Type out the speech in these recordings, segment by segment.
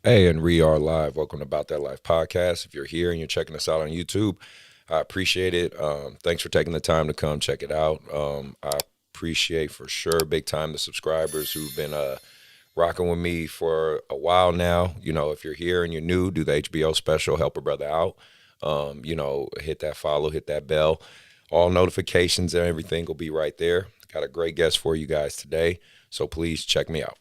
Hey, and we are live. Welcome to Bout That Life podcast. If you're here and you're checking us out on YouTube, I appreciate it. Thanks for taking the time to come check it out. I appreciate for sure big time the subscribers who've been rocking with me for a while now. If you're here and you're new, do the HBO special, help a brother out. Hit that follow, hit that bell. All notifications and everything will be right there. Got a great guest for you guys today, so please check me out.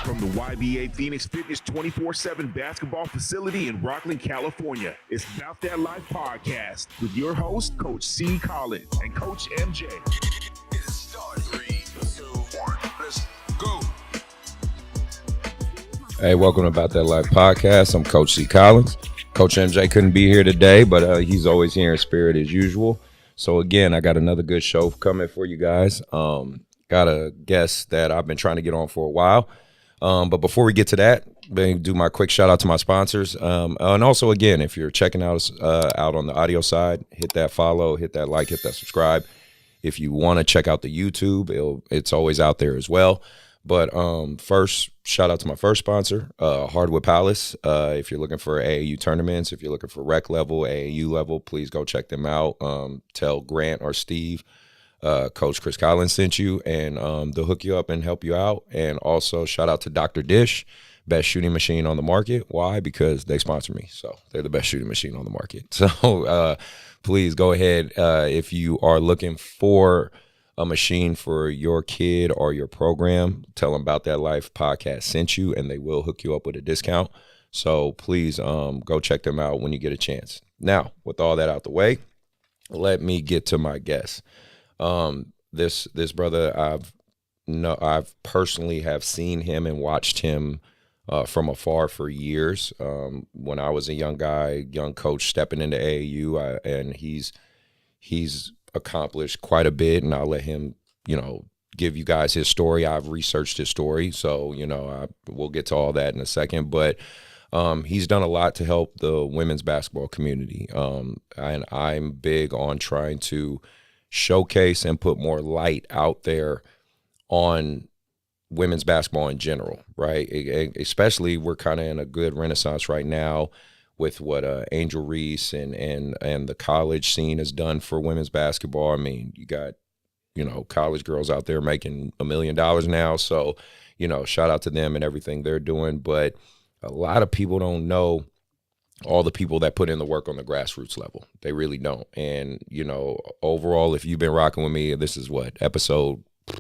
From the YBA Phoenix Fitness 24/7 basketball facility in Rockland, California, it's Bout That Life podcast with your host, Coach C.Collins and Coach MJ. Let's go. Hey, welcome to About That Life podcast. I'm Coach C.Collins. Coach MJ couldn't be here today, but he's always here in spirit as usual. So again, I got another good show coming for you guys. Got a guest that I've been trying to get on for a while. But before we get to that, I'm going to do my quick shout out to my sponsors. And also, again, if you're checking out out on the audio side, hit that follow, hit that like, hit that subscribe. If you want to check out the YouTube, it's always out there as well. But first, shout out to my first sponsor, Hardwood Palace. If you're looking for AAU tournaments, if you're looking for rec level, AAU level, please go check them out. Tell Grant or Steve, Coach C.Collins sent you, and they'll hook you up and help you out. And also, shout out to Dr. Dish, best shooting machine on the market. Why? Because they sponsor me, so they're the best shooting machine on the market. So please go ahead if you are looking for a machine for your kid or your program, tell them About That Life podcast sent you, and they will hook you up with a discount. So please go check them out when you get a chance. Now, with all that out the way, let me get to my guest. This brother, I've personally have seen him and watched him from afar for years. When I was a young guy, young coach stepping into AAU, and he's accomplished quite a bit, and I'll let him, give you guys his story. I've researched his story, so we'll get to all that in a second. But he's done a lot to help the women's basketball community, and I'm big on trying to showcase and put more light out there on women's basketball in general, right? Especially, we're kind of in a good renaissance right now with what Angel Reese and the college scene has done for women's basketball. I mean, you got college girls out there making $1 million now, so shout out to them and everything they're doing. But a lot of people don't know all the people that put in the work on the grassroots level. They really don't. And, overall, if you've been rocking with me, this is what, episode, I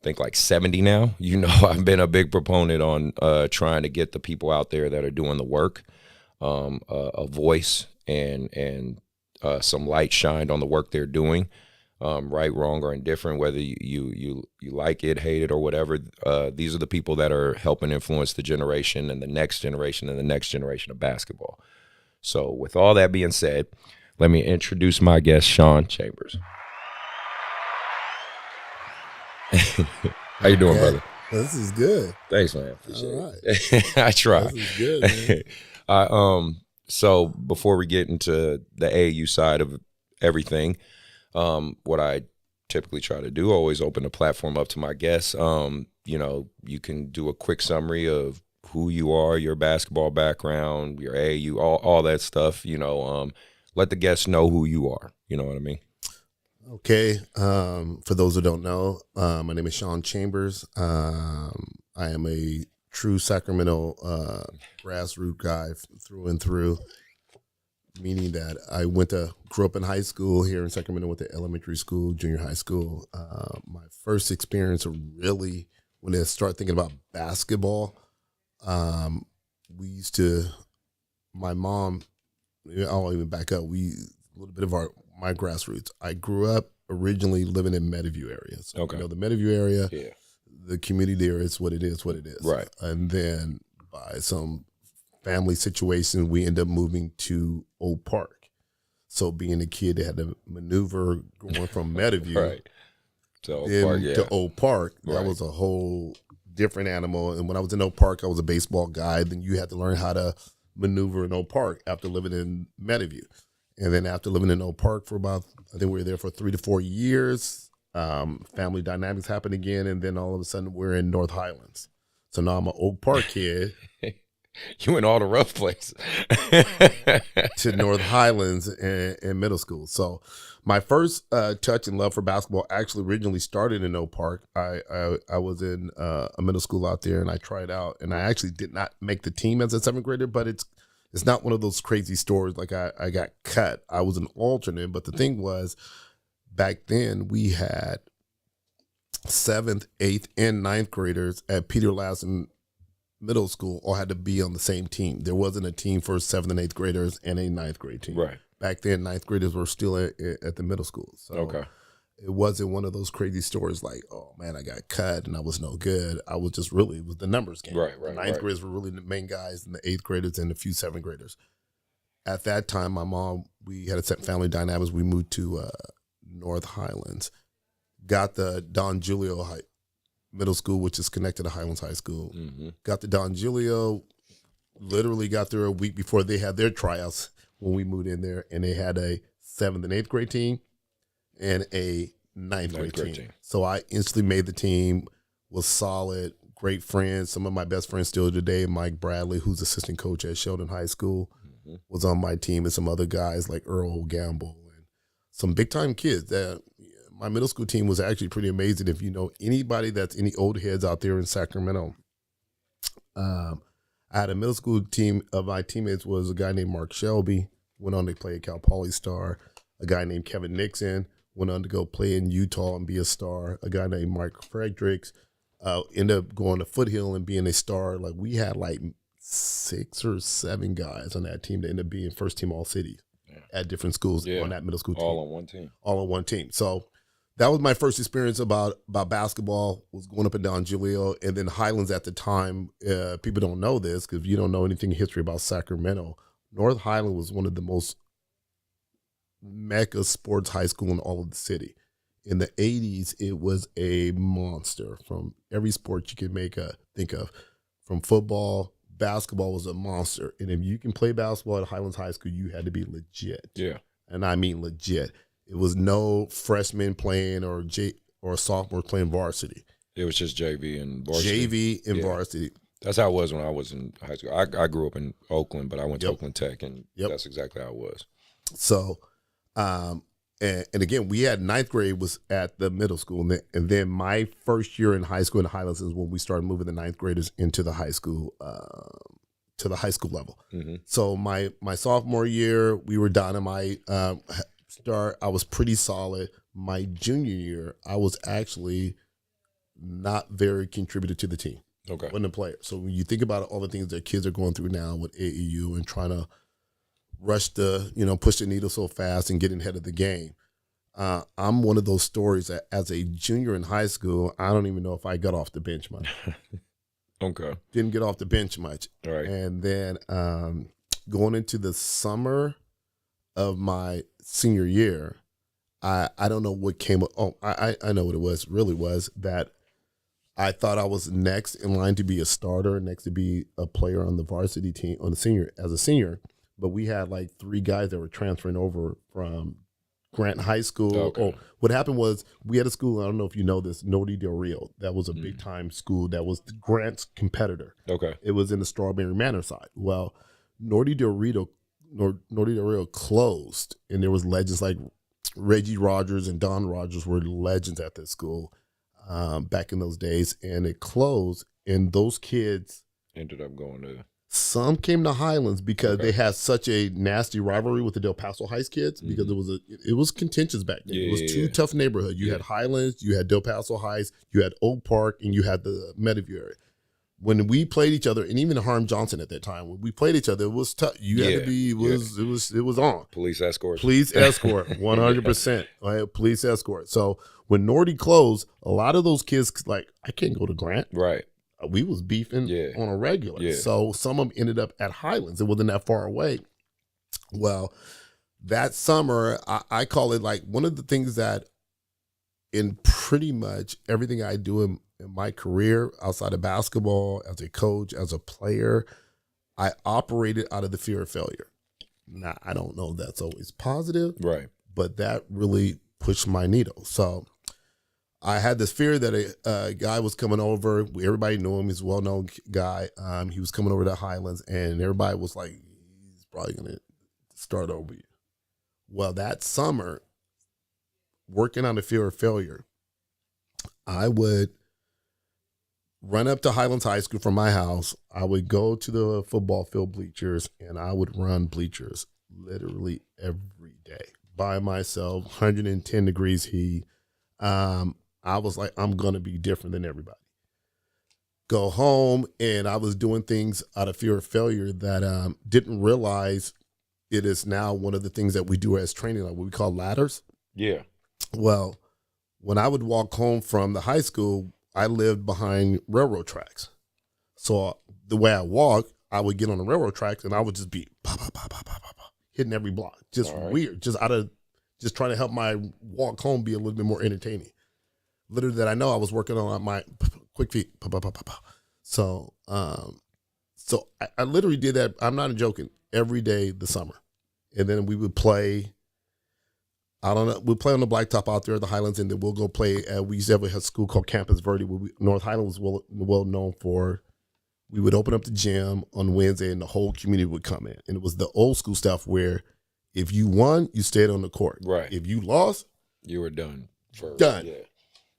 think like 70 now. I've been a big proponent on trying to get the people out there that are doing the work, a voice and some light shined on the work they're doing. Right, wrong, or indifferent, whether you like it, hate it, or whatever. These are the people that are helping influence the generation and the next generation and the next generation of basketball. So with all that being said, let me introduce my guest, Sean Chambers. How you doing, brother? This is good. Thanks, man. Appreciate All right. it. I try. This is good, man. So before we get into the AAU side of everything, what I typically try to do, always open the platform up to my guests. You can do a quick summary of who you are, your basketball background, your AAU, all that stuff. Let the guests know who you are. You know what I mean? Okay. For those who don't know, my name is Sean Chambers. I am a true Sacramento grassroots guy through and through. Meaning that I grew up in high school here in Sacramento, went to elementary school, junior high school. My first experience really, when I start thinking about basketball, we used to, my mom, I'll even back up. A little bit of my grassroots. I grew up originally living in Meadowview area. So, Okay. the Meadowview area, Yeah. the community there is what it is. Right. And then by some family situation, we end up moving to Oak Park. So being a kid that had to maneuver going from Meadowview Right. To Oak then Park, yeah. to Oak Park, that Right. was a whole different animal. And when I was in Oak Park, I was a baseball guy. Then you had to learn how to maneuver in Oak Park after living in Meadowview. And then after living in Oak Park for about, I think we were there for 3 to 4 years, family dynamics happened again. And then all of a sudden we're in North Highlands. So now I'm an Oak Park kid You in all the rough places. to North Highlands in middle school. So my first touch and love for basketball actually originally started in Oak Park. I was in a middle school out there, and I tried out, and I actually did not make the team as a 7th grader, but it's not one of those crazy stories like I got cut. I was an alternate, but the thing was, back then we had 7th, 8th, and 9th graders at Peter Lassen Middle School all had to be on the same team. There wasn't a team for 7th and 8th graders and a 9th grade team. Right. Back then, 9th graders were still at the middle school. So Okay. it wasn't one of those crazy stories like, oh man, I got cut and I was no good. I was just really, it was the numbers game. Right. The 9th graders were really the main guys, and the 8th graders and a few 7th graders. At that time, my mom, we had a set family dynamics. We moved to North Highlands, got the Don Julio Middle School, which is connected to Highlands High School. Mm-hmm. Got the Don Julio, literally got there a week before they had their tryouts when we moved in there, and they had a 7th and 8th grade team and a 9th grade team. So I instantly made the team, was solid, great friends. Some of my best friends still today, Mike Bradley, who's assistant coach at Sheldon High School, was on my team, and some other guys like Earl Gamble and some big-time kids. My middle school team was actually pretty amazing. If you know anybody that's any old heads out there in Sacramento, I had a middle school team of my teammates was a guy named Mark Shelby, went on to play at Cal Poly Star. A guy named Kevin Nixon went on to go play in Utah and be a star. A guy named Mike Fredericks ended up going to Foothill and being a star. Like we had like 6 or 7 guys on that team that ended up being first team all city at different schools on that middle school team. All on one team. All on one team. So that was my first experience about basketball, was going up and down Julio. And then Highlands at the time, people don't know this because you don't know anything in history about Sacramento. North Highland was one of the most mecca sports high school in all of the city. In the 80s, it was a monster from every sport you could think of. From football, basketball was a monster. And if you can play basketball at Highlands High School, you had to be legit. Yeah. And I mean legit. It was no freshmen playing or sophomore playing varsity. It was just JV and varsity. Varsity. That's how it was when I was in high school. I grew up in Oakland, but I went to Oakland Tech, and that's exactly how it was. So, and again, we had 9th grade was at the middle school. And then my first year in high school in the Highlands is when we started moving the 9th graders into the high school, to the high school level. Mm-hmm. So my sophomore year, we were dynamite. I was pretty solid. My junior year, I was actually not very contributed to the team. Okay. Wasn't a player. So when you think about all the things that kids are going through now with AAU and trying to push the needle so fast and getting ahead of the game, I'm one of those stories that as a junior in high school, I don't even know if I got off the bench much. Okay. Didn't get off the bench much. All right. And then going into the summer of my senior year, I don't know what came up. Oh, I know what it was. Really was that I thought I was next in line to be a starter, next to be a player on the varsity team as a senior. But we had like 3 guys that were transferring over from Grant High School. Okay. What happened was we had a school, I don't know if you know this, Norte Del Rio. That was a big time school that was Grant's competitor. Okay. It was in the Strawberry Manor side. Well, Norte Del Rio closed, and there was legends like Reggie Rogers and Don Rogers were legends at this school back in those days, and it closed, and those kids ended up going to. Some came to Highlands because they had such a nasty rivalry with the Del Paso Heights kids because it was contentious back then. It was two tough neighborhoods. You had Highlands, you had Del Paso Heights, you had Oak Park, and you had the Meadowview area. when we played each other, and even Harm Johnson at that time, when we played each other, it was tough. You had to be, it was on. Police escort. Police escort, 100%. Right? Police escort. So when Nordy closed, a lot of those kids, like, I can't go to Grant. Right. We was beefing on a regular. Yeah. So some of them ended up at Highlands. It wasn't that far away. Well, that summer, I call it like one of the things that in pretty much everything I do in my career outside of basketball, as a coach, as a player, I operated out of the fear of failure. Now, I don't know if that's always positive, right? But that really pushed my needle. So I had this fear that a guy was coming over. Everybody knew him. He's a well-known guy. He was coming over to Highlands, and everybody was like, he's probably going to start over you. Well, that summer, working on the fear of failure, I would run up to Highlands High School from my house. I would go to the football field bleachers, and I would run bleachers literally every day by myself, 110 degrees heat. I was like, I'm going to be different than everybody. Go home, and I was doing things out of fear of failure that didn't realize it is now one of the things that we do as training, like what we call ladders. Yeah. Well, when I would walk home from the high school, I lived behind railroad tracks. So the way I walked, I would get on the railroad tracks, and I would just be hitting every block. Just weird. Just trying to help my walk home be a little bit more entertaining. Literally, that I know I was working on my quick feet. So I literally did that. I'm not joking. Every day this summer. And then we would play, I don't know, we'd play on the blacktop out there at the Highlands, and then we'll go play we used to have a school called Campus Verde, where North Highlands was well known for. We would open up the gym on Wednesday, and the whole community would come in. And it was the old school stuff where if you won, you stayed on the court. Right. If you lost, you were done. Done.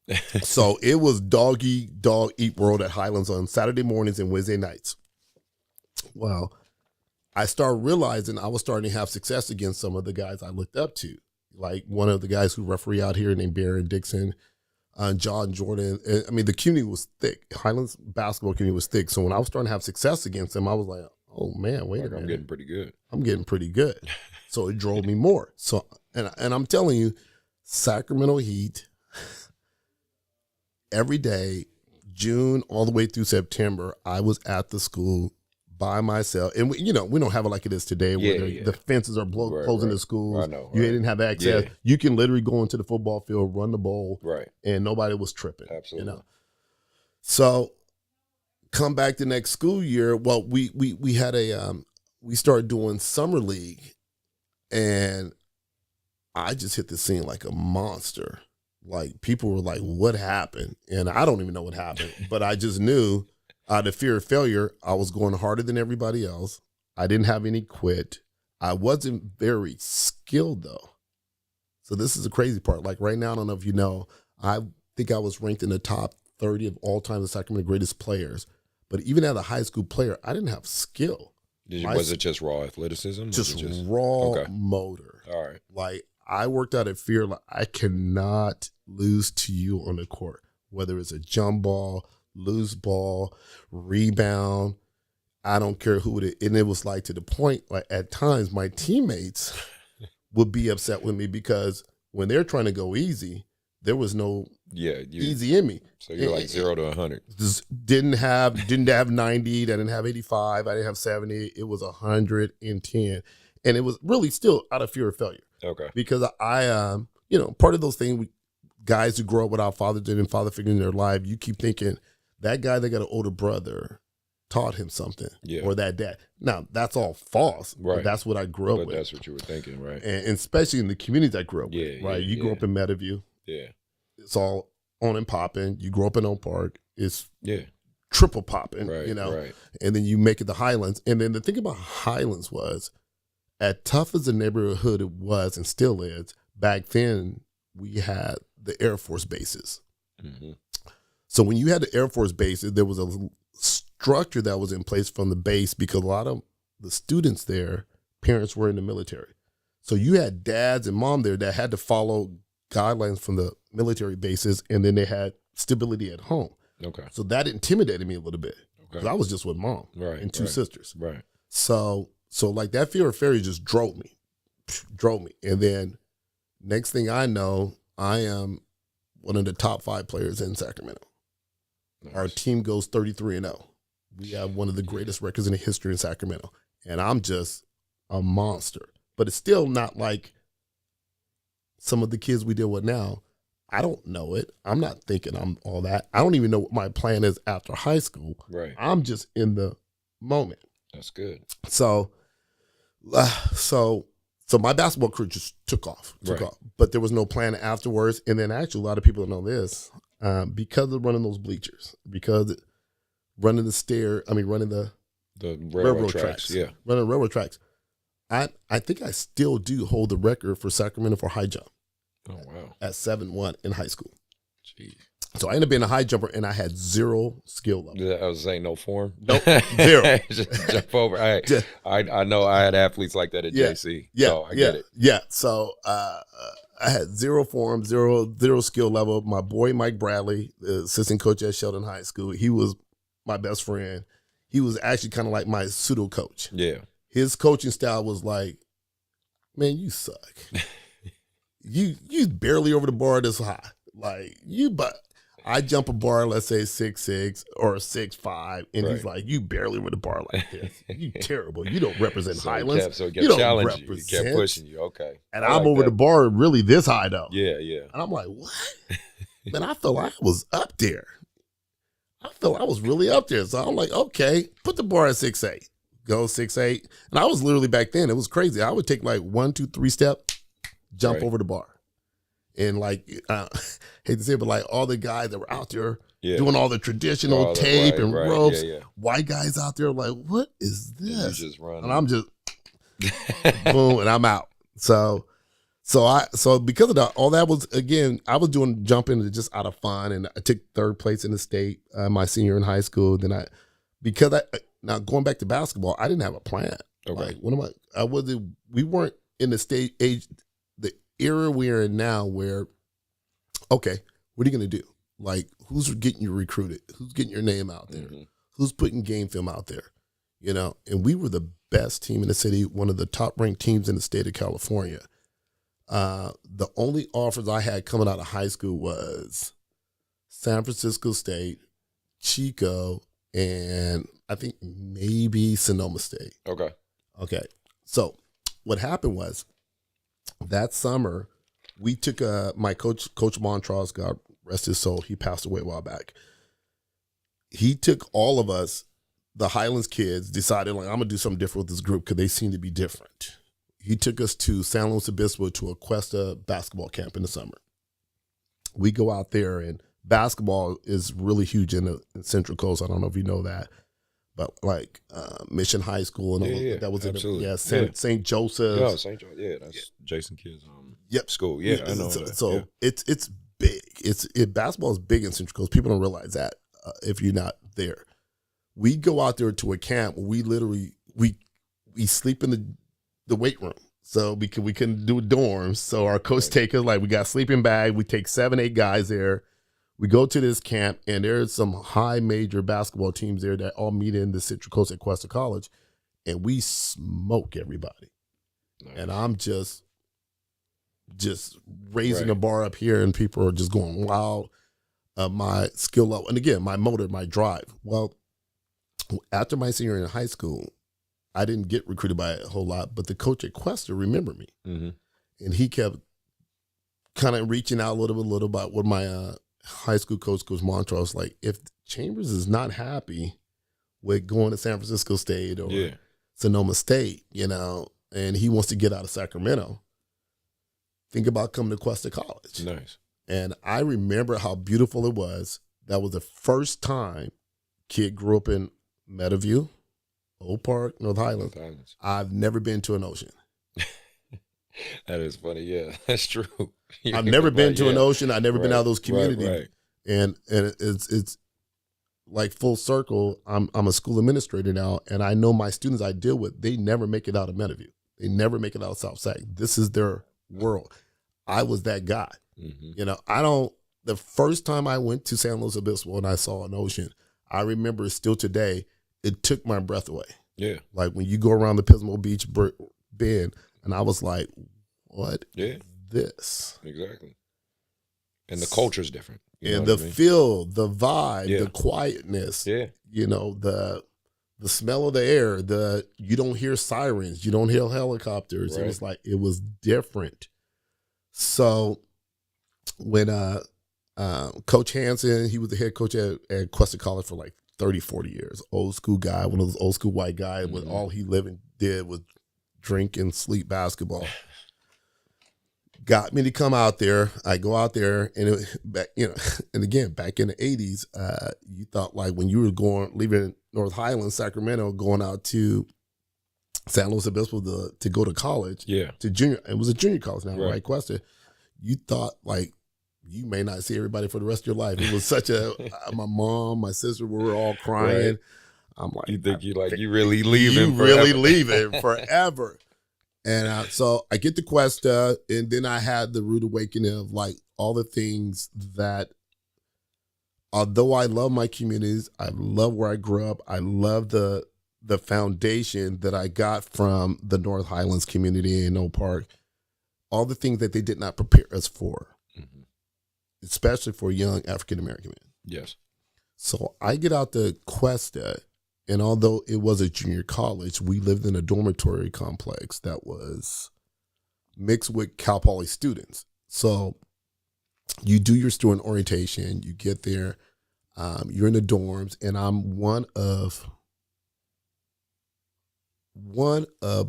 Yeah. So it was dog eat world at Highlands on Saturday mornings and Wednesday nights. Well, I started realizing I was starting to have success against some of the guys I looked up to. Like one of the guys who referee out here named Baron Dixon, John Jordan. I mean, the community was thick. Highlands basketball community was thick. So when I was starting to have success against them, I was like, oh man, wait a minute. I'm getting pretty good. I'm getting pretty good. So it drove me more. So, and I'm telling you, Sacramento Heat, every day, June all the way through September, I was at the school by myself. And we don't have it like it is today where the fences are closing the schools. I know, You didn't have access. Yeah. You can literally go into the football field, run the bowl, and nobody was tripping. Absolutely. So come back the next school year. Well, we had we started doing summer league, and I just hit the scene like a monster. Like people were like, what happened? And I don't even know what happened, but I just knew out of fear of failure, I was going harder than everybody else. I didn't have any quit. I wasn't very skilled though. So this is the crazy part. Like right now, I don't know if you know, I think I was ranked in the top 30 of all time the Sacramento greatest players. But even as a high school player, I didn't have skill. Was it just raw athleticism? Just raw motor. All right. Like I worked out of fear. Like I cannot lose to you on the court, whether it's a jump ball, loose ball, rebound. I don't care who it is. And it was like to the point, like at times my teammates would be upset with me because when they're trying to go easy, there was no easy in me. So you're like 0 to 100. Just didn't have 90. I didn't have 85. I didn't have 70. It was 110. And it was really still out of fear of failure. Okay. Because I part of those things, guys who grow up without father and father figure in their life, you keep thinking that guy that got an older brother taught him something, or that dad. Now that's all false, right? But that's what I grew up with. That's what you were thinking, right? And especially in the communities I grew up with, right? You grew up in Meadowview, it's all on and popping. You grew up in Oak Park, it's triple popping, right, right. And then you make it the Highlands. And then the thing about Highlands was, as tough as the neighborhood it was and still is, back then we had the Air Force bases. Mm-hmm. So when you had the Air Force bases, there was a structure that was in place from the base because a lot of the students there, parents were in the military. So you had dads and mom there that had to follow guidelines from the military bases, and then they had stability at home. Okay. So that intimidated me a little bit. because I was just with mom and two sisters. Right. So like that fear of failure just drove me. And then next thing I know, I am one of the top 5 players in Sacramento. Nice. Our team goes 33-0. We have one of the greatest records in the history in Sacramento. And I'm just a monster. But it's still not like some of the kids we deal with now. I don't know it. I'm not thinking I'm all that. I don't even know what my plan is after high school. Right. I'm just in the moment. That's good. So my basketball career just took off. But there was no plan afterwards. And then actually a lot of people don't know this. Because of running those bleachers, because running the railroad tracks. Yeah. Running railroad tracks. I think I still do hold the record for Sacramento for high jump. Oh, wow. At 7'1" in high school. Jeez. So I ended up being a high jumper, and I had 0 skill level. I was saying no form? Nope, 0. Just jump over. I know I had athletes like that at JC. Yeah, so I get it. Yeah, so I had 0 form, zero skill level. My boy Mike Bradley, the assistant coach at Sheldon High School, he was my best friend. He was actually kind of like my pseudo coach. Yeah. His coaching style was like, man, you suck. you barely over the bar this high. Like, but I jump a bar, let's say 6'6" or 6'5", and he's like, you barely over the bar like this. You terrible. You don't represent Highlands. So it you kept don't challenging represent. you. It kept pushing you. Okay. And I'm over the bar really this high, though. Yeah, yeah. And I'm like, what? Man, I felt like I was up there. I felt I was really up there. So I'm like, okay, put the bar at 6'8". Go 6'8". And I was literally back then, it was crazy. I would take like 1, 2, 3 step, jump over the bar. And like, hate to say it, but like all the guys that were out there doing all the traditional tape and ropes, white guys out there like, what is this? Just running. And I'm just, boom, and I'm out. So because of that, all that was, again, I was doing jumping just out of fun, and I took 3rd place in the state my senior in high school. Then now going back to basketball, I didn't have a plan. Okay. Like we weren't in the the era we're in now where, okay, what are you going to do? Like, who's getting you recruited? Who's getting your name out there? Mm-hmm. Who's putting game film out there? And we were the best team in the city, one of the top ranked teams in the state of California. The only offers I had coming out of high school was San Francisco State, Chico, and I think maybe Sonoma State. Okay. So what happened was that summer we took my Coach Montrose, God rest his soul, he passed away a while back. He took all of us, the Highlands kids, decided like, I'm gonna do something different with this group because they seem to be different. He took us to San Luis Obispo to a Cuesta basketball camp in the summer. We go out there, and basketball is really huge in the Central Coast. I don't know if you know that, but like Mission High School and all that was absolutely. St. Joseph's. Yeah, St. Joseph. Yeah, that's Jason Kidd's school. Yeah, I know that. So it's big. Basketball is big in Central Coast. People don't realize that if you're not there. We go out there to a camp where we literally we sleep in the weight room. So we couldn't do dorms. So our coach take us, like, we got sleeping bag. We take 7, 8 guys there. We go to this camp, and there's some high major basketball teams there that all meet in the Central Coast at Cuesta College, and we smoke everybody. Nice. And I'm just raising the bar up here, and people are just going wild. My skill level, and again, my motor, my drive. Well, after my senior year in high school, I didn't get recruited by a whole lot, but the coach at Cuesta remembered me. Mm-hmm. And he kept kind of reaching out a little about what my high school coach Montrose, like, if Chambers is not happy with going to San Francisco State or Sonoma State, and he wants to get out of Sacramento, think about coming to Cuesta College. Nice. And I remember how beautiful it was. That was the first time kid grew up in Meadowview, Old Park, North Highlands. I've never been to an ocean. That is funny. Yeah, that's true. I've never been to an ocean. I've never been out of those communities. Right. And it's like full circle. I'm a school administrator now, and I know my students I deal with, they never make it out of Meadowview. They never make it out of South Sac. This is their world. I was that guy. Mm-hmm. The first time I went to San Luis Obispo and I saw an ocean, I remember still today, it took my breath away. Yeah. Like when you go around the Pismo Beach bend, and I was like, what is this? Exactly. And the culture's different. And the feel, the vibe, the quietness, the smell of the air, you don't hear sirens, you don't hear helicopters. Right. It was different. So when Coach Hansen, he was the head coach at Cuesta College for like 30, 40 years. Old school guy, one of those old school white guys, with all he lived and did was drink and sleep basketball. Got me to come out there. I go out there, and and again, back in the 80s, you thought like when you were leaving North Highlands, Sacramento, going out to San Luis Obispo to go to college, to junior. It was a junior college now, right? Cuesta. You thought like you may not see everybody for the rest of your life. It was such my mom, my sister, we were all crying. Right. I'm like, you think you really leaving? You really leaving forever. And so I get to Cuesta, and then I had the rude awakening of like all the things that, although I love my communities, I love where I grew up, I love the foundation that I got from the North Highlands community in Oak Park, all the things that they did not prepare us for, especially for young African-American men. Yes. So I get out to Cuesta, and although it was a junior college, we lived in a dormitory complex that was mixed with Cal Poly students. So you do your student orientation, you get there, you're in the dorms, and I'm one of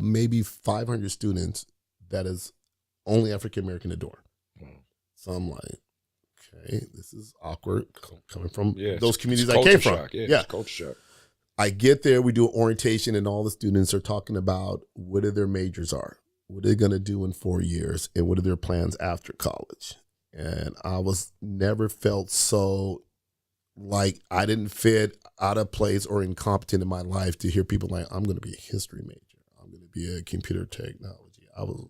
maybe 500 students that is only African-American in the dorm. So I'm like, okay, this is awkward coming from those communities I came from. Yeah, culture shock. I get there, we do orientation, and all the students are talking about what their majors are, what they're going to do in 4 years, and what are their plans after college. And I was never felt so like I didn't fit out of place or incompetent in my life to hear people like, I'm going to be a history major. I'm going to be a computer technology. And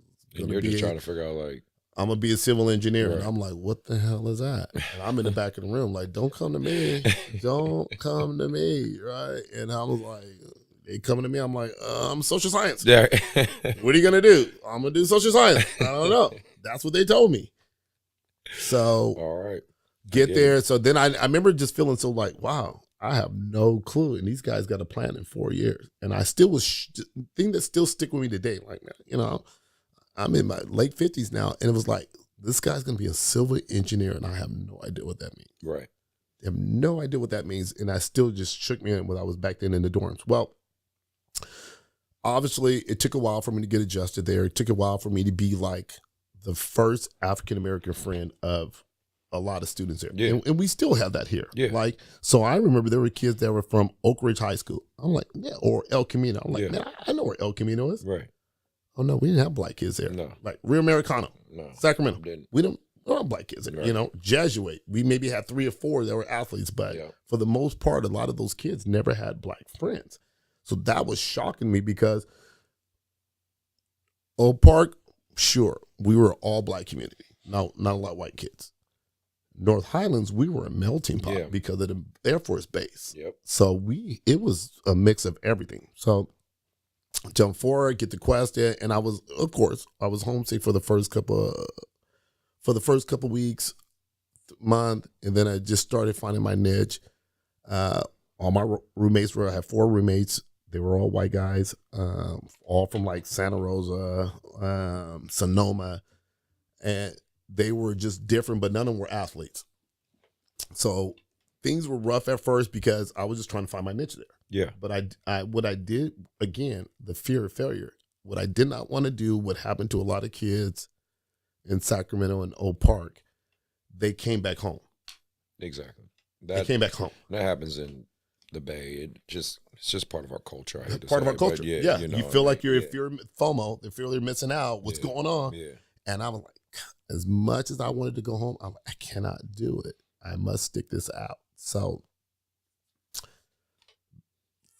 you're just trying to figure out like, I'm going to be a civil engineer. Right. And I'm like, what the hell is that? And I'm in the back of the room like, don't come to me. Don't come to me, right? And I was like, they coming to me. I'm like, I'm social science. Yeah. What are you going to do? I'm going to do social science. I don't know. That's what they told me. So all right, get there. So then I remember just feeling so like, wow, I have no clue. And these guys got a plan in 4 years. And I still was, thing that still stick with me today. Like, man, I'm in my late 50s now, and it was like, this guy's going to be a civil engineer, and I have no idea what that means. Right. I have no idea what that means, and I still just shook me in when I was back then in the dorms. Well, obviously, it took a while for me to get adjusted there. It took a while for me to be like the first African-American friend of a lot of students there. Yeah. And we still have that here. Yeah. Like, so I remember there were kids that were from Oak Ridge High School. I'm like, yeah, or El Camino. I'm like, man, I know where El Camino is. Right. Oh, no, we didn't have black kids there. No. Like Rio Americano, Sacramento. Didn't. We don't have black kids there. Right. Jesuit. We maybe had 3 or 4 that were athletes, but for the most part, a lot of those kids never had black friends. So that was shocking me because Oak Park, sure, we were all black community. No, not a lot of white kids. North Highlands, we were a melting pot because of the Air Force Base. Yep. So it was a mix of everything. So jump forward, get to Cuesta, and I was homesick for the first couple weeks, month, and then I just started finding my niche. All my roommates I had 4 roommates. They were all white guys, all from like Santa Rosa, Sonoma, and they were just different, but none of them were athletes. So things were rough at first because I was just trying to find my niche there. Yeah. But what I did, again, the fear of failure, what I did not want to do, what happened to a lot of kids in Sacramento and Oak Park, they came back home. Exactly. They came back home. That happens in the Bay. It's just part of our culture. Part of our culture. Yeah. You feel like if you're FOMO, they feel they're missing out. What's going on? Yeah. And I was like, as much as I wanted to go home, I'm like, I cannot do it. I must stick this out. So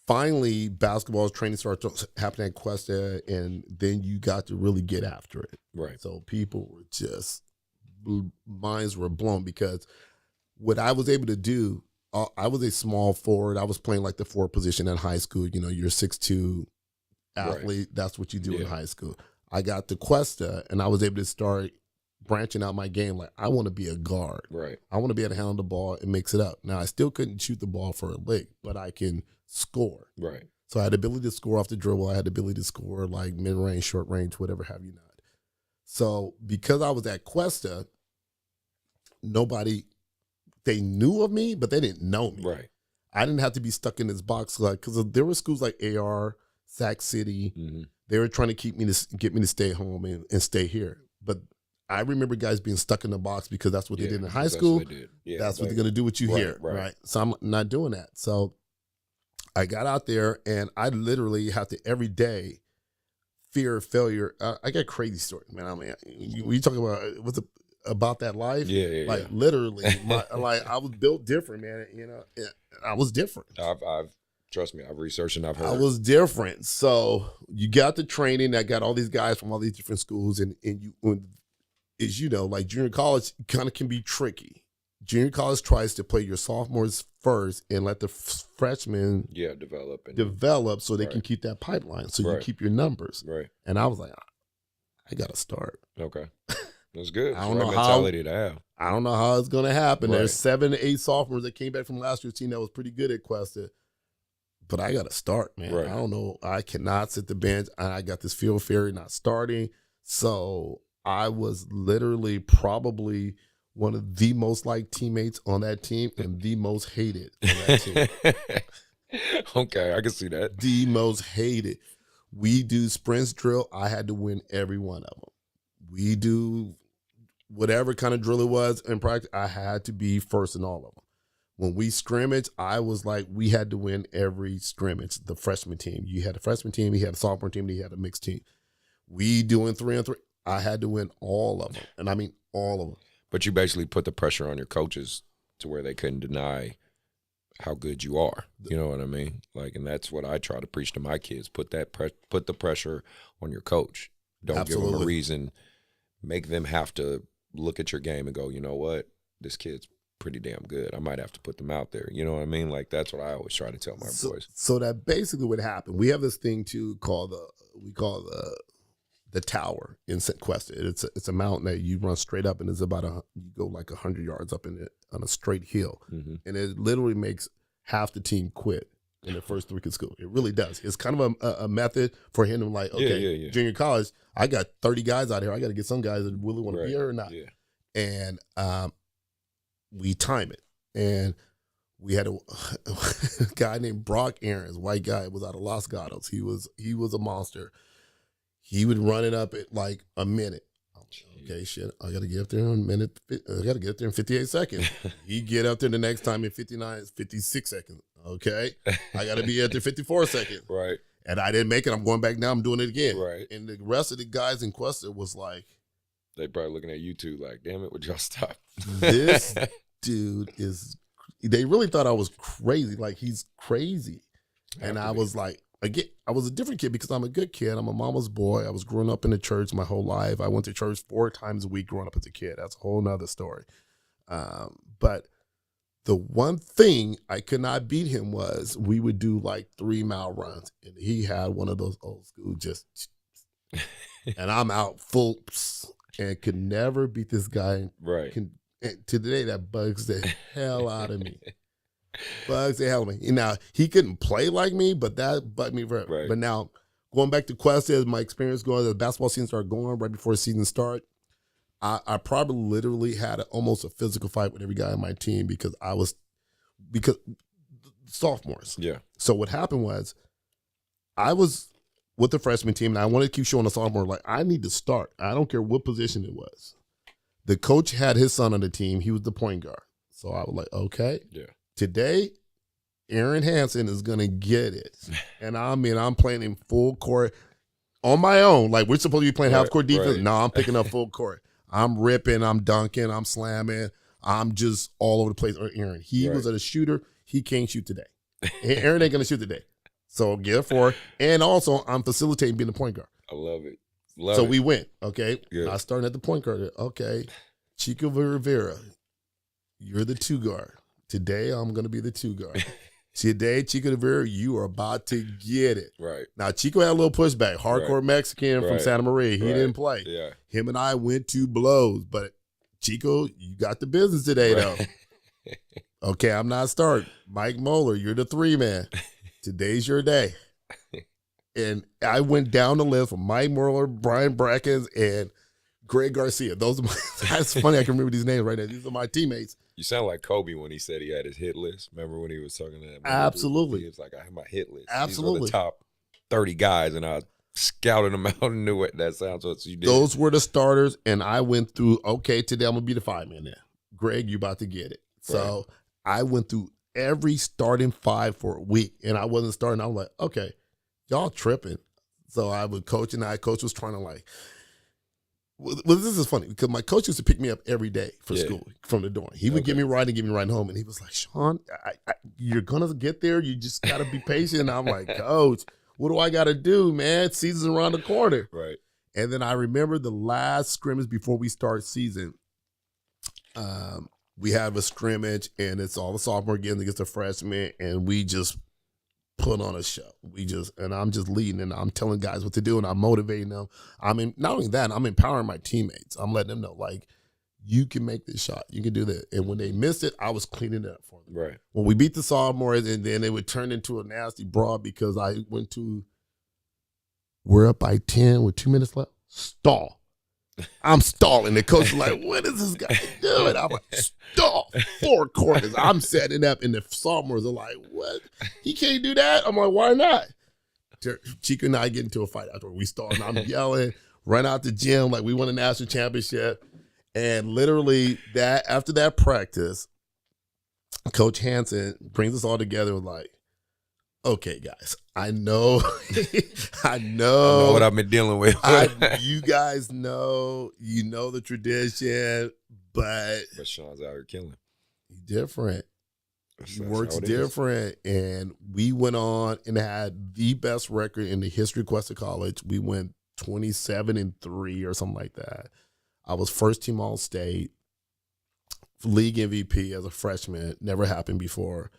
finally, basketball training started happening at Cuesta, and then you got to really get after it. Right. So people were just, minds were blown because what I was able to do, I was a small forward. I was playing like the forward position in high school. You know, you're 6'2" athlete. Right. That's what you do in high school. I got to Cuesta, and I was able to start branching out my game. Like, I want to be a guard. Right. I want to be able to handle the ball and mix it up. Now, I still couldn't shoot the ball for a lick, but I can score. Right. So I had the ability to score off the dribble. I had the ability to score like mid-range, short range, whatever have you not. So because I was at Cuesta, they knew of me, but they didn't know me. Right. I didn't have to be stuck in this box, like, because there were schools like AR, Sac City. Mm-hmm. They were trying to get me to stay home and stay here. But I remember guys being stuck in the box because that's what they did in high school. That's what they're going to do with you here, right? So I'm not doing that. So I got out there, and I literally have to every day fear of failure. I got crazy stories, man. I mean, you talking about about that life? Like literally, I was built different, man. You know, I was different. I've trust me, I've researched and I've heard. I was different. So you got the training. I got all these guys from all these different schools, and as you know, like junior college kind of can be tricky. Junior college tries to play your sophomores first and let the freshmen develop so they can keep that pipeline. So you keep your numbers. Right. And I was like, I got to start. Okay. That's good. I don't know mentality to have. I don't know how it's going to happen. There's 7 to 8 sophomores that came back from last year's team that was pretty good at Cuesta. But I got to start, man. Right. I don't know. I cannot sit the bench. I got this field fear not starting. So I was literally probably one of the most liked teammates on that team and the most hated on that team. Okay, I can see that. The most hated. We do sprints drill. I had to win every one of them. We do whatever kind of drill it was in practice. I had to be first in all of them. When we scrimmage, I was like, we had to win every scrimmage. The freshman team. You had a freshman team, you had a sophomore team, and you had a mixed team. We doing 3-on-3. I had to win all of them. And I mean all of them. But you basically put the pressure on your coaches to where they couldn't deny how good you are. You know what I mean? Like, and that's what I try to preach to my kids. Put the pressure on your coach. Don't give them a reason. Make them have to look at your game and go, you know what? This kid's pretty damn good. I might have to put them out there. You know what I mean? Like, that's what I always try to tell my boys. So that basically what happened. We have this thing too called the tower in Cuesta. It's a mountain that you run straight up, and it's about you go like 100 yards up in it on a straight hill, and it literally makes half the team quit in the first 3 weeks of school. It really does. It's kind of a method for him to like, okay, junior college, I got 30 guys out here. I got to get some guys that really want to be here or not. Yeah. And we time it, and we had a guy named Brock Aarons, white guy, was out of Los Gatos. He was a monster. He would run it up at like a minute. Okay, shit. I got to get up there in a minute. I got to get up there in 58 seconds. He get up there the next time in 56 seconds. Okay. I got to be at there 54 seconds. Right. And I didn't make it. I'm going back now. I'm doing it again. Right. And the rest of the guys in Cuesta was like. They probably looking at you too like, damn it, would y'all stop? This dude is, they really thought I was crazy. Like, he's crazy. And I was like, again, I was a different kid because I'm a good kid. I'm a mama's boy. I was growing up in the church my whole life. I went to church 4 times a week growing up as a kid. That's a whole nother story. But the one thing I could not beat him was we would do like 3-mile runs. And he had one of those old school just, and I'm out full and could never beat this guy. Right. To today, that bugs the hell out of me. Bugs the hell out of me. Now, he couldn't play like me, but that bugged me forever. Right. But now, going back to Cuesta, as my experience going, the basketball season started going right before the season started, I probably literally had almost a physical fight with every guy on my team because sophomores. Yeah. So what happened was I was with the freshman team, and I wanted to keep showing the sophomore, like, I need to start. I don't care what position it was. The coach had his son on the team. He was the point guard. So I was like, okay. Yeah. Today, Aaron Hansen is going to get it. And I'm playing in full court on my own. Like, we're supposed to be playing half-court defense. Right. No, I'm picking up full court. I'm ripping, I'm dunking, I'm slamming. I'm just all over the place. Aaron, he was a shooter. He can't shoot today. Aaron ain't going to shoot today. So get it for it. And also, I'm facilitating being the point guard. I love it. So we went, okay? Yeah. I started at the point guard. Okay. Chico Rivera, you're the 2 guard. Today, I'm going to be the 2 guard. Today, Chico Rivera, you are about to get it. Right. Now, Chico had a little pushback. Hardcore Mexican from Right. Santa Maria. He didn't play. Yeah. Him and I went to blows. But, Chico, you got the business today, though. Okay, I'm not starting. Mike Moeller, you're the 3-man. Today's your day. And I went down the list with Mike Moeller, Brian Brackens, and Greg Garcia. Those are my, that's funny. I can remember these names right now. These are my teammates. You sound like Kobe when he said he had his hit list. Remember when he was talking to that? Absolutely. He was like, I have my hit list. Absolutely. These are the top 30 guys, and I scouted them out and knew what that sounds. So you did. Those were the starters, and I went through, okay, today I'm going to be the 5-man now. Greg, you about to get it. So I went through every starting 5 for a week, and I wasn't starting. I was like, okay, y'all tripping. So I would coach, and coach was trying to like, well, this is funny because my coach used to pick me up every day for school from the dorm. He would get me right home, and he was like, Sean, you're going to get there. You just got to be patient. And I'm like, Coach, what do I got to do, man? Season's around the corner. Right. And then I remember the last scrimmage before we start season, we have a scrimmage, and it's all the sophomore games against the freshmen, and we just put on a show. And I'm just leading, and I'm telling guys what to do, and I'm motivating them. Not only that, I'm empowering my teammates. I'm letting them know, like, you can make this shot. You can do that. And when they missed it, I was cleaning it up for them. Right. When we beat the sophomores, and then it would turn into a nasty brawl because we're up by 10 with 2 minutes left. Stall. I'm stalling. The coach is like, what is this guy doing? I'm like, stall. 4 quarters. I'm setting up, and the sophomores are like, what? He can't do that? I'm like, why not? Chico and I get into a fight after we stall, and I'm yelling, run out the gym like we won a national championship. And literally after that practice, Coach Hansen brings us all together and like, okay, guys, I know what I've been dealing with. you guys know, the tradition, but Sean's out here killing. He's different. He works different. And we went on and had the best record in the history of Cuesta College. We went 27-3 or something like that. I was first team All-State, league MVP as a freshman. Never happened before.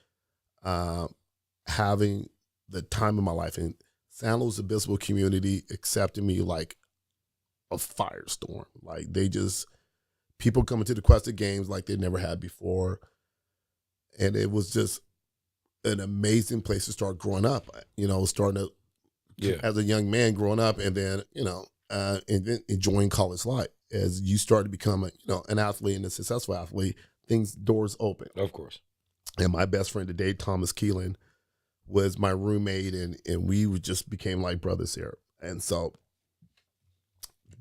Having the time of my life, and San Luis Obispo community accepted me like a firestorm. Like people coming to the Cuesta games like they never had before. And it was just an amazing place to start growing up, starting to, as a young man growing up, and then, and then enjoying college life. As you start to become an athlete and a successful athlete, doors open. Of course. And my best friend today, Thomas Keelan, was my roommate, and we just became like brothers here. And so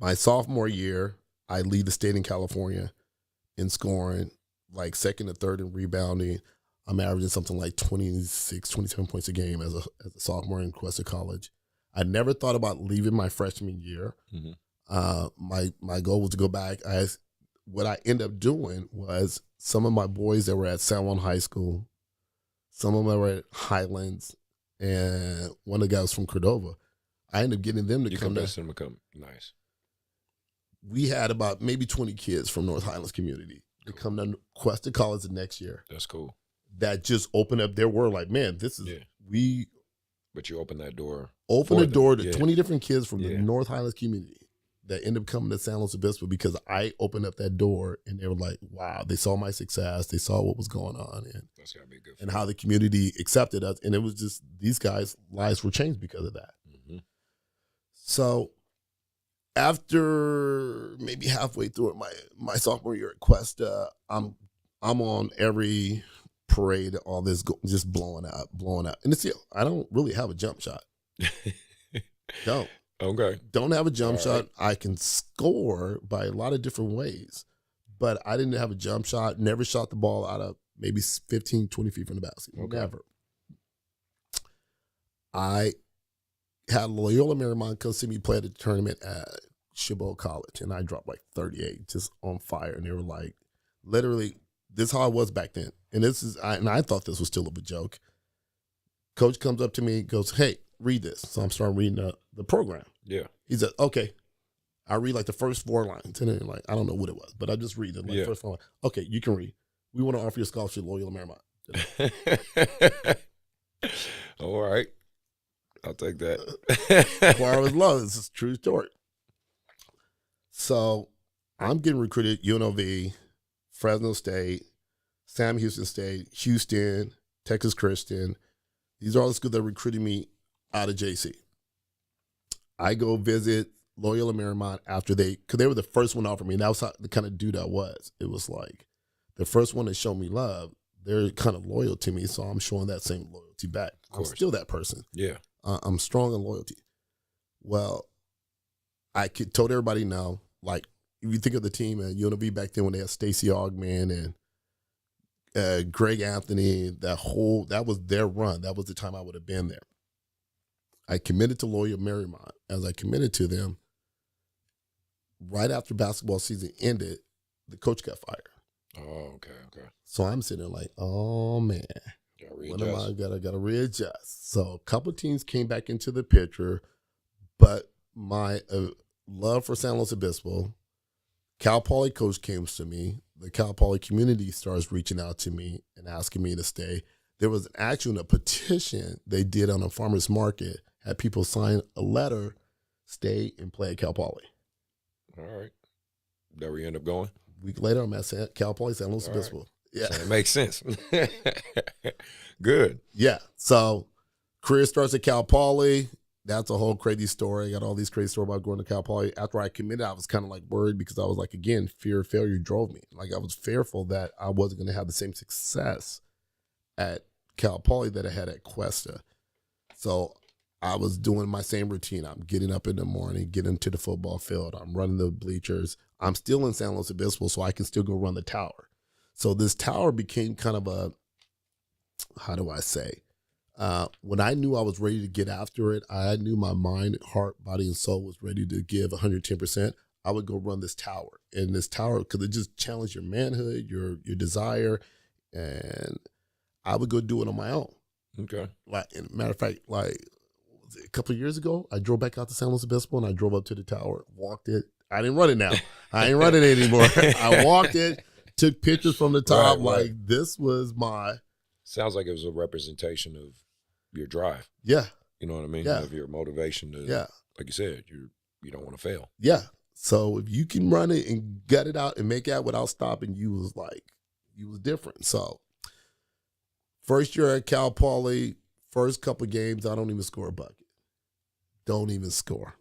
my sophomore year, I lead the state in California in scoring, like second or third in rebounding. I'm averaging something like 26, 27 points a game as a sophomore in Cuesta College. I never thought about leaving my freshman year. Mm-hmm. My goal was to go back. What I ended up doing was some of my boys that were at San Juan High School, some of them were at Highlands, and one of the guys from Cordova. I ended up getting them to come to nice. We had about maybe 20 kids from North Highlands community to come to Cuesta College the next year. That's cool. That just opened up their world. Like, man, this is But you opened that door. Open the door to 20 different kids from the North Highlands community that ended up coming to San Luis Obispo because I opened up that door, and they were like, wow, they saw my success. They saw what was going on, and that's gotta be good. And how the community accepted us. And it was just, these guys' lives were changed because of that. Mm-hmm. So after maybe halfway through my sophomore year at Cuesta, I'm on every parade, all this just blowing up. And I don't really have a jump shot. Don't. Okay. Don't have a jump shot. I can score by a lot of different ways, but I didn't have a jump shot. Never shot the ball out of maybe 15, 20 feet from the basket. Okay. Never. I had Loyola Marymount come see me play at a tournament at Chabot College, and I dropped like 38, just on fire. And they were like, literally, this is how I was back then. And I thought this was still a joke. Coach comes up to me, goes, hey, read this. So I'm starting reading the program. Yeah. He said, okay. I read like the first 4 lines. And then I don't know what it was, but I just read it. First 4 lines. Okay, you can read. we want to offer you a scholarship at Loyola Marymount. All right. I'll take that. Bar was low. This is a true story. So I'm getting recruited UNLV, Fresno State, Sam Houston State, Houston, Texas Christian. These are all the schools that are recruiting me out of JC. I go visit Loyola Marymount after because they were the first one to offer me. And that was the kind of dude I was. It was like the first one to show me love. They're kind of loyal to me, so I'm showing that same loyalty back. I'm still that person. Yeah. I'm strong in loyalty. Well, I told everybody no. Like, if you think of the team at UNLV back then when they had Stacey Augman and Greg Anthony, that was their run. That was the time I would have been there. I committed to Loyola Marymount. As I committed to them, right after basketball season ended, the coach got fired. Oh, okay. So I'm sitting there like, oh, man. What am I gotta readjust? So a couple of teams came back into the picture, but my love for San Luis Obispo, Cal Poly coach came to me. The Cal Poly community starts reaching out to me and asking me to stay. There was actually a petition they did on a farmer's market, had people sign a letter, stay and play at Cal Poly. All right. That where you end up going? A week later, I'm at Cal Poly, San Luis Obispo. Right. Yeah. So it makes sense. Good. Yeah. So career starts at Cal Poly. That's a whole crazy story. I got all these crazy stories about going to Cal Poly. After I committed, I was kind of like worried because I was like, again, fear of failure drove me. Like I was fearful that I wasn't going to have the same success at Cal Poly that I had at Cuesta. So I was doing my same routine. I'm getting up in the morning, getting to the football field. I'm running the bleachers. I'm still in San Luis Obispo, so I can still go run the tower. So this tower became kind of a, how do I say? When I knew I was ready to get after it, I knew my mind, heart, body, and soul was ready to give 110%. I would go run this tower. And this tower, because it just challenged your manhood, your desire, and I would go do it on my own. Okay. Like, and matter of fact, like a couple of years ago, I drove back out to San Luis Obispo and I drove up to the tower, walked it. I didn't run it now. I ain't running it anymore. I walked it, took pictures from the top. Right. Like this was my. Sounds like it was a representation of your drive. Yeah. You know what I mean? Yeah. Of your motivation to, like you said, you don't want to fail. Yeah. So if you can run it and gut it out and make it out without stopping, you was different. So first year at Cal Poly, first couple games, I don't even score a bucket. Don't even score.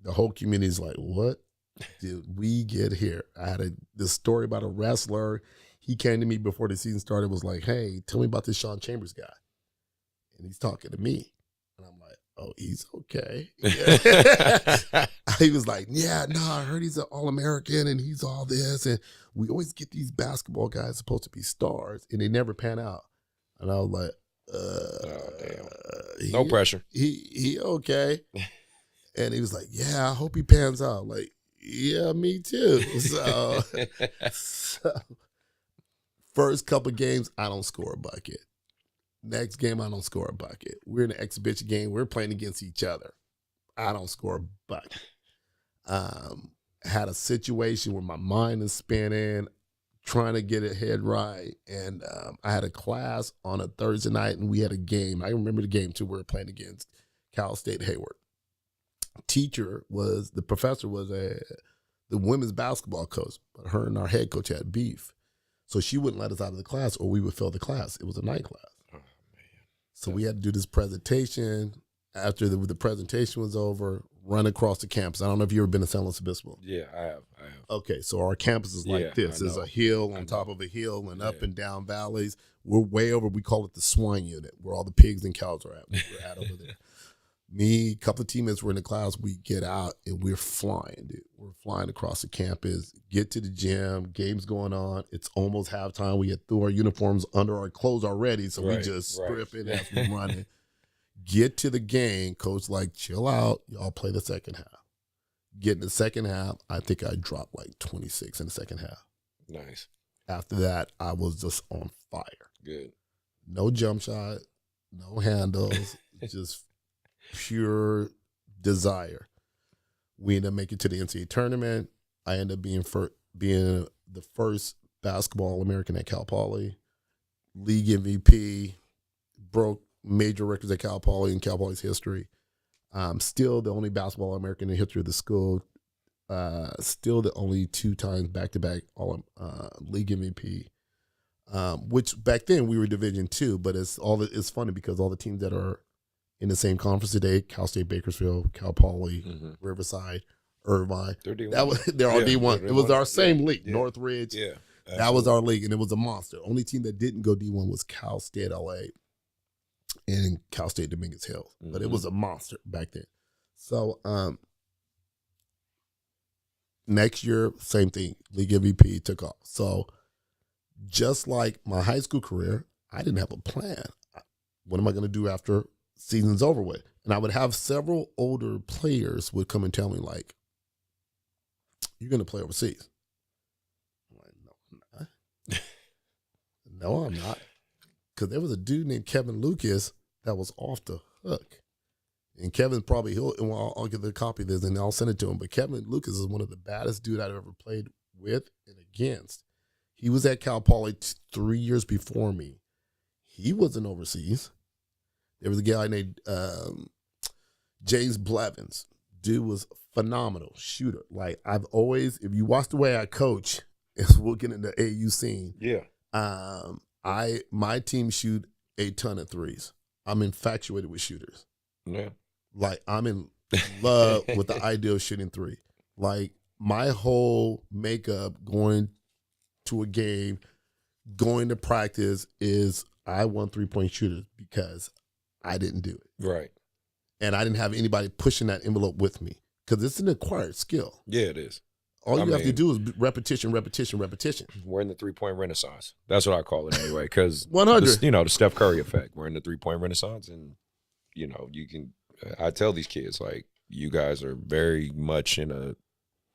The whole community's like, what did we get here? I had this story about a wrestler. He came to me before the season started, was like, hey, tell me about this Sean Chambers guy. And he's talking to me. And I'm like, oh, he's okay. Yeah. He was like, yeah, no, I heard he's an All-American and he's all this. And we always get these basketball guys supposed to be stars and they never pan out. And I was like, damn. No pressure. He okay. And he was like, yeah, I hope he pans out. Like, yeah, me too. So first couple games, I don't score a bucket. Next game, I don't score a bucket. We're in an exhibition game. We're playing against each other. I don't score a bucket. Had a situation where my mind is spinning, trying to get it head right. And I had a class on a Thursday night, and we had a game. I remember the game, too. We were playing against Cal State Hayward. The professor was the women's basketball coach, but her and our head coach had beef. So she wouldn't let us out of the class or we would fail the class. It was a night class. Oh, man. So we had to do this presentation. After the presentation was over, run across the campus. I don't know if you've ever been to San Luis Obispo. Yeah, I have. Okay, so our campus is like this. There's a hill on top of a hill and up and down valleys. We're way over, we call it the swine unit, where all the pigs and cows are at. We're at over there. Me, a couple of teammates were in the class. We get out and we're flying, dude. We're flying across the campus, get to the gym, game's going on. It's almost halftime. We had threw our uniforms under our clothes already, so we just strip it as we're running. Get to the game, coach like, chill out. Y'all play the second half. Get in the second half, I think I dropped like 26 in the second half. Nice. After that, I was just on fire. Good. No jump shot, no handles, just pure desire. We ended up making it to the NCAA tournament. I ended up being the first basketball All-American at Cal Poly, league MVP, broke major records at Cal Poly in Cal Poly's history. Still the only basketball All-American in the history of the school. Still the only 2 times back-to-back league MVP. Which back then we were Division II, but it's funny because all the teams that are in the same conference today, Cal State Bakersfield, Cal Poly, Riverside, Irvine, they're all D1. It was our same league, Northridge. Yeah, that was our league, and it was a monster. Only team that didn't go D1 was Cal State LA and Cal State Dominguez Hills, but it was a monster back then. So next year, same thing, league MVP took off. So just like my high school career, I didn't have a plan. What am I going to do after season's over with? And I would have several older players would come and tell me, like, you're going to play overseas. I'm like, no, I'm not. No, I'm not. Because there was a dude named Kevin Lucas that was off the hook. And Kevin probably, I'll get the copy of this and I'll send it to him. But Kevin Lucas is one of the baddest dudes I've ever played with and against. He was at Cal Poly 3 years before me. He wasn't overseas. There was a guy named James Blevins. Dude was phenomenal shooter. Like, I've always, if you watch the way I coach, as we'll get into the AU scene. Yeah. My team shoot a ton of threes. I'm infatuated with shooters. Yeah. Like, I'm in love with the idea of shooting three. Like, my whole makeup going to a game, going to practice is I want 3-point shooters because I didn't do it. Right. And I didn't have anybody pushing that envelope with me because it's an acquired skill. Yeah, it is. All you have to do is repetition. We're in the 3-point renaissance. That's what I call it anyway, because 100. The Steph Curry effect. We're in the 3-point renaissance, and you can. I tell these kids, like, you guys are very much in a.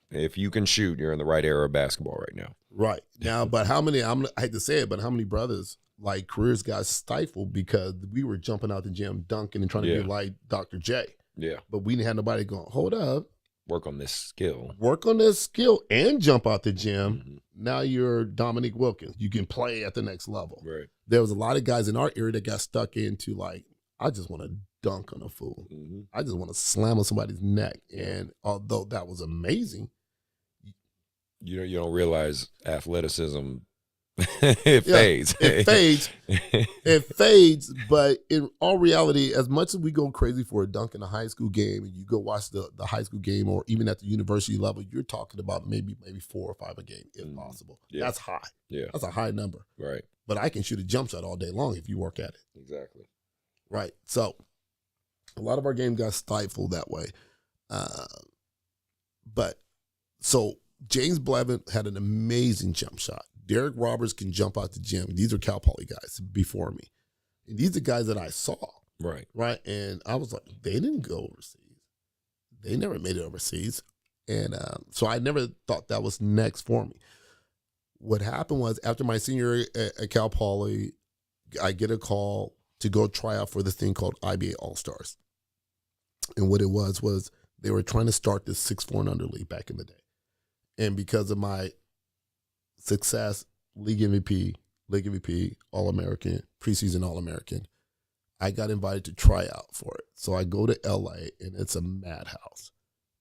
If you can shoot, you're in the right era of basketball right now. Right now, but how many? I hate to say it, but how many brothers like careers got stifled because we were jumping out the gym, dunking, and trying to be like Dr. J. Yeah, but we didn't have nobody going. Hold up. Work on this skill. And jump out the gym. Mm-hmm. Now you're Dominique Wilkins. You can play at the next level. Right. There was a lot of guys in our area that got stuck into, like, I just want to dunk on a fool. Mm-hmm. I just want to slam on somebody's neck. And although that was amazing, you don't realize athleticism. It fades. It fades. But in all reality, as much as we go crazy for a dunk in a high school game, and you go watch the high school game, or even at the university level, you're talking about maybe 4 or 5 a game, if possible. Yeah. That's high. Yeah, that's a high number. Right. But I can shoot a jump shot all day long if you work at it. Exactly. Right. So a lot of our game got stifled that way. But so James Blevin had an amazing jump shot. Derek Roberts can jump out the gym. These are Cal Poly guys before me. And these are guys that I saw. Right. Right. And I was like, they didn't go overseas. They never made it overseas. And so I never thought that was next for me. What happened was after my senior year at Cal Poly, I get a call to go try out for this thing called IBA All-Stars. And what it was they were trying to start this 6'4" and under league back in the day. And because of my success, league MVP, All-American, preseason All-American, I got invited to try out for it. So I go to LA, and it's a madhouse.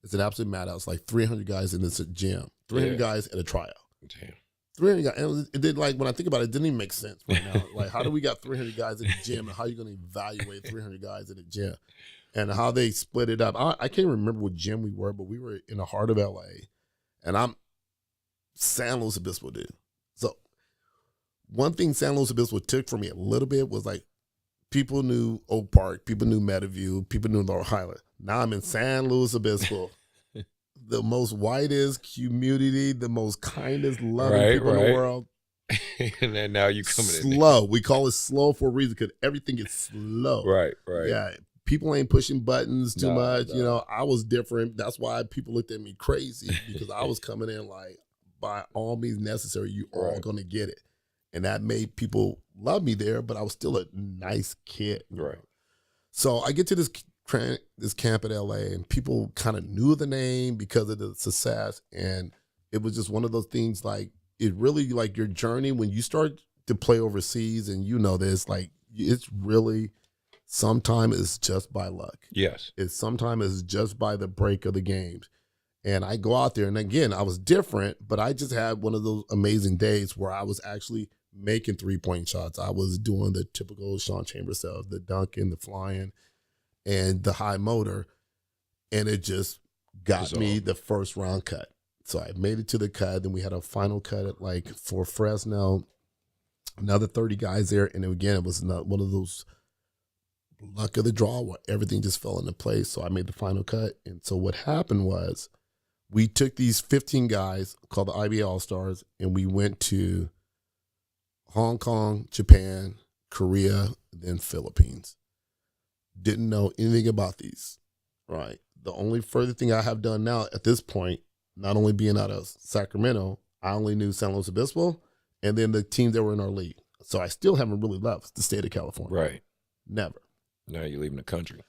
It's an absolute madhouse, like 300 guys in this gym, 300 guys at a tryout. Damn. 300 guys. And it did, like, when I think about it, it didn't even make sense right now. Like, how do we got 300 guys in the gym, and how are you going to evaluate 300 guys in the gym? And how they split it up. I can't remember what gym we were, but we were in the heart of LA, and I'm San Luis Obispo dude. So one thing San Luis Obispo took from me a little bit was, like, people knew Oak Park, people knew Meadowview, people knew Laurel Highland. Now I'm in San Luis Obispo, the most whitest community, the most kindest, loving people in the world. And then now you coming in slow. We call it slow for a reason because everything is slow. Right. Yeah. People ain't pushing buttons too much. No. I was different. That's why people looked at me crazy, because I was coming in like, by all means necessary, you are all going to get it. And that made people love me there, but I was still a nice kid. Right. So I get to this camp at LA, and people kind of knew the name because of the success. And it was just one of those things, like, it really like your journey when you start to play overseas, and you know this, like it's really sometimes it's just by luck. Yes. It's sometimes it's just by the break of the games. And I go out there, and again, I was different, but I just had one of those amazing days where I was actually making 3-point shots. I was doing the typical Sean Chambers stuff, the dunking, the flying, and the high motor, and it just got me the first round cut. So I made it to the cut. Then we had a final cut at like for Fresno, another 30 guys there. And again, it was not one of those luck of the draw where everything just fell into place. So I made the final cut. And so what happened was we took these 15 guys called the IBA All-Stars, and we went to Hong Kong, Japan, Korea, then Philippines. Didn't know anything about these, right? The only further thing I have done now at this point, not only being out of Sacramento, I only knew San Luis Obispo and then the teams that were in our league. So I still haven't really left the state of California. Right. Never. Now you're leaving the country.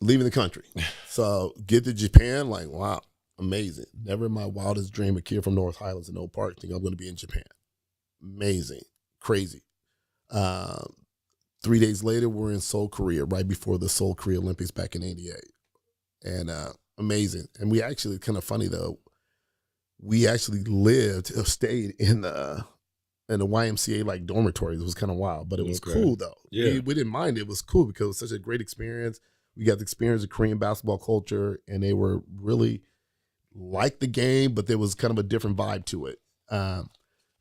Leaving the country. So get to Japan, like, wow, amazing. Never in my wildest dream, a kid from North Highlands in Oak Park, think I'm going to be in Japan. Amazing. Crazy. 3 days later, we're in Seoul, Korea, right before the Seoul, Korea Olympics back in '88. And amazing. And we actually, kind of funny though, we actually stayed in the YMCA like dormitories. It was kind of wild, but it was cool though. Yeah. We didn't mind. It was cool because it was such a great experience. We got to experience the Korean basketball culture, and they were really like the game, but there was kind of a different vibe to it.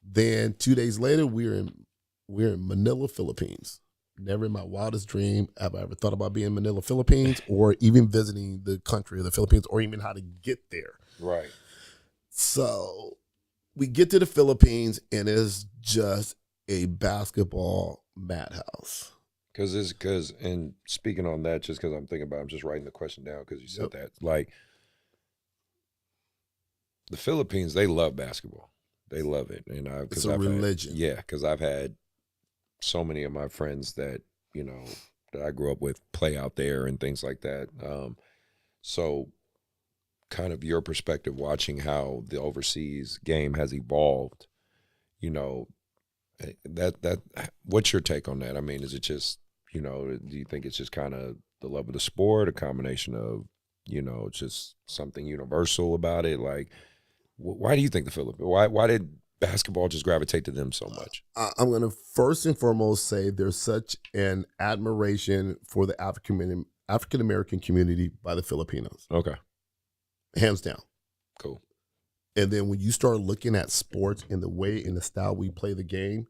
Then 2 days later, we're in Manila, Philippines. Never in my wildest dream have I ever thought about being in Manila, Philippines, or even visiting the country of the Philippines, or even how to get there. Right. So we get to the Philippines, and it's just a basketball madhouse. And speaking on that, just because I'm thinking about it, I'm just writing the question down because you said that. Like, the Philippines, they love basketball. They love it. And it's a religion. Because I've had so many of my friends that, you know, that I grew up with play out there and things like that. So kind of your perspective watching how the overseas game has evolved, you know, that what's your take on that? I mean, is it just, you know, do you think it's just kind of the love of the sport, a combination of, you know, just something universal about it? Like, why do you think the Philippines, why did basketball just gravitate to them so much? I'm going to first and foremost say there's such an admiration for the African-American community by the Filipinos. Okay. Hands down. Cool. And then when you start looking at sports and the way and the style we play the game,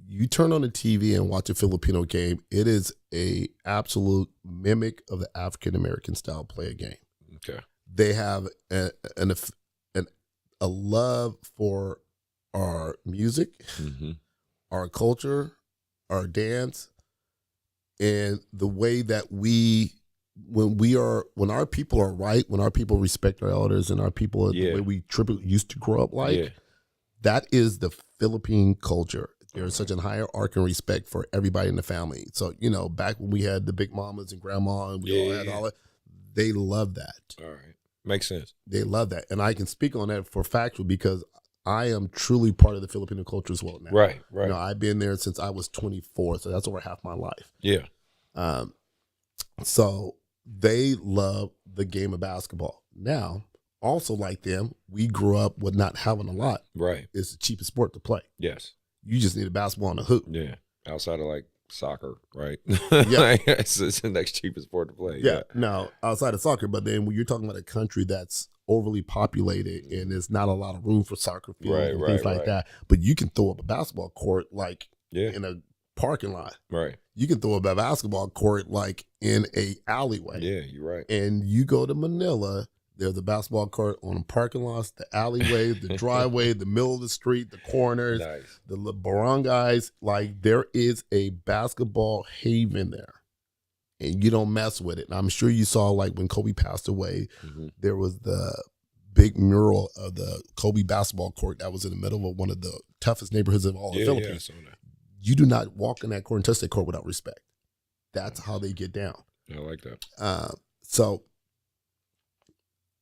you turn on the TV and watch a Filipino game, it is a absolute mimic of the African-American style play a game. Okay. They have a love for our music, our culture, our dance, and the way that when our people are right, when our people respect our elders and our people, the way we used to grow up like, that is the Philippine culture. There's such a hierarchy and respect for everybody in the family. So, you know, back when we had the big mamas and grandma and we all had all that, they love that. All right. Makes sense. They love that. And I can speak on that for factual because I am truly part of the Filipino culture as well now. Right. You know, I've been there since I was 24, so that's over half my life. Yeah. So they love the game of basketball. Now, also like them, we grew up with not having a lot. Right. It's the cheapest sport to play. Yes. You just need a basketball and a hoop. Yeah. Outside of like soccer, right? Yeah. it's the next cheapest sport to play. Yeah. No, outside of soccer. But then when you're talking about a country that's overly populated and there's not a lot of room for soccer fields and things like that, but you can throw up a basketball court like in a parking lot. Right. You can throw up a basketball court like in a alleyway. Yeah, you're right. And you go to Manila, there's a basketball court on the parking lots, the alleyway, the driveway, the middle of the street, the corners, the barangays. Like, there is a basketball haven there, and you don't mess with it. And I'm sure you saw, like, when Kobe passed away, there was the big mural of the Kobe basketball court that was in the middle of one of the toughest neighborhoods of all the Philippines. Yeah, you do not walk in that court and touch that court without respect. That's how they get down. I like that. So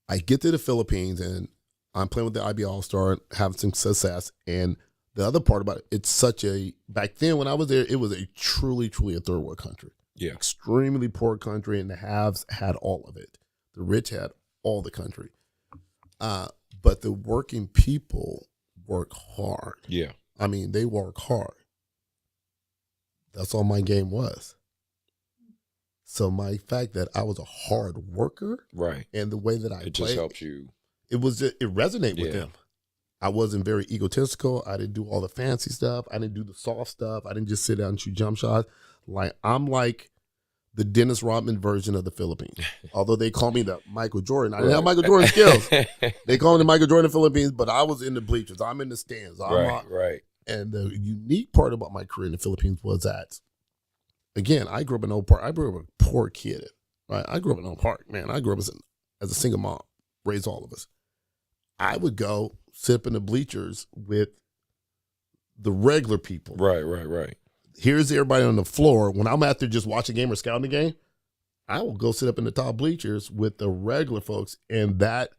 I get to the Philippines, and I'm playing with the IB All-Star, having some success. And the other part about it, it's such a, back then when I was there, it was a truly, truly a third world country. Yeah. Extremely poor country, and the haves had all of it. The rich had all the country. But the working people work hard. Yeah. I mean, they work hard. That's all my game was. So my fact that I was a hard worker, right, and the way that I it played, just helped you. It resonated with them. I wasn't very egotistical. I didn't do all the fancy stuff. I didn't do the soft stuff. I didn't just sit down and shoot jump shots. Like, I'm like the Dennis Rodman version of the Philippines. Although they call me the Michael Jordan. I didn't have Michael Jordan skills. They call me the Michael Jordan of the Philippines, but I was in the bleachers. I'm in the stands. Right. And the unique part about my career in the Philippines was that, again, I grew up in Oak Park. I grew up a poor kid. Right? I grew up in Oak Park, man. I grew up as a single mom, raised all of us. I would go sit up in the bleachers with the regular people. Right. Here's everybody on the floor. When I'm out there just watching a game or scouting a game, I will go sit up in the top bleachers with the regular folks, and that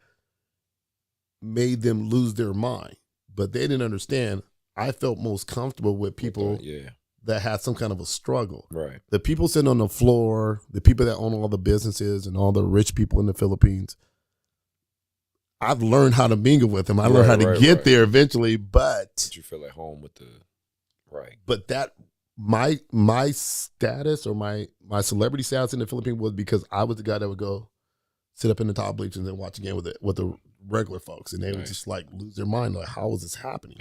made them lose their mind. But they didn't understand. I felt most comfortable with people that had some kind of a struggle. Right. The people sitting on the floor, the people that own all the businesses and all the rich people in the Philippines, I've learned how to mingle with them. I learned how to get there eventually, but you feel at home with the But that my status or my celebrity status in the Philippines was because I was the guy that would go sit up in the top bleachers and watch a game with the regular folks, and they would just like lose their mind. Like, how is this happening?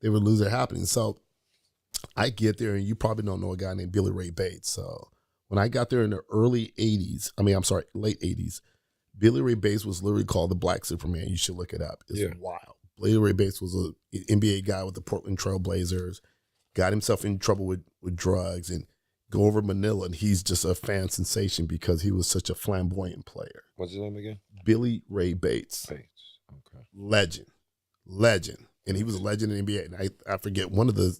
They would lose their happening. So I get there, and you probably don't know a guy named Billy Ray Bates. So when I got there in the late 80s, Billy Ray Bates was literally called the Black Superman. You should look it up. It's wild. Billy Ray Bates was an NBA guy with the Portland Trail Blazers, got himself in trouble with drugs, and go over Manila, and he's just a fan sensation because he was such a flamboyant player. What's his name again? Billy Ray Bates. Okay. Legend. And he was a legend in the NBA. And I forget one of the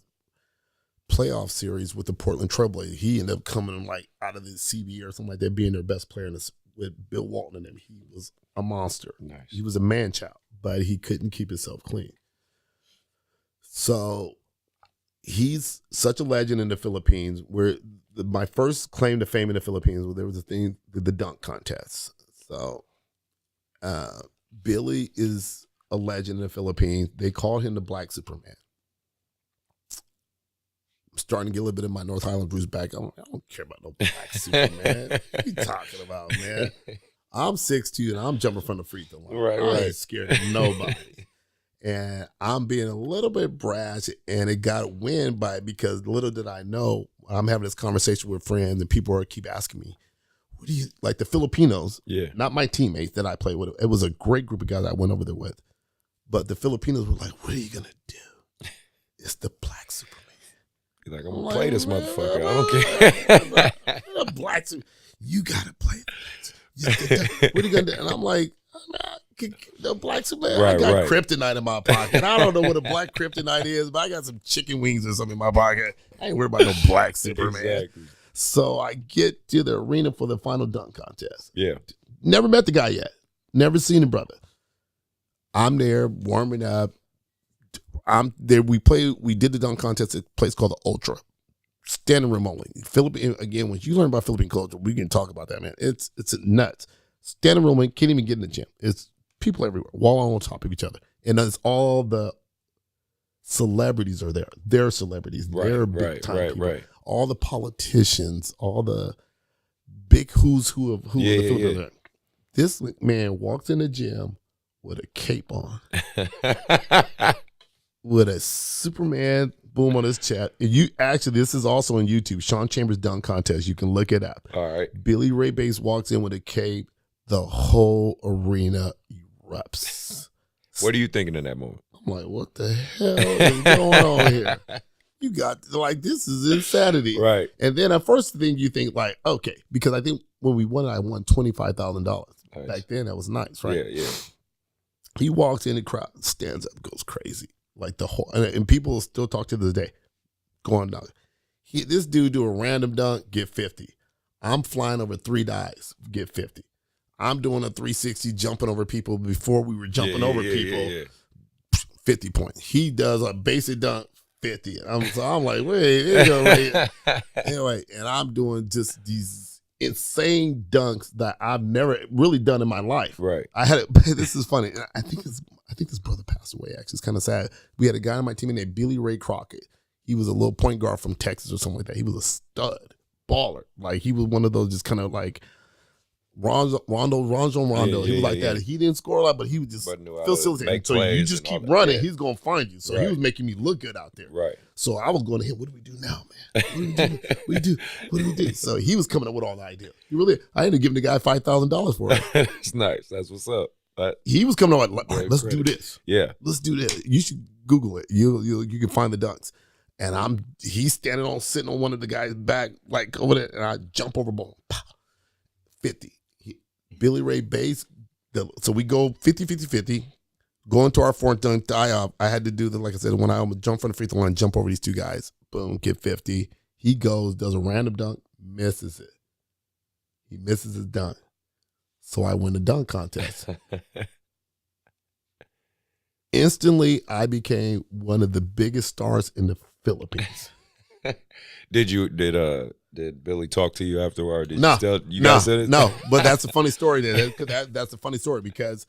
playoff series with the Portland Trail Blazers, he ended up coming like out of the CB or something like that, being their best player with Bill Walton and them. He was a monster. Nice. He was a man-child, but he couldn't keep himself clean. So he's such a legend in the Philippines. Where my first claim to fame in the Philippines was there was a thing, the dunk contest. So Billy is a legend in the Philippines. They called him the Black Superman. I'm starting to get a little bit of my North Highland Bruce back. I don't care about no Black Superman. What are you talking about, man? I'm 6'2", and I'm jumping from the free throw line. I ain't scared of nobody. And I'm being a little bit brash, and it got wind by it because little did I know, I'm having this conversation with friends, and people keep asking me, what do you, like the Filipinos, not my teammates that I played with. It was a great group of guys I went over there with. But the Filipinos were like, what are you going to do? It's the Black Superman. You're like, I'm going to play this motherfucker. I don't care. The Black Superman. You got to play the Black Superman. What are you going to do? And I'm like, the Black Superman. I got kryptonite in my pocket. I don't know what a black kryptonite is, but I got some chicken wings or something in my pocket. I ain't worried about no Black Superman. Exactly. So I get to the arena for the final dunk contest. Yeah. Never met the guy yet. Never seen him, brother. I'm there warming up. I'm there. We did the dunk contest at a place called the Ultra. Standing room only. Again, when you learn about Philippine culture, we can talk about that, man. It's nuts. Standing room only, can't even get in the gym. It's people everywhere, wall on top of each other. And it's all the celebrities are there. They're celebrities. They're big time people. Right. All the politicians, all the big who's who of who of the Philippines. This man walks in the gym with a cape on, with a Superman boom on his chest. This is also on YouTube. Sean Chambers dunk contest. You can look it up. All right. Billy Ray Bates walks in with a cape. The whole arena erupts. What are you thinking in that moment? I'm like, what the hell is going on here? You got, like, this is insanity. Right. And then at first thing you think, like, okay, because I think when we won, I won $25,000. Nice. Back then, that was nice, right? Yeah. He walks in, the crowd stands up, goes crazy. Like the whole, and people still talk to this day, going down. This dude do a random dunk, get 50. I'm flying over 3 dives, get 50. I'm doing a 360 jumping over people before we were jumping over people. Yeah. 50 points. He does a basic dunk, 50. So I'm like, wait, there you go, right? Anyway, and I'm doing just these insane dunks that I've never really done in my life. Right. I had it. This is funny. I think his brother passed away. Actually, it's kind of sad. We had a guy on my team named Billy Ray Crockett. He was a little point guard from Texas or something like that. He was a stud baller. Like he was one of those just kind of like Rondo. He was like that. He didn't score a lot, but he would just facilitate. So you just keep running, he's gonna find you. So he was making me look good out there. Right. So I was going to him. What do we do now, man? What do we do? So he was coming up with all the ideas. I ended up giving the guy $5,000 for it. That's nice. That's what's up. He was coming up like, let's do this. Yeah. Let's do this. You should Google it. You can find the dunks. And he's sitting on one of the guys' back, like over there, and I jump over, boom, pow, 50. Billy Ray base. So we go 50, go into our fourth dunk, die off. I had to do like I said, when I jump from the free throw line, jump over these two guys, boom, get 50. He goes, does a random dunk, misses it. He misses his dunk. So I win the dunk contest. Instantly, I became one of the biggest stars in the Philippines. Did Billy talk to you afterward? No, No, but that's a funny story. That's a funny story because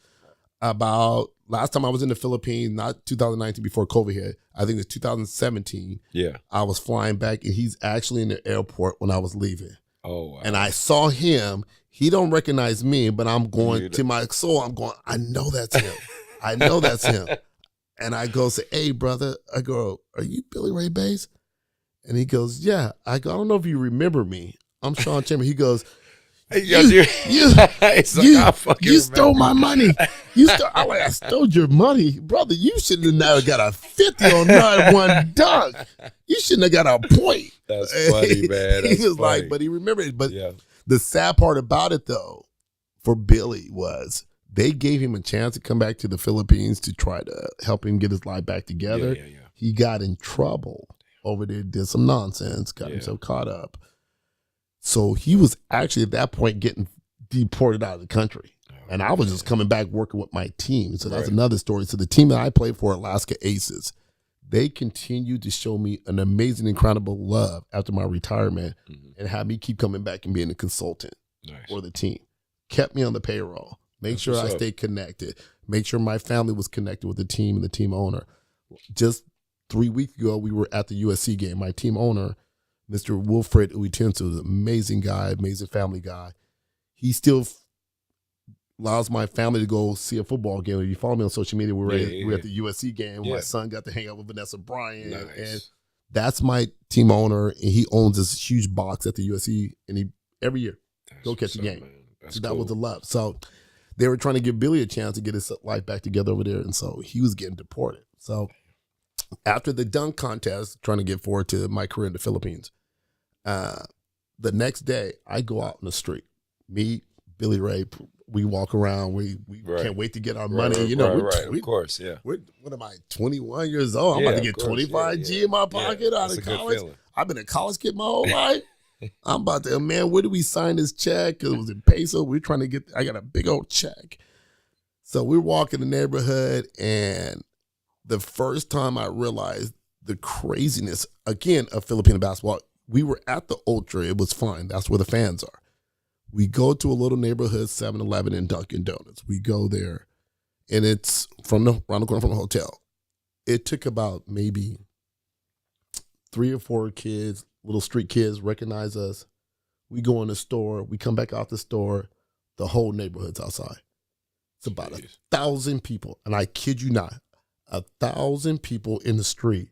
about last time I was in the Philippines, not 2019 before COVID hit, I think it's 2017. Yeah, I was flying back and he's actually in the airport when I was leaving. Oh, wow. And I saw him. He don't recognize me, but I'm going to my soul. I'm going, I know that's him. I know that's him. And I go say, hey, brother. I go, are you Billy Ray Bass? And he goes, yeah. I go, I don't know if you remember me. I'm Sean Chambers. He goes, you stole my money. I stole your money. Brother, you shouldn't have never got a 50 on that one dunk. You shouldn't have got a point. That's funny, man. He was like, but he remembered it. But the sad part about it, though, for Billy was they gave him a chance to come back to the Philippines to try to help him get his life back together. Yeah. He got in trouble over there, did some nonsense, got himself caught up. So he was actually at that point getting deported out of the country. And I was just coming back working with my team. So that's another story. So the team that I played for, Alaska Aces, they continued to show me an amazing, incredible love after my retirement and had me keep coming back and being a consultant for the team. Kept me on the payroll. Make sure I stayed connected. Make sure my family was connected with the team and the team owner. Just 3 weeks ago, we were at the USC game. My team owner, Mr. Wilfred Uitensu, is an amazing guy, amazing family guy. He still allows my family to go see a football game. If you follow me on social media, we're at the USC game. My son got to hang out with Vanessa Bryant. Nice. And that's my team owner, and he owns this huge box at the USC, and he every year go catch a game. So that was the love. So they were trying to give Billy a chance to get his life back together over there, and so he was getting deported. So after the dunk contest, trying to get forward to my career in the Philippines, the next day I go out in the street, me, Billy Ray, we walk around. We can't wait to get our money. You know, of course, yeah. What am I, 21 years old? I'm about to get 25 G in my pocket out of college. I've been a college kid my whole life. I'm about to, man, where do we sign this check? Because it was in peso. We're trying to I got a big old check. So we're walking the neighborhood, and the first time I realized the craziness, again, of Filipino basketball, we were at the Ultra. It was fun. That's where the fans are. We go to a little neighborhood 7-Eleven and Dunkin' Donuts. We go there, and it's around the corner from the hotel. It took about maybe 3 or 4 kids, little street kids, recognize us. We go in the store. We come back out the store. The whole neighborhood's outside. It's about 1,000 people, and I kid you not, 1,000 people in the street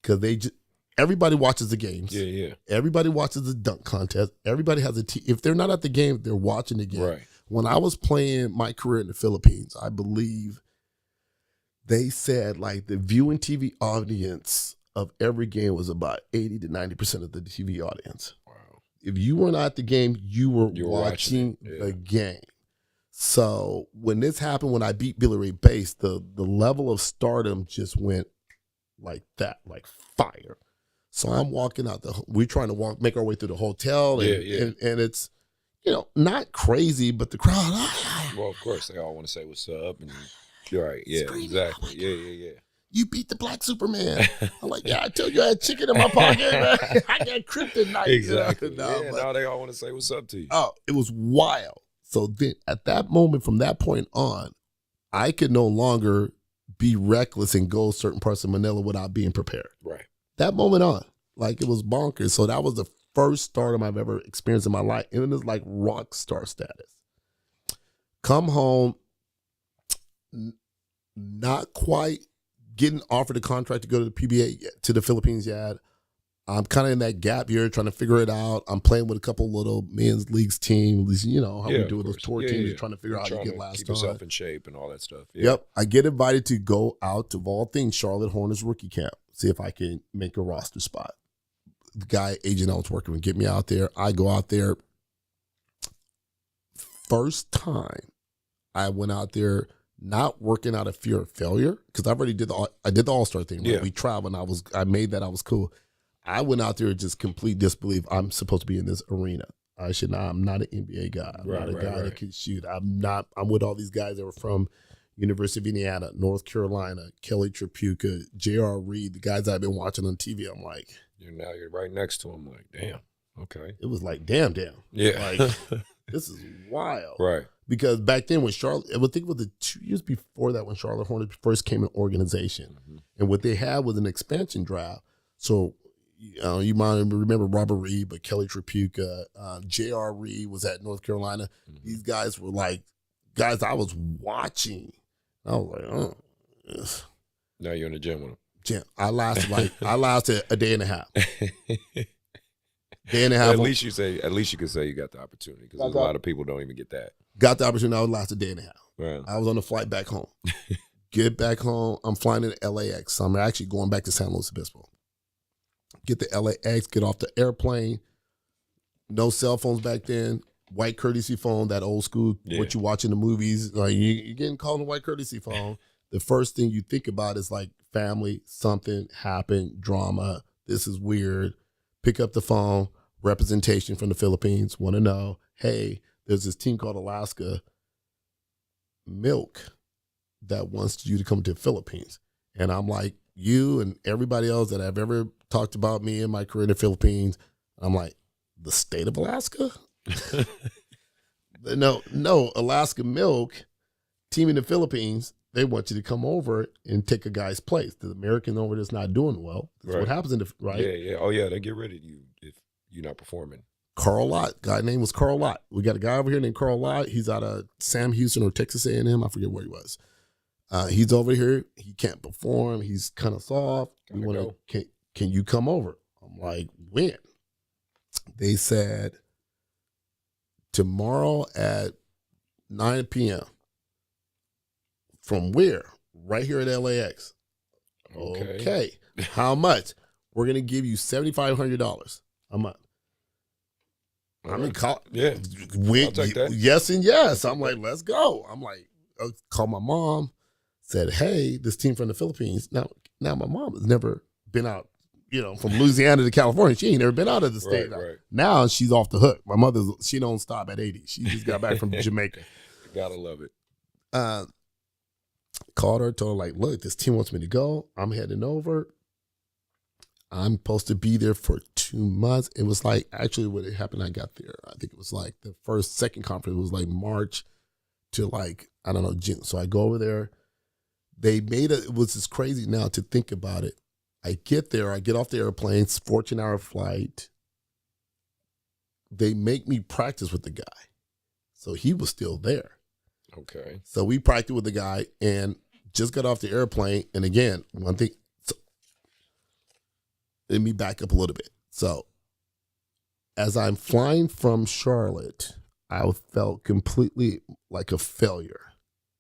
because everybody watches the games. Yeah. Everybody watches the dunk contest. Everybody has a team. If they're not at the game, they're watching the game. Right. When I was playing my career in the Philippines, I believe they said like the viewing TV audience of every game was about 80 to 90% of the TV audience. Wow. If you were not at the game, you were watching the game. So when this happened, when I beat Billy Ray Bass, the level of stardom just went like that, like fire. So I'm walking out we're trying to make our way through the hotel, and it's not crazy, but the crowd. Well, of course, they all want to say what's up. And you're right. Yeah, Screaming, exactly. oh Yeah. You beat the Black Superman. I'm like, yeah, I told you I had chicken in my pocket, man. I got kryptonite. Exactly. No, Now they all want to say what's up to you. Oh, it was wild. So then at that moment, from that point on, I could no longer be reckless and go certain parts of Manila without being prepared. Right. That moment on, like it was bonkers. So that was the first stardom I've ever experienced in my life. And it was like rock star status. Come home, not quite getting offered a contract to go to the PBA, to the Philippines yet. I'm kind of in that gap year trying to figure it out. I'm playing with a couple little men's leagues teams, how we do with those tour teams, trying to figure out how you get last keep on. yourself in shape and all that stuff. Yeah. Yep. I get invited to go out to, of all things, Charlotte Hornets rookie camp, see if I can make a roster spot. The guy, agent I was working with, get me out there. I go out there. First time I went out there not working out of fear of failure, because I already did the All-Star thing. Right? Yeah. We traveled, and I made that. I was cool. I went out there just complete disbelief. I'm supposed to be in this arena. I'm not an NBA guy. I'm not a guy that can shoot. I'm with all these guys that were from University of Indiana, North Carolina, Kelly Tripucka, J.R. Reed, the guys I've been watching on TV. I'm like, Now you're right next to him. Like, damn. Okay. it was like, damn. Yeah. Like, this is wild. Right. Because back then when Charlotte, I think it was the 2 years before that when Charlotte Hornets first came in organization. Mm-hmm. And what they had was an expansion draft. So, you might remember Robert Reed, but Kelly Tripucka, J.R. Reed was at North Carolina. Mm-hmm. These guys were like guys I was watching. I was like, oh. Ugh. Now you're in the gym with him. Jim, I lasted a day and a half. Day and a half. At least you can say you got the opportunity, because a lot of people don't even get that. Got the opportunity. I would last a day and a half. Right. I was on the flight back home. Get back home. I'm flying into LAX. So I'm actually going back to San Luis Obispo. Get to LAX, get off the airplane. No cell phones back then. White courtesy phone, that old school, what you watch in the movies. Like you're getting called a white courtesy phone. The first thing you think about is like family, something happened, drama. This is weird. Pick up the phone, representation from the Philippines, want to know, hey, there's this team called Alaska Milk that wants you to come to the Philippines. And I'm like, you and everybody else that I've ever talked about me and my career in the Philippines, I'm like, the state of Alaska? No, Alaska Milk, team in the Philippines, they want you to come over and take a guy's place. The American over there's not doing well. That's what happens right? Yeah. Oh, yeah, they get rid of you if you're not performing. Carl Lott, guy name was Carl Lott. We got a guy over here named Carl Lott. He's out of Sam Houston or Texas A&M. I forget where he was. He's over here. He can't perform. He's kind of soft. Can you come over? I'm like, when? They said tomorrow at 9 p.m. From where? Right here at LAX. Okay. How much? We're going to give you $7,500 a month. I'm in college. Yeah. I'll take that. Yes and yes. I'm like, let's go. I'm like, call my mom. Said, hey, this team from the Philippines. Now my mom has never been out, from Louisiana to California. She ain't never been out of the state. Right. Now she's off the hook. My mother, she don't stop at 80. She just got back from Jamaica. Gotta love it. Called her, told her, like, look, this team wants me to go. I'm heading over. I'm supposed to be there for 2 months. It was like, actually, what happened, I got there. I think it was like the second conference was like March to like, I don't know, June. So I go over there. It was just crazy now to think about it. I get there, I get off the airplane, 14-hour flight. They make me practice with the guy. So he was still there. Okay. So we practiced with the guy and just got off the airplane. And again, one thing, let me back up a little bit. So as I'm flying from Charlotte, I felt completely like a failure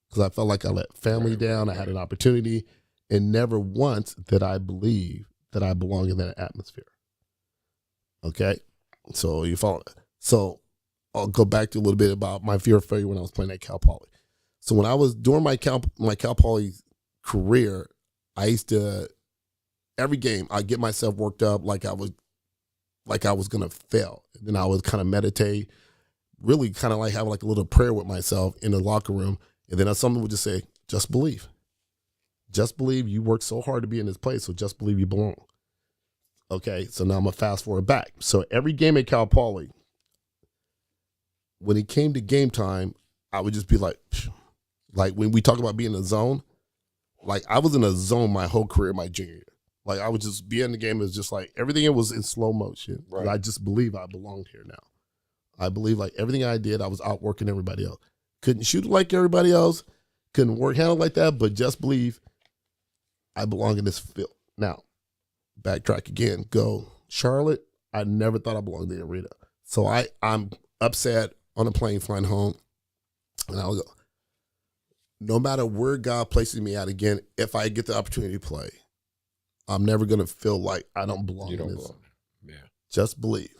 because I felt like I let family down. I had an opportunity, and never once did I believe that I belong in that atmosphere. Okay? So you follow it. So I'll go back to a little bit about my fear of failure when I was playing at Cal Poly. So when I was doing my Cal Poly career, I used to, every game, I get myself worked up like I was gonna fail. And then I would kind of meditate, really kind of like have like a little prayer with myself in the locker room. And then someone would just say, just believe. Just believe. You worked so hard to be in this place, so just believe you belong. Okay, so now I'm going to fast forward back. So every game at Cal Poly, when it came to game time, I would just be like when we talk about being in a zone, like I was in a zone my whole career, my junior year. Like I would just be in the game. It was just like everything was in slow motion. Right. I just believe I belonged here now. I believe like everything I did, I was outworking everybody else. Couldn't shoot like everybody else. Couldn't work handle like that, but just believe I belong in this field. Now, backtrack again. Go Charlotte. I never thought I belonged in the arena. So I'm upset on a plane flying home. And I'll go, no matter where God places me at again, if I get the opportunity to play, I'm never going to feel like I don't belong in this. Yeah. Just believe.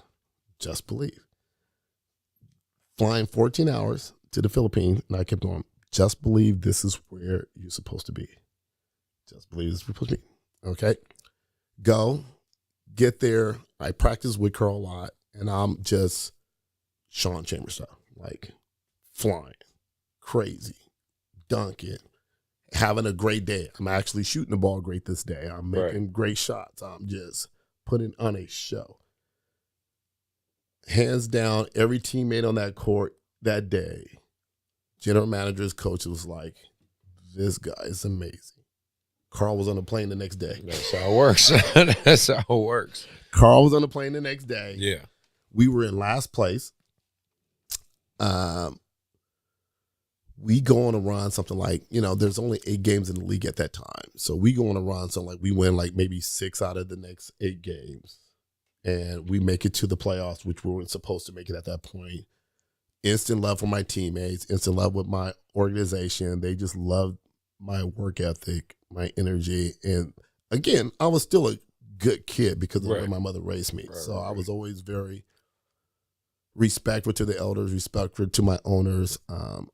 Just believe. Flying 14 hours to the Philippines, and I kept going, just believe this is where you're supposed to be. Just believe this is where you're supposed to be. Okay? Go. Get there. I practice with Carl a lot, and I'm just Sean Chambers style. Like, flying. Crazy. Dunking. Having a great day. I'm actually shooting the ball great this day. I'm making great shots. I'm just putting on a show. Hands down, every teammate on that court that day, general manager's coach was like, this guy is amazing. Carl was on the plane the next day. That's how it works. That's how it works. Carl was on the plane the next day. Yeah. We were in last place. We go on a run, something like, there's only 8 games in the league at that time. So we go on a run, something like we win like maybe 6 out of the next 8 games. And we make it to the playoffs, which we weren't supposed to make it at that point. Instant love for my teammates, instant love with my organization. They just loved my work ethic, my energy. And again, I was still a good kid because of the way my mother raised me. So I was always very respectful to the elders, respectful to my owners,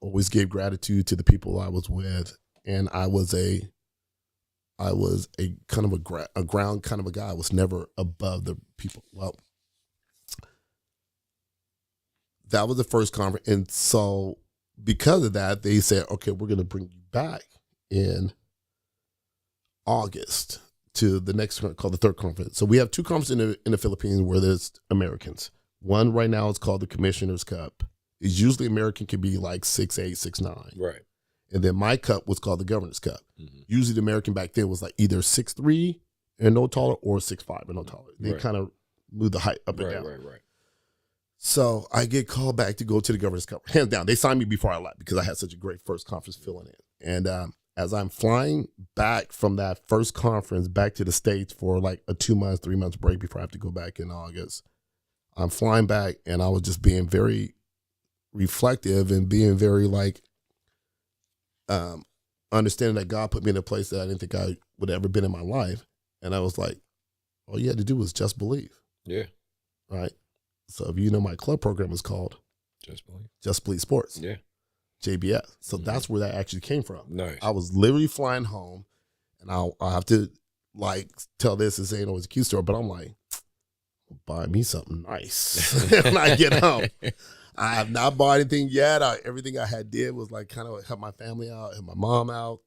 always gave gratitude to the people I was with. And I was a kind of a ground kind of a guy. I was never above the people. Well, that was the first conference. And so because of that, they said, okay, we're going to bring you back in August to the next called the third conference. So we have 2 conferences in the Philippines where there's Americans. One right now is called the Commissioner's Cup. It's usually American can be like 6'8", 6'9". Right. And then my cup was called the Governor's Cup. Mm-hmm. Usually the American back then was like either 6'3" and no taller or 6'5" and no taller. They kind of moved the height up and down. Right. So I get called back to go to the Governor's Cup. Hands down, they signed me before I left because I had such a great first conference filling in. And as I'm flying back from that first conference back to the States for like a 2 months, 3 months break before I have to go back in August, I'm flying back and I was just being very reflective and being very like, understanding that God put me in a place that I didn't think I would have ever been in my life. And I was like, all you had to do was just believe. Yeah. Right. So if you know, my club program is called Just Believe Sports. Yeah. JBS. So that's where that actually came from. Nice. I was literally flying home, and I'll have to like tell this as ain't always a cute story, but I'm like, buy me something nice when I get home. I have not bought anything yet. Everything I had did was like kind of help my family out, help my mom out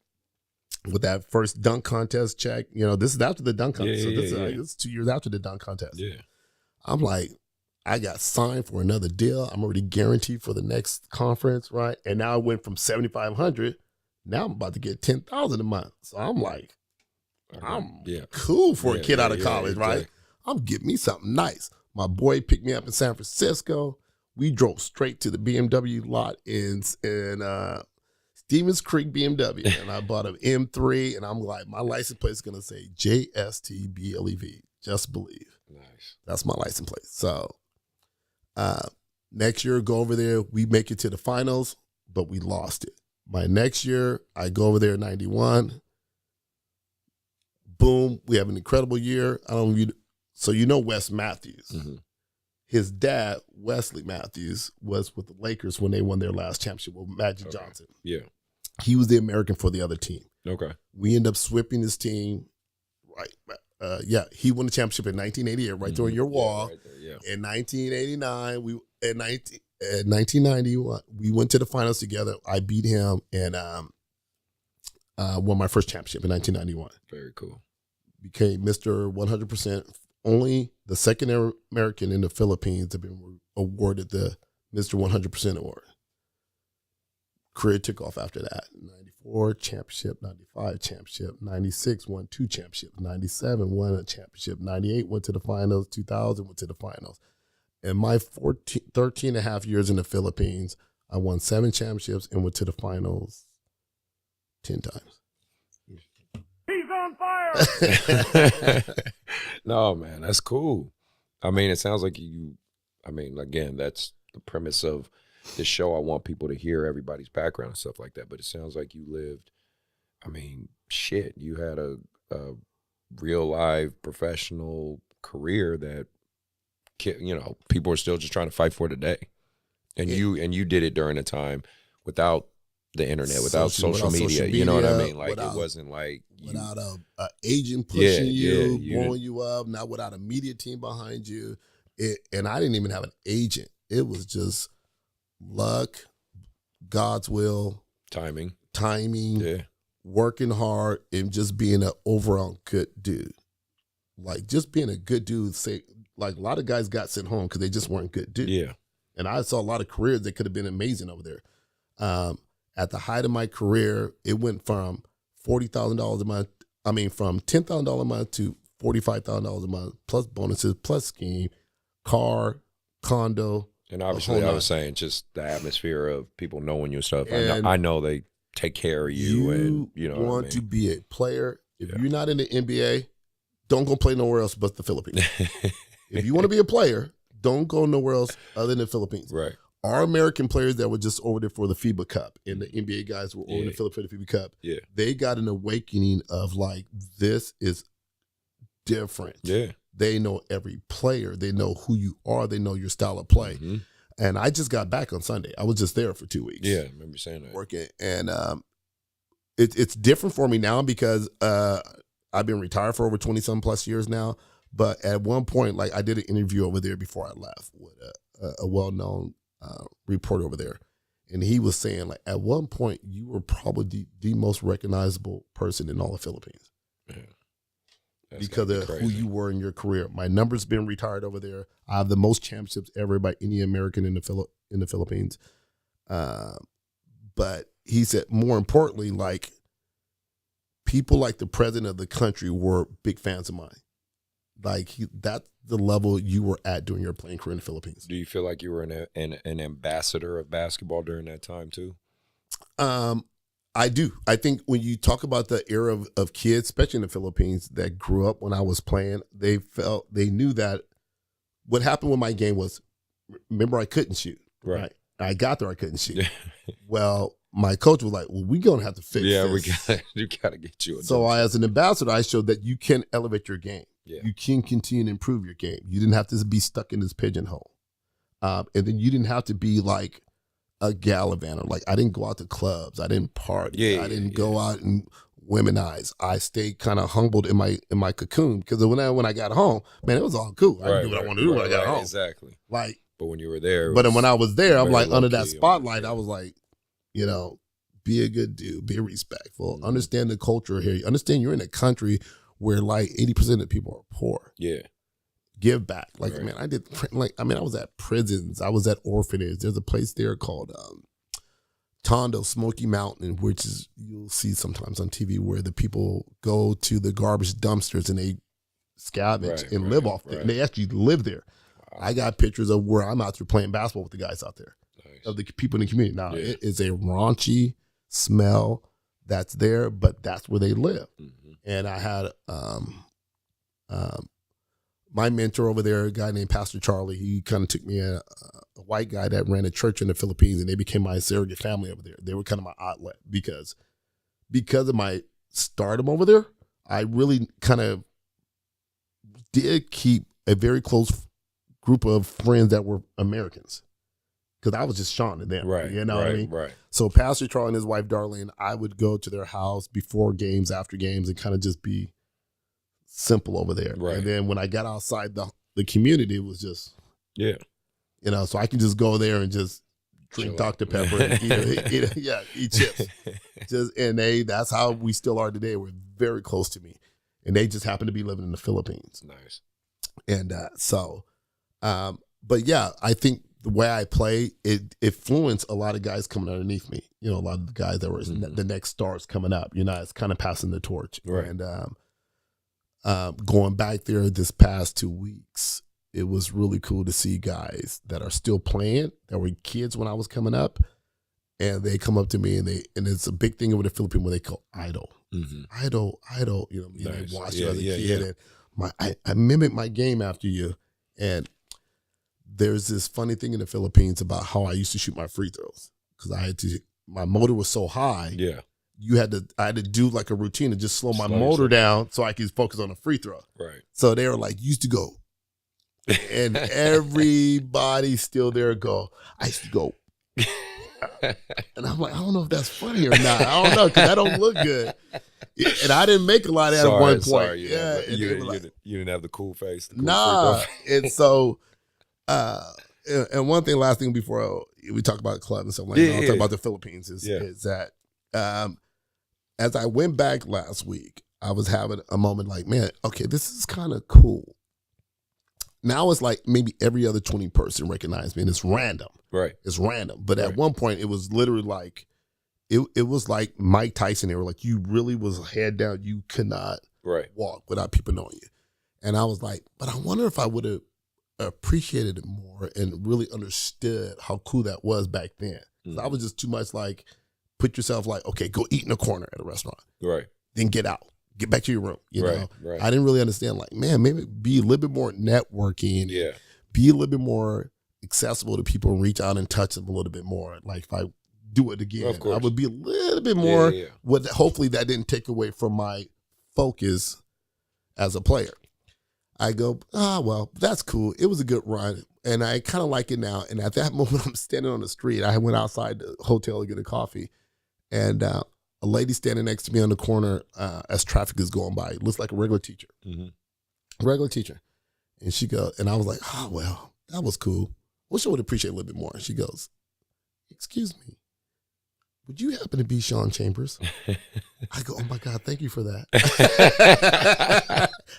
with that first dunk contest check. This is after the dunk contest. This is 2 years after the dunk contest. Yeah. I'm like, I got signed for another deal. I'm already guaranteed for the next conference, right? And now I went from $7,500. Now I'm about to get $10,000 a month. So I'm like, I'm cool for a kid out of college, right? I'm getting me something nice. My boy picked me up in San Francisco. We drove straight to the BMW lot in Stevens Creek BMW, and I bought an M3, and I'm like, my license plate is going to say JSTBLEV, just believe. Nice. That's my license plate. So next year, go over there. We make it to the finals, but we lost it. My next year, I go over there in 91. Boom, we have an incredible year. So Wes Matthews. Mm-hmm. His dad, Wesley Matthews, was with the Lakers when they won their last championship with Magic Johnson. Yeah. He was the American for the other team. Okay. We end up sweeping this team. Right. He won the championship in 1988, right there on your wall. Right there, in 1989, in 1991, we went to the finals together. I beat him and won my first championship in 1991. Very cool. Became Mr. 100%. Only the second American in the Philippines to be awarded the Mr. 100% award. Career took off after that. 94 championship, 95 championship, 96 won 2 championships, 97 won a championship, 98 went to the finals, 2000 went to the finals. In my 13 and a half years in the Philippines, I won 7 championships and went to the finals 10 times. He's on fire. No, man, that's cool. I mean, it sounds like again, that's the premise of this show. I want people to hear everybody's background and stuff like that. But it sounds like you lived, you had a real live professional career that, people are still just trying to fight for today. And you did it during a time without the internet, without social media. You know what I mean? Like, it wasn't like without a agent pushing you, blowing you up, not without a media team behind you. And I didn't even have an agent. It was just luck, God's will, timing, working hard, and just being an overall good dude. Like, just being a good dude. Like, a lot of guys got sent home because they just weren't good dudes. Yeah. And I saw a lot of careers that could have been amazing over there. At the height of my career, it went from $40,000 a month. From $10,000 a month to $45,000 a month, plus bonuses, plus scheme, car, condo. And obviously, I was saying just the atmosphere of people knowing your stuff. I know they take care of you. And you know, want to be a player. If you're not in the NBA, don't go play nowhere else but the Philippines. If you want to be a player, don't go nowhere else other than the Philippines. Right. Our American players that were just over there for the FIBA Cup and the NBA guys were over in the Philippines for the FIBA Cup. Yeah. They got an awakening of like, this is different. Yeah. They know every player. They know who you are. They know your style of play. Mm-hmm. And I just got back on Sunday. I was just there for 2 weeks. Yeah, I remember saying that. Working. And it's different for me now because I've been retired for over 20-some plus years now. But at one point, like, I did an interview over there before I left with a well-known reporter over there. And he was saying, like, at one point, you were probably the most recognizable person in all the Philippines. Yeah. Because of who you were in your career. My number's been retired over there. I have the most championships ever by any American in the Philippines. But he said, more importantly, like, people like the president of the country were big fans of mine. Like, that's the level you were at during your playing career in the Philippines. Do you feel like you were an ambassador of basketball during that time too? I do. I think when you talk about the era of kids, especially in the Philippines, that grew up when I was playing, they knew that what happened with my game was, remember, I couldn't shoot. Right. I got there, I couldn't shoot. Well, my coach was like, well, we're going to have to fix this. You got to get you. So as an ambassador, I showed that you can elevate your game. Yeah. You can continue to improve your game. You didn't have to be stuck in this pigeonhole. And then you didn't have to be like a gallivanter. Like, I didn't go out to clubs. I didn't party. I didn't go out and womanize. I stayed kind of humbled in my cocoon because when I got home, man, it was all cool. I could do what I wanted to do when I got home. Exactly. Like, but when you were there, when I was there, I'm like under that spotlight. I was like, be a good dude, be respectful, understand the culture here. Understand you're in a country where like 80% of people are poor. Yeah. Give back. Like, man, I was at prisons. I was at orphanages. There's a place there called Tondo, Smoky Mountain, which is, you'll see sometimes on TV, where the people go to the garbage dumpsters and they scavenge and live off there. And they actually live there. Wow. I got pictures of where I'm out there playing basketball with the guys out there, of the people in the community. Now, it is a raunchy smell that's there, but that's where they live. Mm-hmm. And I had my mentor over there, a guy named Pastor Charlie. He kind of took me a white guy that ran a church in the Philippines, and they became my surrogate family over there. They were kind of my outlet because of my stardom over there. I really kind of did keep a very close group of friends that were Americans, because I was just Sean to them. Right. You know what I mean? Right. So Pastor Charlie and his wife, Darlene, I would go to their house before games, after games, and kind of just be simple over there. Right. And then when I got outside the community, it was just, You know, so I can just go there and just drink Dr. Pepper and eat chips. That's how we still are today. We're very close to me. And they just happen to be living in the Philippines. Nice. And but yeah, I think the way I play, it influenced a lot of guys coming underneath me. You know, a lot of the guys that were the next stars coming up. You know, it's kind of passing the torch. Right. And going back there this past 2 weeks, it was really cool to see guys that are still playing, that were kids when I was coming up, and they come up to me and it's a big thing over the Philippines where they call idol. Mm-hmm. Idol, you know, nice. They watch you as a kid. And I mimic my game after you. And there's this funny thing in the Philippines about how I used to shoot my free throws. Because my motor was so high. Yeah. I had to do like a routine to just slow my motor down so I could focus on a free throw. Right. So they were like, used to go. And everybody still there go, I used to go. And I'm like, I don't know if that's funny or not. I don't know, because that don't look good. And I didn't make a lot at one point. Sorry, you didn't have the cool face. And so, and one thing, last thing before we talk about the club and stuff like that, I'll talk about the Philippines is that as I went back last week, I was having a moment like, man, okay, this is kind of cool. Now it's like maybe every other 20 person recognized me, and it's random. Right. It's random. But at one point, it was literally like, it was like Mike Tyson. They were like, you really was head down. You could not walk without people knowing you. And I was like, but I wonder if I would have appreciated it more and really understood how cool that was back then. I was just too much like, put yourself like, okay, go eat in a corner at a restaurant. Right. Then get out. Get back to your room. You know, I didn't really understand. Like, man, maybe be a little bit more networking. Yeah, be a little bit more accessible to people and reach out and touch them a little bit more. Like, if I do it again, I would be a little bit more. What hopefully that didn't take away from my focus as a player. I go, well, that's cool. It was a good run, and I kind of like it now. And at that moment, I'm standing on the street. I went outside the hotel to get a coffee, and a lady standing next to me on the corner as traffic is going by. Looks like a regular teacher. Mm-hmm. Regular teacher. And she goes, and I was like, oh, well, that was cool. Wish I would appreciate a little bit more. And she goes, excuse me, would you happen to be Sean Chambers? I go, oh my God, thank you for that.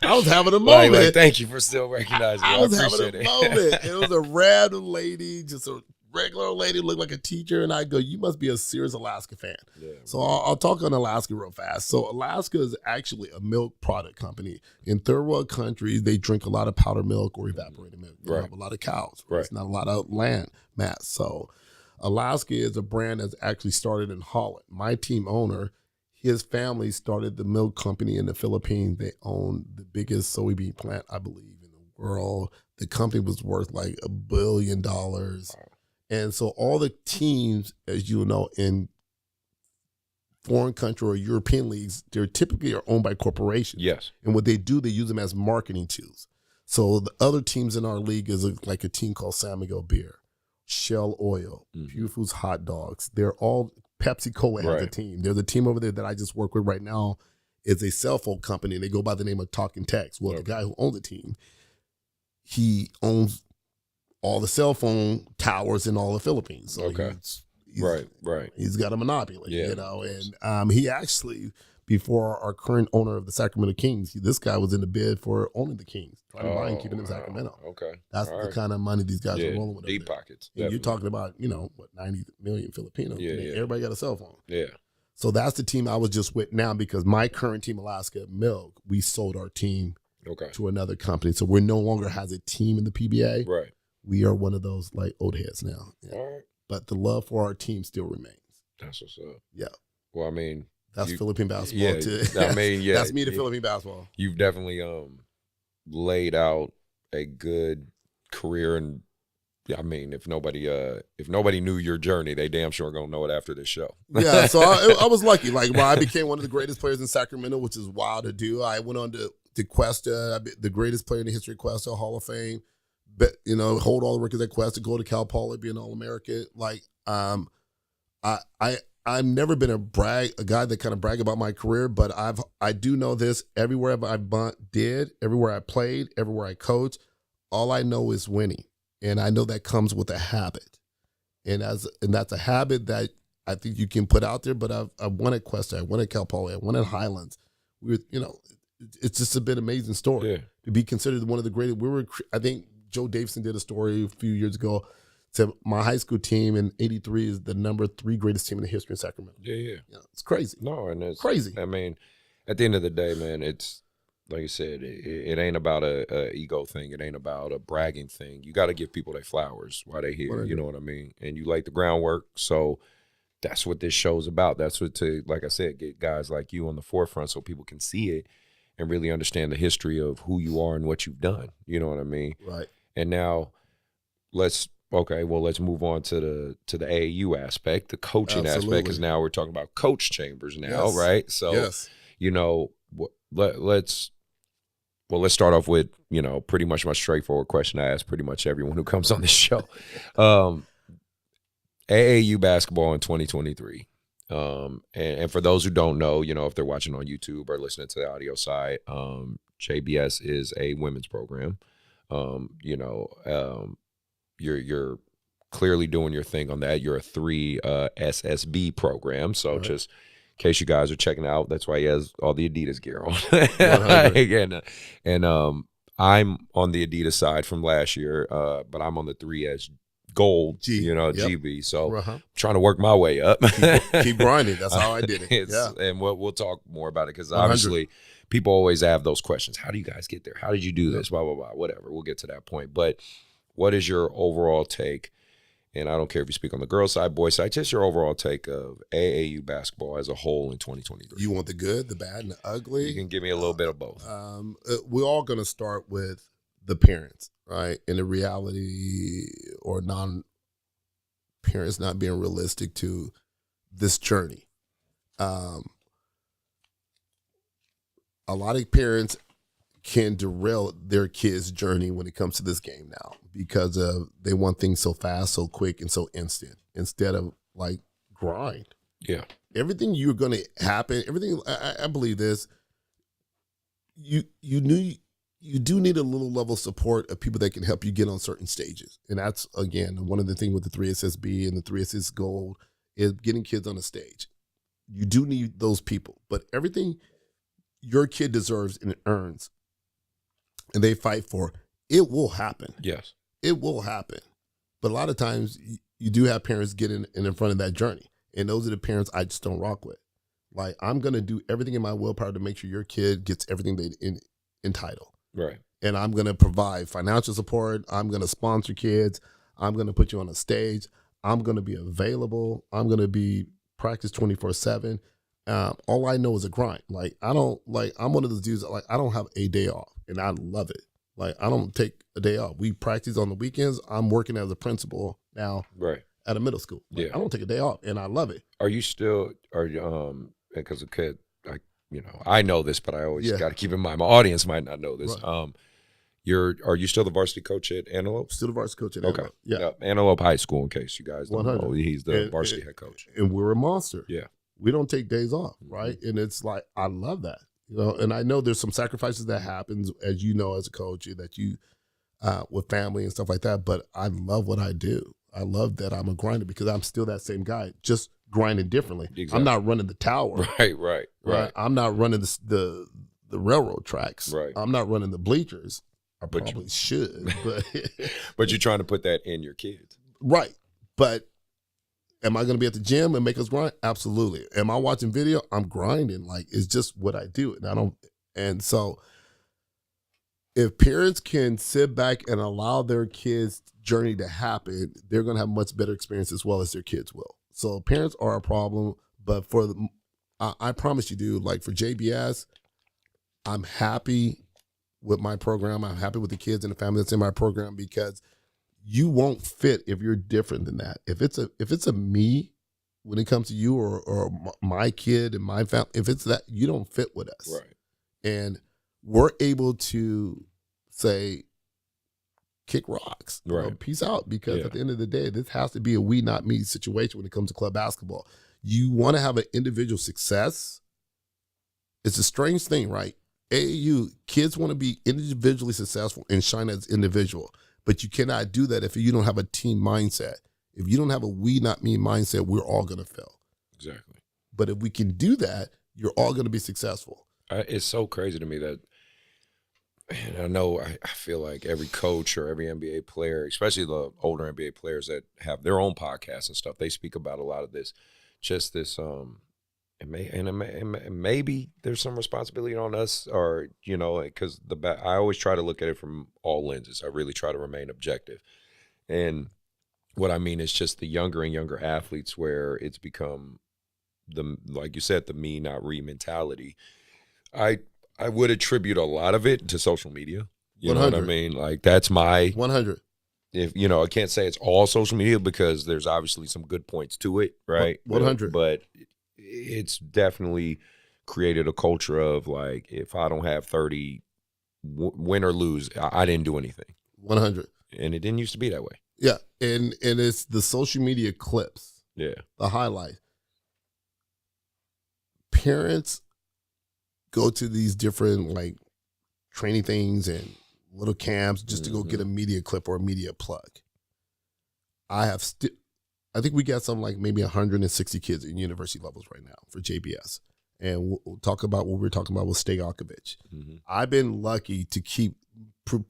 I was having a moment. Like, thank you for still recognizing me. I was having a moment. It was a random lady, just a regular lady, looked like a teacher, and I go, you must be a serious Alaska fan. Yeah, so I'll talk on Alaska real fast. So Alaska is actually a milk product company. In third world countries, they drink a lot of powdered milk or evaporated milk. They have a lot of cows. There's not a lot of land mass. So Alaska is a brand that's actually started in Holland. My team owner, his family started the milk company in the Philippines. They own the biggest soybean plant, I believe, in the world. The company was worth like $1 billion. And so all the teams, as you know, in foreign country or European leagues, they're typically are owned by corporations. Yes. And what they do, they use them as marketing tools. So the other teams in our league is like a team called San Miguel Beer, Shell Oil, Pure Foods Hot Dogs. They're all, Pepsi Cola has a team. There's a team over there that I just work with right now. It's a cell phone company, and they go by the name of Talking Text. Well, the guy who owns the team, he owns all the cell phone towers in all the Philippines. So he's got a monopoly, you know. And he actually, before our current owner of the Sacramento Kings, this guy was in the bid for owning the Kings, trying to buy and keep them in Sacramento. That's the kind of money these guys are rolling with. Deep pockets. And you're talking about, 90 million Filipinos. Everybody got a cell phone. Yeah. So that's the team I was just with now, because my current team, Alaska Milk, we sold our team to another company. So we're no longer has a team in the PBA. Right. We are one of those like old heads now. Yeah. All right. But the love for our team still remains. That's what's up. Yeah. Well, I mean, that's Philippine basketball too. I mean, that's me to Philippine basketball. You've definitely laid out a good career, and I mean, if nobody knew your journey, they damn sure gonna know it after this show. Yeah. So I was lucky. Like, well, I became one of the greatest players in Sacramento, which is wild to do. I went on to Cuesta, the greatest player in the history of Cuesta, Hall of Fame. But, hold all the records at Quest, to go to Cal Poly, be an All-American. Like, I've never been a guy that kind of brag about my career, but I do know this. Everywhere I everywhere I played, everywhere I coached, all I know is winning. And I know that comes with a habit. And that's a habit that I think you can put out there. But I've won at Quest, I won at Cal Poly, I won at Highlands. It's just a bit amazing story to be considered one of the greatest. I think Joe Davison did a story a few years ago. Said my high school team in '83 is the number 3 greatest team in the history of Sacramento. Yeah. It's crazy. No, and it's crazy. I mean, at the end of the day, man, it's like you said, it ain't about a ego thing. It ain't about a bragging thing. You got to give people their flowers while they're here. You know what I mean? And you laid the groundwork. So that's what this show's about. That's what like I said, get guys like you on the forefront so people can see it and really understand the history of who you are and what you've done. You know what I mean? Right. And now let's move on to the AAU aspect, the coaching aspect, because now we're talking about Coach Chambers now, right? So, let's start off with, pretty much my straightforward question I ask pretty much everyone who comes on this show. AAU basketball in 2023. And for those who don't know, if they're watching on YouTube or listening to the audio side, JBS is a women's program. You're clearly doing your thing on that. You're a 3 SSB program. So just in case you guys are checking out, that's why he has all the Adidas gear on. and I'm on the Adidas side from last year, but I'm on the 3S Gold, GB. So trying to work my way up. keep grinding. That's how I did it. And we'll talk more about it because obviously people always have those questions. How do you guys get there? How did you do this? Blah, blah, blah, whatever. We'll get to that point. But what is your overall take? And I don't care if you speak on the girls' side, boys' side, just your overall take of AAU basketball as a whole in 2023. You want the good, the bad, and the ugly? You can give me a little bit of both. We're all going to start with the parents, right? And the reality or non-parents not being realistic to this journey. A lot of parents can derail their kids' journey when it comes to this game now because they want things so fast, so quick, and so instant instead of like grind. Yeah. Everything you're going to happen, everything, I believe this, you do need a little level of support of people that can help you get on certain stages. And that's, again, one of the things with the 3SSB and the 3SS Gold is getting kids on the stage. You do need those people, but everything your kid deserves and earns and they fight for, it will happen. Yes. It will happen. But a lot of times you do have parents get in front of that journey. And those are the parents I just don't rock with. Like, I'm going to do everything in my willpower to make sure your kid gets everything they entitled. Right. And I'm going to provide financial support. I'm going to sponsor kids. I'm going to put you on a stage. I'm going to be available. I'm going to be practice 24/7. All I know is a grind. I'm one of those dudes that, I don't have a day off, and I love it. I don't take a day off. We practice on the weekends. I'm working as a principal now at a middle school. I don't take a day off, and I love it. Because a kid, I know this, but I always got to keep in mind, my audience might not know this. Right. Are you still the varsity coach at Antelope? Still the varsity coach at Antelope. Okay. Yeah. Antelope High School, in case you guys don't know. He's the varsity head coach. And we're a monster. Yeah. We don't take days off, right? And it's I love that. And I know there's some sacrifices that happens, as you know, as a coach, that you with family and stuff like that. But I love what I do. I love that I'm a grinder because I'm still that same guy, just grinding differently. Exactly. I'm not running the tower. Right. I'm not running the railroad tracks. Right. I'm not running the bleachers. I probably should, but but you're trying to put that in your kids, right? But am I going to be at the gym and make us grind? Absolutely. Am I watching video? I'm grinding. It's just what I do. And so if parents can sit back and allow their kids' journey to happen, they're going to have much better experience as well as their kids will. So parents are a problem, but I promise you, dude, for JBS, I'm happy with my program. I'm happy with the kids and the family that's in my program because you won't fit if you're different than that. If it's a me when it comes to you or my kid and my family, if it's that, you don't fit with us. Right. And we're able to say, kick rocks. Right. Peace out. Because at the end of the day, this has to be a we, not me situation when it comes to club basketball. You want to have an individual success. It's a strange thing, right? AAU, kids want to be individually successful and shine as individual. But you cannot do that if you don't have a team mindset. If you don't have a we, not me mindset, we're all going to fail. Exactly. But if we can do that, you're all going to be successful. It's so crazy to me that, and I know I feel like every coach or every NBA player, especially the older NBA players that have their own podcasts and stuff, they speak about a lot of this, just this, maybe there's some responsibility on us, or, you know, because I always try to look at it from all lenses. I really try to remain objective. And what I mean is just the younger and younger athletes, where it's become like you said, the me, not re mentality. I would attribute a lot of it to social media. You 100. know what I mean? Like, that's my 100. If you know, I can't say it's all social media, because there's obviously some good points to it, right? 100. But it's definitely created a culture of, like, if I don't have 30, win or lose, I didn't do anything. 100. And it didn't used to be that way. Yeah, and it's the social media clips. Yeah. The highlight. Parents go to these different, like, training things and little camps just to go get a media clip or a media plug. I think we got something like maybe 160 kids in university levels right now for JBS. And we'll talk about what we were talking about with Stojakovic. I've been lucky to keep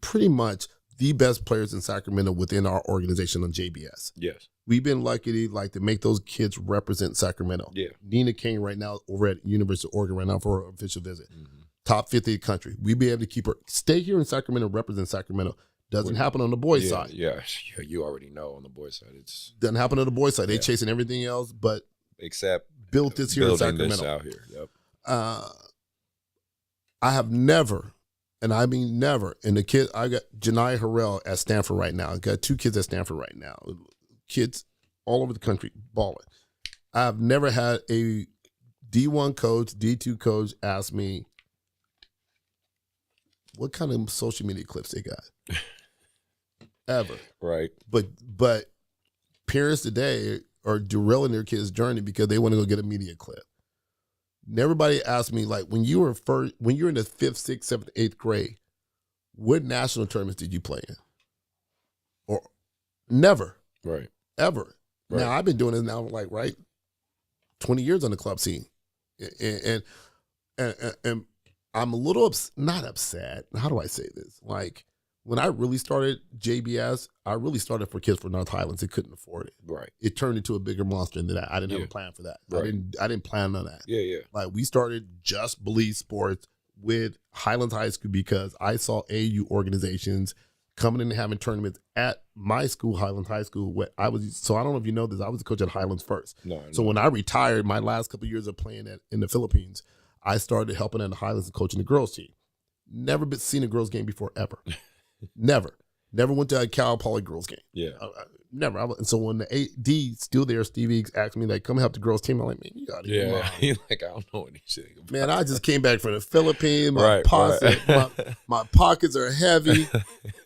pretty much the best players in Sacramento within our organization on JBS. Yes. We've been lucky to make those kids represent Sacramento. Yeah. Nina King right now over at University of Oregon right now for her official visit. Top 50 country. We'd be able to keep her stay here in Sacramento, represent Sacramento. Doesn't happen on the boys' side. Yeah, you already know on the boys' side. It's doesn't happen on the boys' side. They chasing everything else, but except built this here in Sacramento. This out here. Yep. I have never, and I mean never, and the kid, I got Janai Harrell at Stanford right now. I got 2 kids at Stanford right now. Kids all over the country balling. I've never had a D1 coach, D2 coach ask me what kind of social media clips they got. Ever. Right. But parents today are derailing their kids' journey because they want to go get a media clip. And everybody asked me, like, when you were in the 5th, 6th, 7th, 8th grade, what national tournaments did you play in? Or never. Right. Ever. Right. Now, I've been doing this now, 20 years on the club scene. And I'm a little, not upset. How do I say this? Like, when I really started JBS, I really started for kids from North Highlands that couldn't afford it. Right. It turned into a bigger monster than that. I didn't have a plan for that. Right. I didn't plan on that. Yeah. Like, we started Just Believe Sports with Highlands High School because I saw AU organizations coming in and having tournaments at my school, Highlands High School. So I don't know if you know this, I was a coach at Highlands first. No. So when I retired, my last couple of years of playing in the Philippines, I started helping at the Highlands and coaching the girls team. Never been seen a girls game before, ever. Never went to a Cal Poly girls game. Yeah. Never. And so when the AD still there, Steve Eakes asked me, like, come help the girls team. I'm like, man, you got it. Yeah. You're like, I don't know anything about Man, I just came back from the Philippines. Right. My pockets are heavy.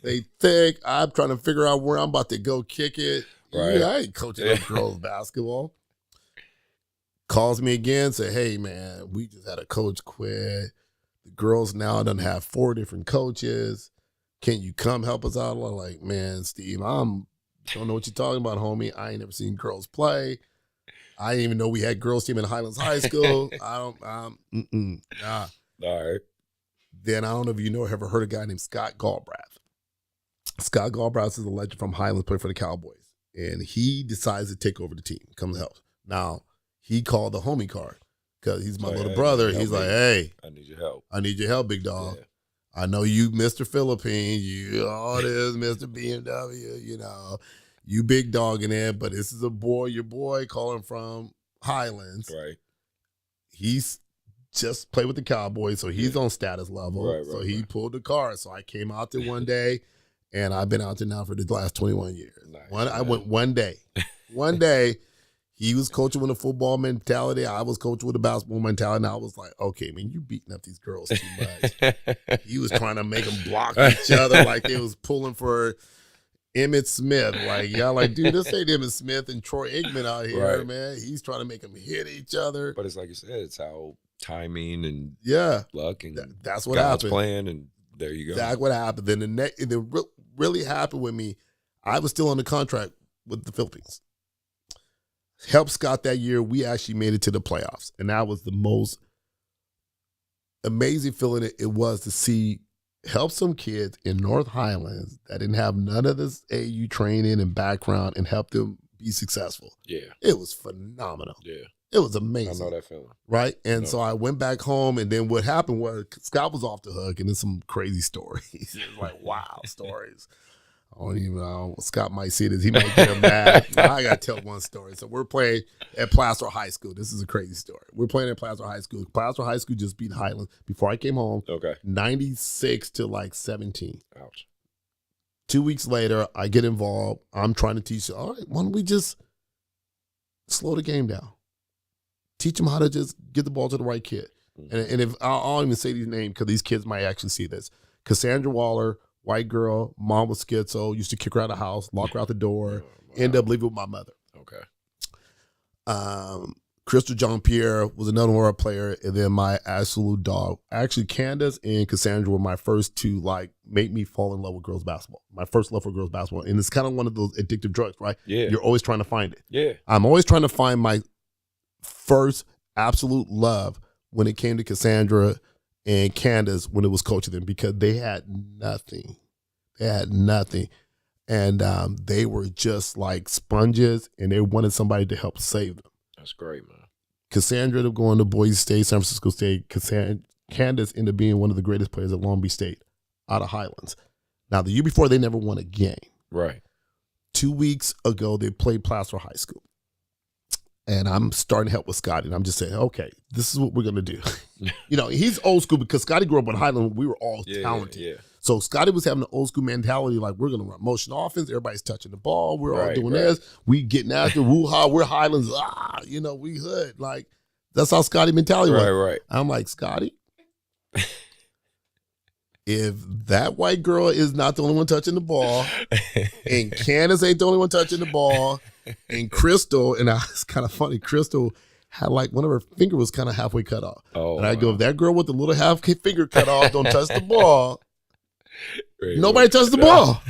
They thick. I'm trying to figure out where I'm about to go kick it. Right. Yeah, I ain't coaching no girls basketball. Calls me again, say, hey, man, we just had a coach quit. The girls now done have 4 different coaches. Can you come help us out? I'm like, man, Steve, don't know what you're talking about, homie. I ain't never seen girls play. I didn't even know we had girls team in Highlands High School. Nah. All right. Then I don't know if you know or ever heard a guy named Scott Galbraith. Scott Galbraith is a legend from Highlands, played for the Cowboys. And he decides to take over the team, come to help. Now, he called the homie card because he's my little brother. He's like, hey. I need your help. I need your help, big dog. Yeah. I know you, Mr. Philippines. You all this, Mr. BMW. You know, you big dog in there. But this is your boy calling from Highlands. Right. He's just played with the Cowboys, so he's on status level. Right, so he pulled the card. So I came out there one day, and I've been out there now for the last 21 years. Nice, I went one day. One day. He was coaching with a football mentality. I was coaching with a basketball mentality. And I was like, okay, man, you beating up these girls too much. He was trying to make them block each other like they was pulling for Emmitt Smith. Like, y'all like, dude, this ain't Emmitt Smith and Troy Aikman out here, man. He's trying to make them hit each other. But it's like you said, it's how timing and luck and that's what God's happened. plan, and there you go. That's what happened. Then really happened with me, I was still under contract with the Philippines. Helped Scott that year. We actually made it to the playoffs. And that was the most amazing feeling it was to see help some kids in North Highlands that didn't have none of this AU training and background and help them be successful. Yeah. It was phenomenal. Yeah. It was amazing. I know that feeling. Right? And so I went back home, and then what happened was Scott was off the hook, and then some crazy stories. It was like, wow, stories. I don't even know. Scott might see this. He might get him mad. I got to tell one story. So we're playing at Placer High School. This is a crazy story. We're playing at Placer High School. Placer High School just beat Highlands before I came home. Okay. 96 to like 17. Ouch. 2 weeks later, I get involved. I'm trying to teach. All right, why don't we just slow the game down? Teach them how to just get the ball to the right kid. And if I'll even say these names because these kids might actually see this. Cassandra Waller, white girl, mom was schizo, used to kick her out of the house, lock her out the door, end up living with my mother. Okay. Crystal Jean-Pierre was another one player, and then my absolute dog. Actually, Candace and Cassandra were my first two, like, make me fall in love with girls basketball. My first love for girls basketball. And it's kind of one of those addictive drugs, right? Yeah. You're always trying to find it. Yeah. I'm always trying to find my first absolute love when it came to Cassandra and Candace when it was coaching them because they had nothing. They had nothing. And they were just like sponges, and they wanted somebody to help save them. That's great, man. Cassandra ended up going to Boise State, San Francisco State. Candace ended up being one of the greatest players at Long Beach State out of Highlands. Now, the year before, they never won a game. Right. 2 weeks ago, they played Placer High School. And I'm starting to help with Scotty. And I'm just saying, okay, this is what we're going to do. You know, he's old school because Scotty grew up in Highland. We were all talented. Yeah. So Scotty was having an old school mentality, like we're going to run motion offense. Everybody's touching the ball. We're all doing this. We getting after woo-ha. We're Highlands. You know, we hood. Like, that's how Scotty mentality was. Right. I'm like, Scotty, if that white girl is not the only one touching the ball, and Candace ain't the only one touching the ball, and Crystal, and it's kind of funny, Crystal had like one of her finger was kind of halfway cut off. And I go, if that girl with the little half finger cut off don't touch the ball, nobody touched the ball.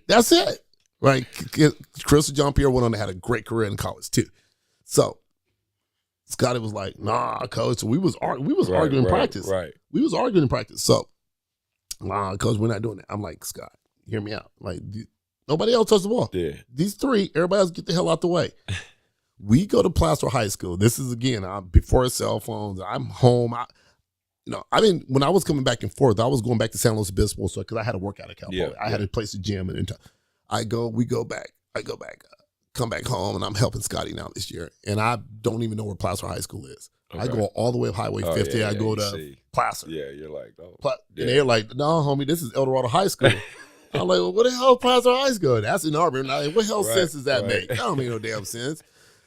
That's it. Right. Crystal Jean-Pierre went on to have a great career in college too. So Scotty was like, nah, coach. So we was arguing in practice. Right. We was arguing in practice. So, nah, coach, we're not doing that. I'm like, Scott, hear me out. Like, nobody else touched the ball. Yeah. These three, everybody else get the hell out the way. We go to Placer High School. This is, again, before cell phones. I'm home. When I was coming back and forth, I was going back to San Luis Obispo because I had to work out of California. I had to place the gym. We go back. I go back, come back home, and I'm helping Scotty now this year. And I don't even know where Placer High School is. Okay. I go all the way up Highway 50. I go to Placer. Yeah, you're like, oh. And they're like, no, homie, this is El Dorado High School. I'm like, well, what the hell is Placer High School? That's in Auburn. Like, what hell sense does that make? That don't make no damn sense.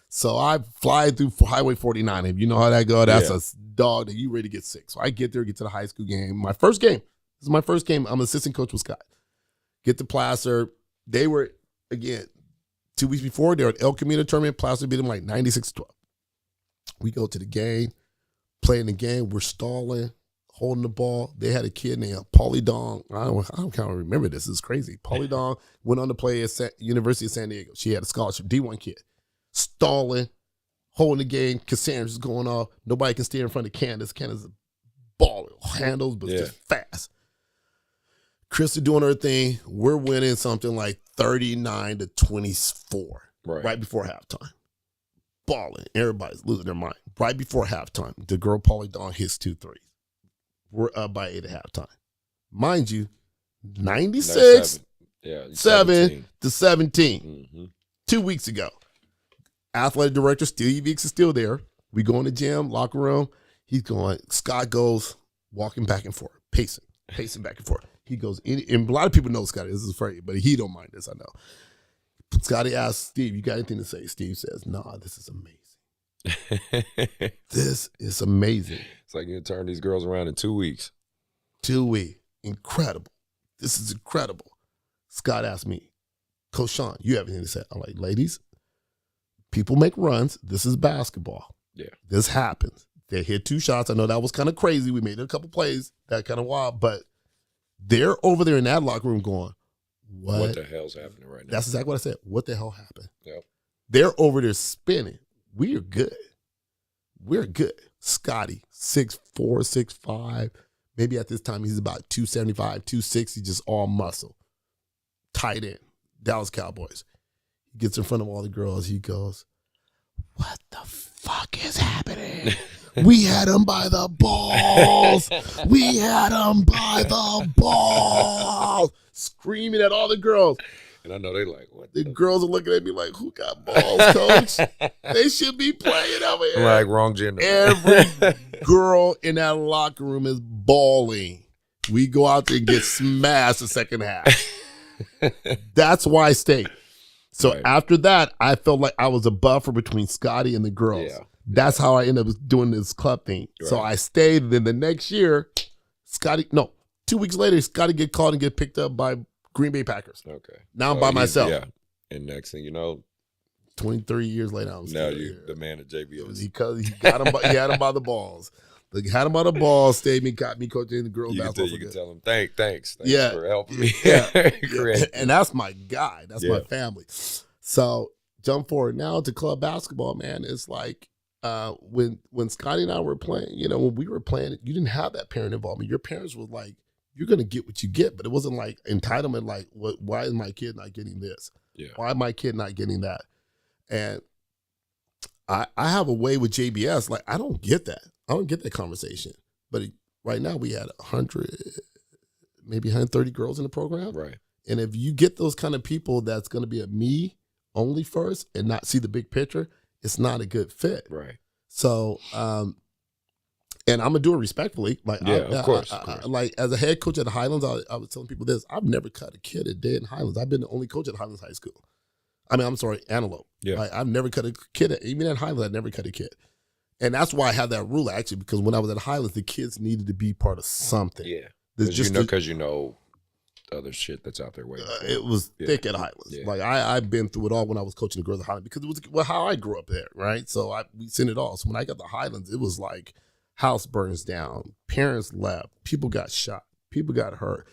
So I fly through Highway 49. If you know how that goes, that's a dog that you ready to get sick. So I get there, get to the high school game. My first game. This is my first game. I'm assistant coach with Scott. Get to Placer. They were, again, 2 weeks before, they were at El Camino tournament. Placer beat them like 96-12. We go to the game, playing the game. We're stalling, holding the ball. They had a kid named Paulie Dong. I don't kind of remember this. It's crazy. Paulie Dong went on to play at University of San Diego. She had a scholarship, D1 kid. Stalling, holding the game. Cassandra's going off. Nobody can stay in front of Candace. Candace is a baller, handles, but just fast. Krista doing her thing. We're winning something like 39-24 right before halftime. Balling. Everybody's losing their mind. Right before halftime, the girl Paulie Dawn hits 2 threes. We're up by 8 at halftime. Mind you, 96 7 to 17. Mm-hmm. 2 weeks ago. Athletic director Steve Weeks is still there. We go in the gym, locker room. He's going, Scott goes walking back and forth, pacing back and forth. He goes in, and a lot of people know Scotty. This is afraid, but he don't mind this, I know. Scotty asks Steve, you got anything to say? Steve says, nah, this is amazing. This is amazing. It's like you turn these girls around in 2 weeks. 2 weeks. Incredible. This is incredible. Scott asked me, Coach Sean, you have anything to say? I'm like, ladies, people make runs. This is basketball. Yeah. This happens. They hit 2 shots. I know that was kind of crazy. We made a couple plays, that kind of wild, but they're over there in that locker room going, What the hell's happening right now? That's exactly what I said. What the hell happened? Yep. They're over there spinning. We're good. We're good. Scotty, 6'4", 6'5". Maybe at this time he's about 275, 260, just all muscle. Tight end. Dallas Cowboys. He gets in front of all the girls. He goes, what the fuck is happening? We had him by the balls. We had him by the balls. Screaming at all the girls. And I know they like, what? The girls are looking at me like, who got balls, coach? They should be playing over here. Like, wrong gender. Every girl in that locker room is bawling. We go out there and get smashed the second half. That's why I stayed. So after that, I felt like I was a buffer between Scotty and the girls. Yeah. That's how I ended up doing this club thing. Right. So I stayed. And then the next year, 2 weeks later, Scotty get called and get picked up by Green Bay Packers. Okay. Now I'm by myself. Yeah. And next thing you know, 23 years later, I'm now you're the man at JBS. Because he got him. He had him by the balls. He had him by the balls. Stayed me, got me coaching the girls basketball. You can tell him thanks for helping me. Yeah. And that's my guy. That's my family. So jump forward now to club basketball, man. It's like when Scotty and I were playing. When we were playing, you didn't have that parent involvement. Your parents were like, you're going to get what you get, but it wasn't like entitlement, like, why is my kid not getting this? Yeah. Why is my kid not getting that? And I have a way with JBS, like, I don't get that. I don't get that conversation. But right now we had 100, maybe 130 girls in the program. Right. And if you get those kind of people that's going to be a me only first and not see the big picture, it's not a good fit. Right. So, and I'm gonna do it respectfully. Like, of course. Like as a head coach at the Highlands, I was telling people this: I've never cut a kid a day in Highlands. I've been the only coach at Highlands High School. Antelope. Yeah, like, I've never cut a kid. Even at Highlands, I never cut a kid, and that's why I have that rule actually. Because when I was at Highlands, the kids needed to be part of something. Yeah, because you know other shit that's out there waiting. It was thick at Highlands. Yeah. Like I've been through it all when I was coaching the girls at Highlands because it was how I grew up there, right? So we seen it all. So when I got to Highlands, it was like house burns down, parents left, people got shot, people got hurt,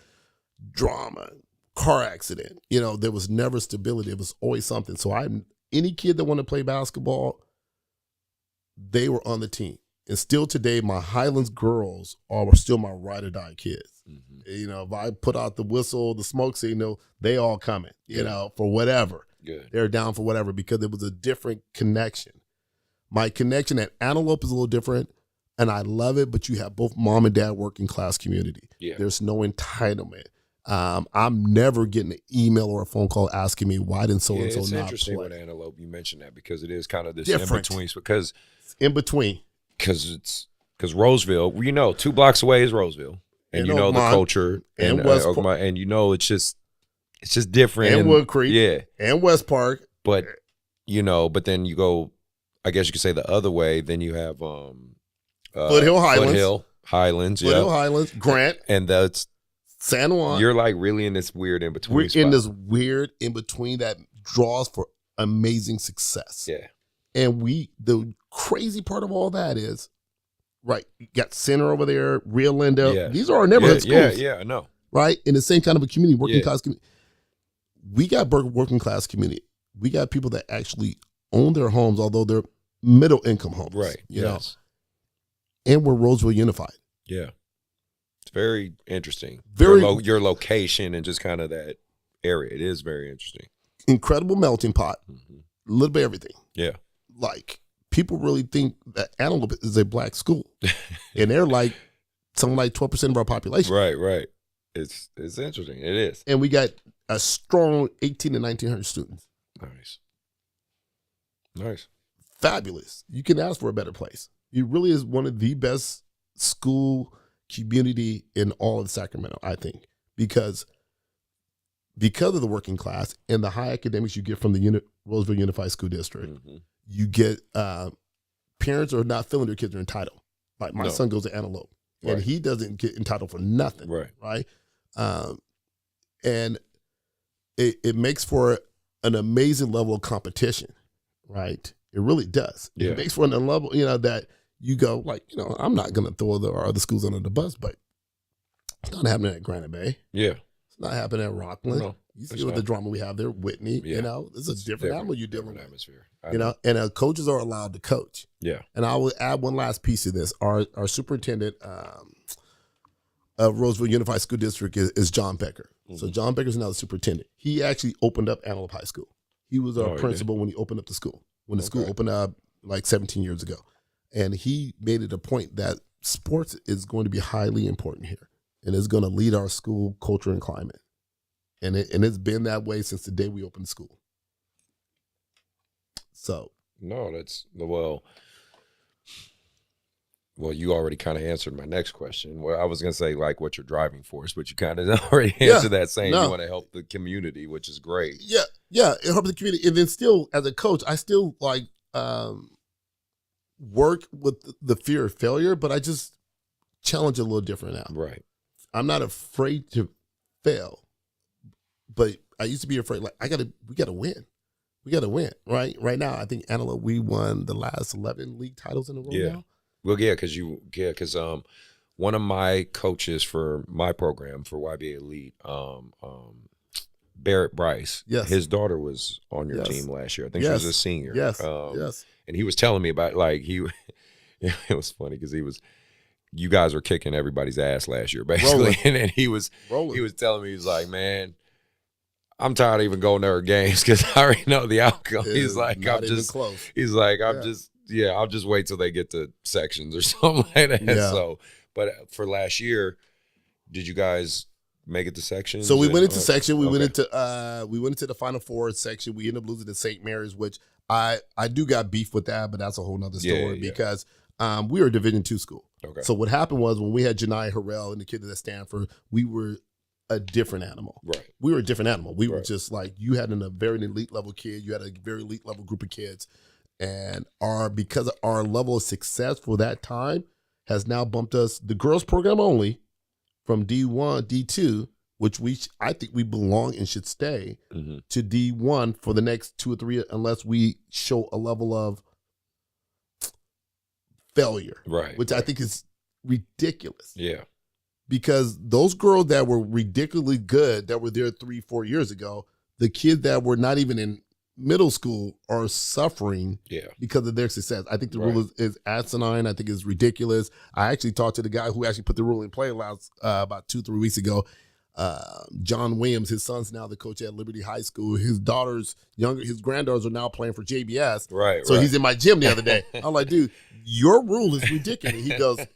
drama, car accident. There was never stability. It was always something. So any kid that wanted to play basketball, they were on the team. And still today, my Highlands girls are still my ride or die kids. Mm-hmm. If I put out the whistle, the smoke signal, they all coming, for whatever. Good. They're down for whatever because it was a different connection. My connection at Antelope is a little different, and I love it, but you have both mom and dad working class community. Yeah. There's no entitlement. I'm never getting an email or a phone call asking me why didn't so and so not play. It's interesting with Antelope you mentioned that because it is kind of this in-between. Because Roseville, 2 blocks away is Roseville. And the culture and Oakmont, and it's just different. And Wood Creek. Yeah. And West Park. But but then you go, I guess you could say the other way, then you have Foothill Highlands. Foothill Highlands, Grant. And that's San Juan. You're like really in this weird in between. We're in this weird in between that draws for amazing success. Yeah. And the crazy part of all that is, right, you got Center over there, Rio Linda. Yeah. These are our neighborhood schools. Yeah, I know. Right? In the same kind of a community, working class community. We got working class community. We got people that actually own their homes, although they're middle income homes. Right. You know? And we're Roseville Unified. Yeah. It's very interesting. Your location and just kind of that area. It is very interesting. Incredible melting pot. Mm-hmm. A little bit of everything. Yeah. Like, people really think that Antelope is a black school. And they're like something like 12% of our population. Right. It's interesting. It is. And we got a strong 1,800 to 1,900 students. Nice. Fabulous. You can ask for a better place. It really is one of the best school community in all of Sacramento, I think, because of the working class and the high academics you get from the Roseville Unified School District. Mm-hmm. You get parents are not feeling their kids are entitled. Like my son goes to Antelope, and he doesn't get entitled for nothing. Right. And it makes for an amazing level of competition. Right. It really does. Yeah. It makes for a level, that you go like, I'm not going to throw our other schools under the bus, but it's not happening at Granite Bay. Yeah. It's not happening at Rockland. No, You see what the drama we have there, Whitney. Yeah. You know, it's a different animal you're dealing with. Atmosphere. You know, and coaches are allowed to coach. Yeah. And I will add one last piece of this. Our superintendent of Roseville Unified School District is John Becker. Mm-hmm. So John Becker's now the superintendent. He actually opened up Antelope High School. He was our principal when he opened up the school. When the school opened up like 17 years ago. And he made it a point that sports is going to be highly important here. And it's going to lead our school culture and climate. And it's been that way since the day we opened school. So. No, that's, well, you already kind of answered my next question. Well, I was going to say, like, what your driving force, but you kind of already answered that saying you want to help the community, which is great. Yeah, it helps the community. And then still, as a coach, I still, like, work with the fear of failure, but I just challenge it a little different now. Right. I'm not afraid to fail, but I used to be afraid, like, we got to win. We got to win, right? Right now, I think, Antelope, we won the last 11 league titles in a row now. Well, because one of my coaches for my program for YBA Elite, Barrett Bryce, his daughter was on your team last year. I think she was a senior. Yes. And he was telling me about, like, it was funny because you guys were kicking everybody's ass last year, basically. And then he was telling me, he was like, man, I'm tired of even going to her games because I already know the outcome. He's like, I'll just wait till they get to sections or something like that. Yeah. So, but for last year, did you guys make it to sections? So we went into section. We went into the Final Four section. We ended up losing to St. Mary's, which I do got beef with that, but that's a whole nother story because we were a Division II school. Okay. So what happened was when we had Janai Harrell and the kid at Stanford, we were a different animal. Right. We were a different animal. We were just like, you had a very elite level kid. You had a very elite level group of kids. And because of our level of success for that time has now bumped us, the girls program only, from D1, D2, which I think we belong and should stay, to D1 for the next 2 or 3, unless we show a level of failure. Right. Which I think is ridiculous. Yeah. Because those girls that were ridiculously good that were there 3-4 years ago, the kids that were not even in middle school are suffering because of their success. I think the rule is asinine. I think it's ridiculous. I actually talked to the guy who actually put the rule in play about 2-3 weeks ago. John Williams, his son's now the coach at Liberty High School. His granddaughters are now playing for JBS. Right. So he's in my gym the other day. I'm like, dude, your rule is ridiculous. He goes, it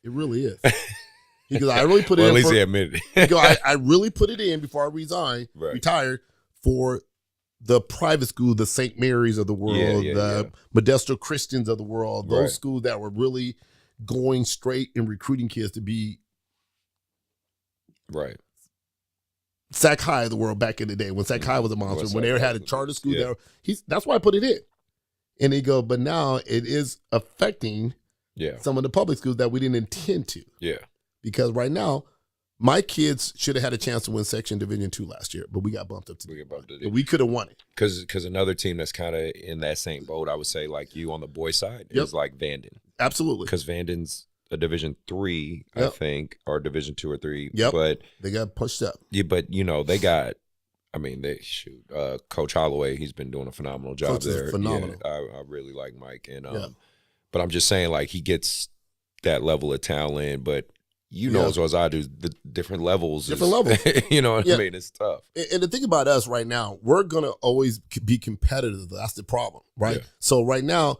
really is. He goes, I really put it in. At least he admitted it. He goes, I really put it in before I retired for the private school, the St. Mary's of the world, the Modesto Christians of the world, those schools that were really going straight and recruiting kids to be Sac High of the world back in the day when Sac High was a monster. When they had a charter school there, that's why I put it in. And he go, but now it is affecting some of the public schools that we didn't intend to. Yeah. Because right now, my kids should have had a chance to win Section Division II last year, but we got bumped up to and we could have won it. Because another team that's kind of in that same boat, I would say, like you on the boys' side, is like Vanden. Absolutely. Because Vanden's a Division III, I think, or Division II or III. Yep. But they got pushed up. Yeah, but they got. I mean, Coach Holloway, he's been doing a phenomenal job Coach there. Is phenomenal. Yeah, I really like Mike, and but I'm just saying, like, he gets that level of talent, but. You know as well as I do, the different levels. Different levels. You know what I mean? It's tough. And the thing about us right now, we're going to always be competitive. That's the problem, right? Yeah. So right now,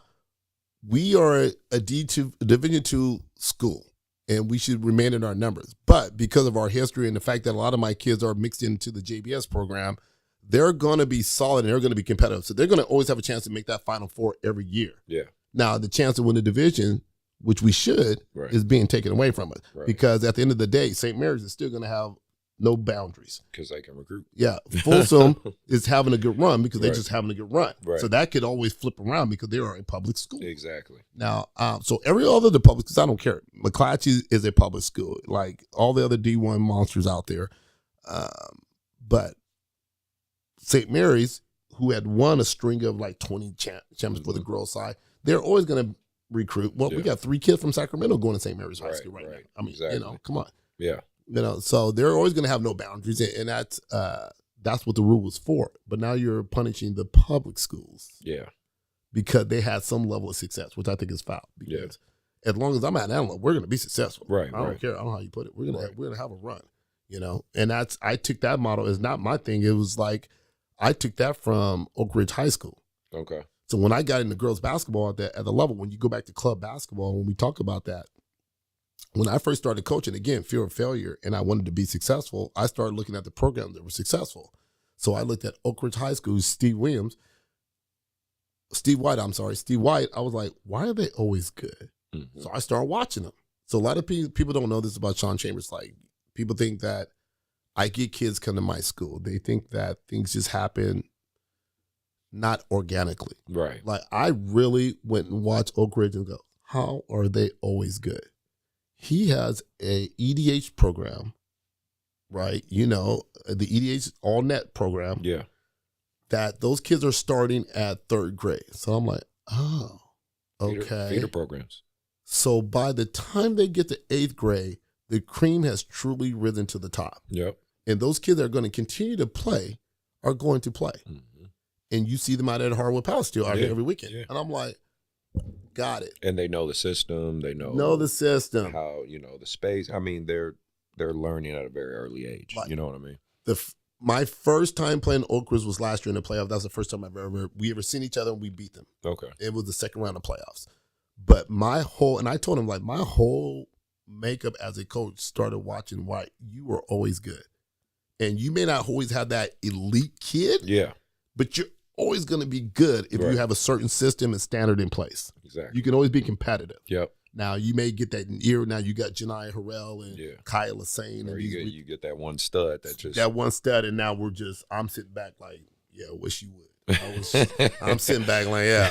we are a Division II school, and we should remain in our numbers. But because of our history and the fact that a lot of my kids are mixed into the JBS program, they're going to be solid and they're going to be competitive. So they're going to always have a chance to make that Final Four every year. Yeah. Now, the chance to win the division, which we should, is being taken away from us. Right. Because at the end of the day, St. Mary's is still going to have no boundaries. Because they can recruit. Yeah. Folsom is having a good run because they're just having a good run. Right. So that could always flip around because they are a public school. Exactly. Now, so every other the public schools, I don't care. McClatchy is a public school, like all the other D1 monsters out there. But St. Mary's, who had won a string of like 20 champions for the girls' side, they're always going to recruit. Well, we got 3 kids from Sacramento going to St. Mary's High School right now. I mean, come on. Yeah. So they're always going to have no boundaries, and that's what the rule was for. But now you're punishing the public schools, because they had some level of success, which I think is foul. Because as long as I'm at Antelope, we're going to be successful. Right. I don't care. I don't know how you put it. We're gonna have a run. And I took that model as not my thing. It was like I took that from Oak Ridge High School. Okay. So when I got into girls basketball at the level, when you go back to club basketball, when we talk about that, when I first started coaching, again, fear of failure, and I wanted to be successful, I started looking at the programs that were successful. So I looked at Oak Ridge High School, Steve White. I was like, why are they always good? Mm-hmm. So I started watching them. So a lot of people don't know this about Sean Chambers. Like, people think that I get kids come to my school. They think that things just happen not organically. Right. Like, I really went and watched Oak Ridge and go, how are they always good? He has a EDH program, right? The EDH all net program. Yeah. That those kids are starting at third grade. So I'm like, oh, okay. Feeder programs. So by the time they get to eighth grade, the cream has truly risen to the top. Yep. And those kids that are going to continue to play are going to play. Mm-hmm. And you see them out at Hardwood Palace still out here every weekend. Yeah. And I'm like, got it. And they know the system. They know the system. How, the space. I mean, they're learning at a very early age. Like, you know what I mean? My first time playing Oak Ridge was last year in the playoff. That was the first time we ever seen each other and we beat them. Okay. It was the second round of playoffs. But and I told him, like, my whole makeup as a coach started watching White. You were always good. And you may not always have that elite kid. Yeah. But you're always going to be good if you have a certain system and standard in place. Exactly. You can always be competitive. Yep. Now, you may get that year. Now, you got Janiyah Harrell and Kyle Lassane. Or you get that one stud that one stud, and now I'm sitting back like, yeah, I wish you would. I'm sitting back like, yeah.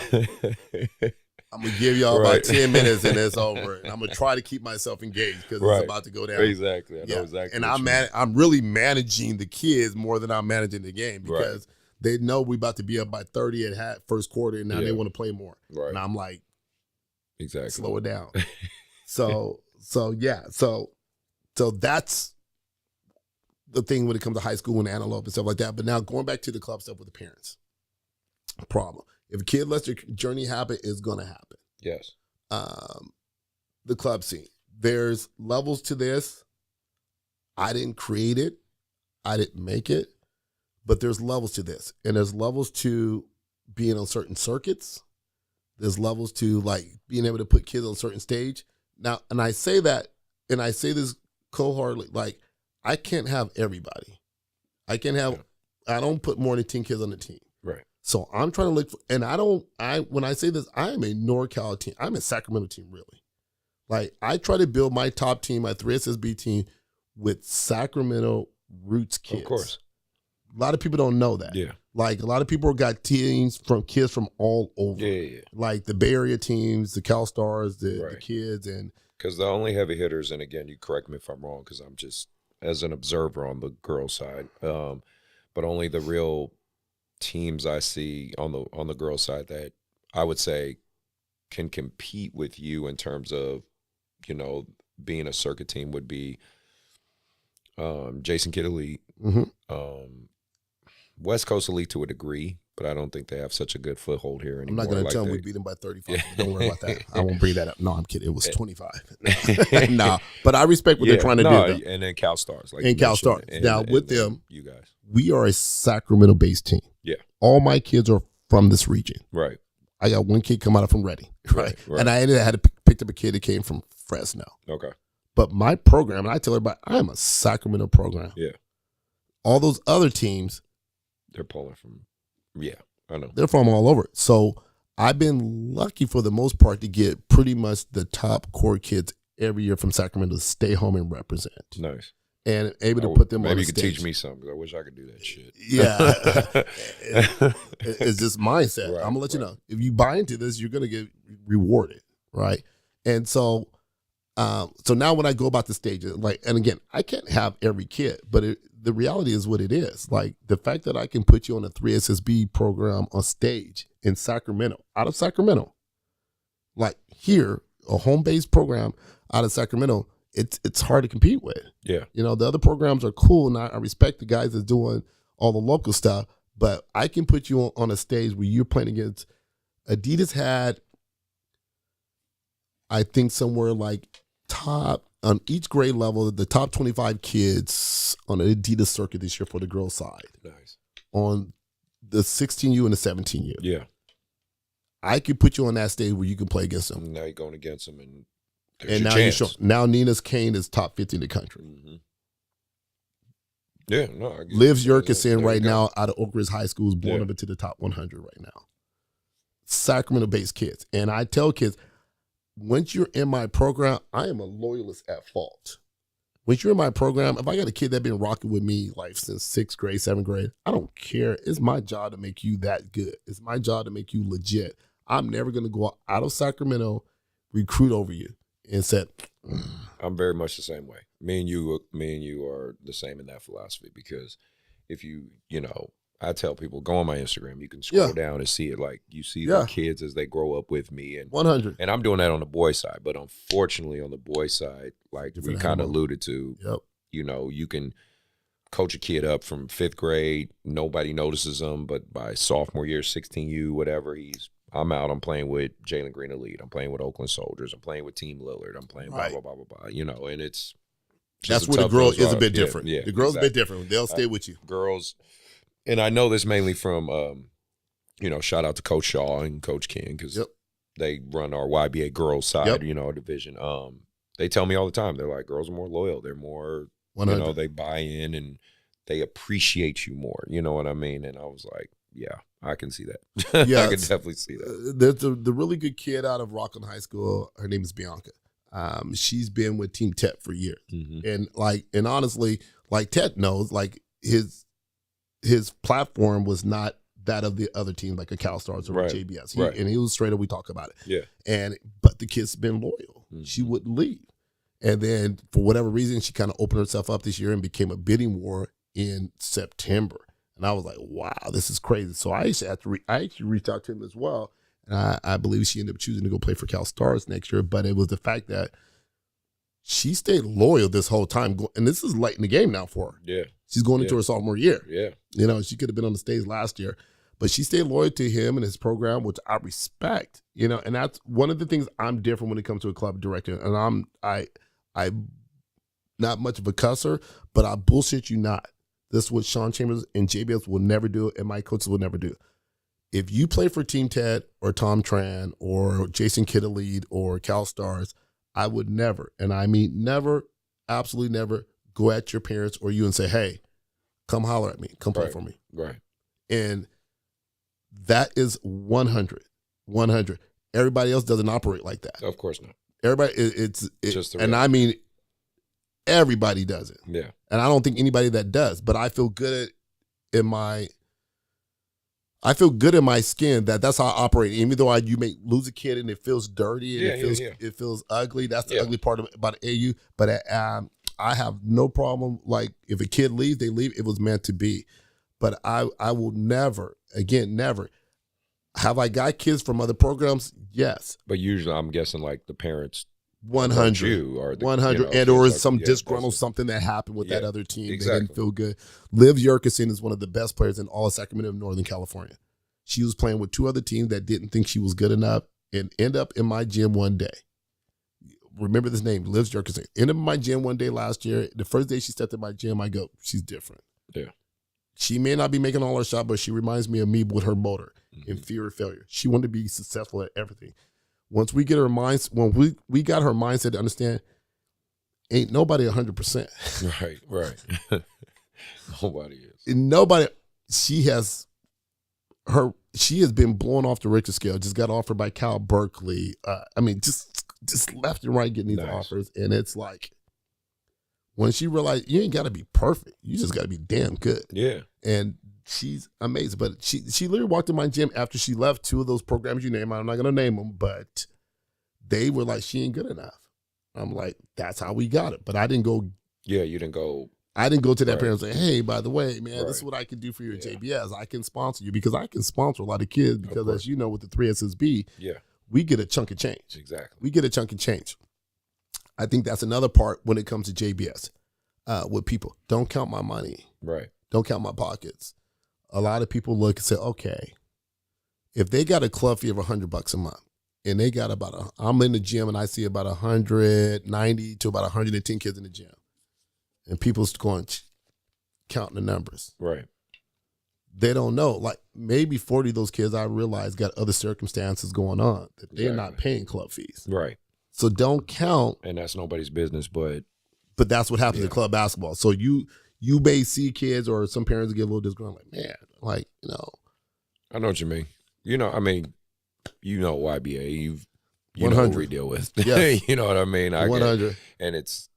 I'm going to give y'all about 10 minutes and it's over. And I'm going to try to keep myself engaged because it's about to go down. Exactly. I know exactly. And I'm really managing the kids more than I'm managing the game because they know we about to be up by 30 at first quarter, and now they want to play more. Right. And I'm like, exactly, slow it down. So that's the thing when it comes to high school and Antelope and stuff like that. But now going back to the club stuff with the parents, problem. If a kid lets their journey happen, it's going to happen. Yes. The club scene. There's levels to this. I didn't create it. I didn't make it. But there's levels to this. And there's levels to being on certain circuits. There's levels to, like, being able to put kids on a certain stage. Now, and I say that, and I say this cold-heartedly, like, I can't have everybody. I don't put more than 10 kids on the team. Right. So I'm trying to look for, and when I say this, I am a NorCal team. I'm a Sacramento team, really. Like, I try to build my top team, my 3SSB team, with Sacramento roots kids. Of course. A lot of people don't know that. Yeah. Like, a lot of people got teams from kids from all over. Yeah. Like the Bay Area teams, the Cal Stars, the kids. And because the only heavy hitters, and again, you correct me if I'm wrong, because I'm just as an observer on the girls' side, but only the real teams I see on the girls' side that I would say can compete with you in terms of, being a circuit team would be Jason Kidd Elite, West Coast Elite to a degree, but I don't think they have such a good foothold here anymore. I'm not going to tell them we beat them by 35. Don't worry about that. I won't bring that up. No, I'm kidding. It was 25. No, but I respect what they're trying to do. Though. And then Cal Stars. And Cal Stars. Now, with them, you guys, we are a Sacramento-based team. Yeah. All my kids are from this region. Right. I got one kid come out from Reading. Right. And I had to pick up a kid that came from Fresno. Okay. But my program, and I tell everybody, I'm a Sacramento program. Yeah. All those other teams, they're pulling from, I know. They're from all over. So I've been lucky for the most part to get pretty much the top core kids every year from Sacramento to stay home and represent. Nice. And able to put them on the stage. Maybe you could teach me something, because I wish I could do that shit. Yeah. It's just mindset. Right, I'm going to let you know. If you buy into this, you're going to get rewarded, right? And so now when I go about the stage, like, and again, I can't have every kid, but the reality is what it is. Like, the fact that I can put you on a 3SSB program on stage in Sacramento, out of Sacramento, like here, a home-based program out of Sacramento, it's hard to compete with. Yeah. You know, the other programs are cool, and I respect the guys that's doing all the local stuff, but I can put you on a stage where you're playing against Adidas had, I think, somewhere like top on each grade level, the top 25 kids on the Adidas circuit this year for the girls side. Nice. On the 16U and the 17U. Yeah. I could put you on that stage where you can play against them. Now you're going against them, and now now Nina's Kane is top 50 in the country. Mm-hmm. Yeah, no. I get Liv it. Jurgensen There right you go. now out of Oak Ridge High School is blown up into the top 100 right now. Sacramento-based kids. And I tell kids, once you're in my program, I am a loyalist at fault. Once you're in my program, if I got a kid that's been rocking with me like since 6th grade, 7th grade, I don't care. It's my job to make you that good. It's my job to make you legit. I'm never going to go out of Sacramento, recruit over you, and say, I'm very much the same way. Me and you are the same in that philosophy, because if you know, I tell people, go on my Instagram, you can scroll down and see it. Like, you see the kids as they grow up with me, and 100. And I'm doing that on the boy side, but unfortunately on the boy side, like we kind of alluded to, you know, you can coach a kid up from 5th grade, nobody notices him, but by sophomore year, 16U, whatever, I'm out. I'm playing with Jalen Green Elite. I'm playing with Oakland Soldiers. I'm playing with Team Lillard. I'm playing blah, blah, blah, blah, blah. You know, and it's that's where the girl is a bit different. Yeah, the girl's a bit different. They'll stay with you. Girls, and I know this mainly from, you know, shout out to Coach Shaw and Coach King, because they run our YBA girls side, you know, our division. They tell me all the time, they're like, girls are more loyal. They're more, 100. You know, they buy in and they appreciate you more. You know what I mean? And I was like, yeah, I can see that. Yeah, I can definitely see that. There's the really good kid out of Rockland High School. Her name is Bianca. She's been with Team Tet for years, and honestly, like Tet knows, like his platform was not that of the other team, like a CalStars or JBS. And he was straight up. We talk about it. Yeah, but the kid's been loyal. She wouldn't leave, and then for whatever reason, she kind of opened herself up this year and became a bidding war in September. And I was like, wow, this is crazy. So I actually reached out to him as well. And I believe she ended up choosing to go play for Cal Stars next year. But it was the fact that she stayed loyal this whole time. And this is late in the game now for her. Yeah. She's going into her sophomore year. Yeah. You know, she could have been on the stage last year. But she stayed loyal to him and his program, which I respect. You know, and that's one of the things I'm different when it comes to a club director. And I'm not much of a cusser, but I bullshit you not. This is what Sean Chambers and JBS will never do, and my coaches will never do. If you play for Team Ted or Tom Tran or Jason Kidd or Cal Stars, I would never, and I mean never, absolutely never, go at your parents or you and say, hey, come holler at me, come play for me. Right. And that is 100. Everybody else doesn't operate like that. Of course not. Everybody, it's just and I mean, everybody does it. Yeah. And I don't think anybody that does, but I feel good in my skin that's how I operate. Even though you may lose a kid and it feels dirty and it feels ugly. That's the ugly part about AU. But I have no problem. Like if a kid leaves, they leave. It was meant to be. But I will never. Have I got kids from other programs? Yes. But usually I'm guessing like the parents 100 or 100 and or some disgruntled something that happened with that other team. Exactly. They didn't feel good. Liv Jurgensen is one of the best players in all of Sacramento and Northern California. She was playing with 2 other teams that didn't think she was good enough and end up in my gym one day. Remember this name, Liv Jurgensen. Ended up in my gym one day last year. The first day she stepped in my gym, I go, she's different. Yeah. She may not be making all her shots, but she reminds me of me with her motor and fear of failure. She wanted to be successful at everything. Once we get her mindset, when we got her mindset to understand, ain't nobody 100%. Right. Nobody is. Nobody. She has been blown off the Richter scale. Just got offered by Cal Berkeley. I mean, just left and right getting these offers, and it's like when she realized you ain't got to be perfect, you just got to be damn good. Yeah. And she's amazing. But she literally walked in my gym after she left 2 of those programs you name. I'm not going to name them, but they were like, she ain't good enough. I'm like, that's how we got it. But I didn't go. Yeah, you didn't go. I didn't go to that parent and say, hey, by the way, man, this is what I can do for you at JBS. I can sponsor you because I can sponsor a lot of kids because as you know, with the 3SSB, we get a chunk of change. Exactly. We get a chunk of change. I think that's another part when it comes to JBS with people. Don't count my money. Right. Don't count my pockets. A lot of people look and say, okay, if they got a club fee of $100 a month and they got I'm in the gym and I see about 190 to about 110 kids in the gym and people's going counting the numbers. Right. They don't know. Like maybe 40 of those kids I realize got other circumstances going on that they're not paying club fees. Right. So don't count. And that's nobody's business, but that's what happens in club basketball. So you may see kids or some parents get a little disgruntled, like, man, like, I know what you mean. YBA, you know 100. what we deal with. Yes. You know what I mean? 100. And it's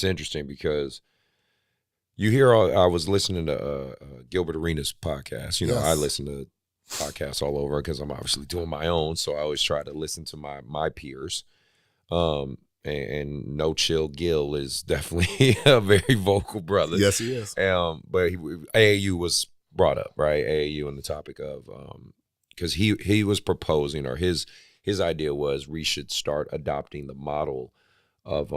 interesting because you hear I was listening to Gilbert Arenas' podcast. Yes. I listen to podcasts all over because I'm obviously doing my own, so I always try to listen to my peers. And No Chill Gil is definitely a very vocal brother. Yes, he is. But AAU was brought up, right? AAU and the topic of because he was proposing, or his idea was we should start adopting the model of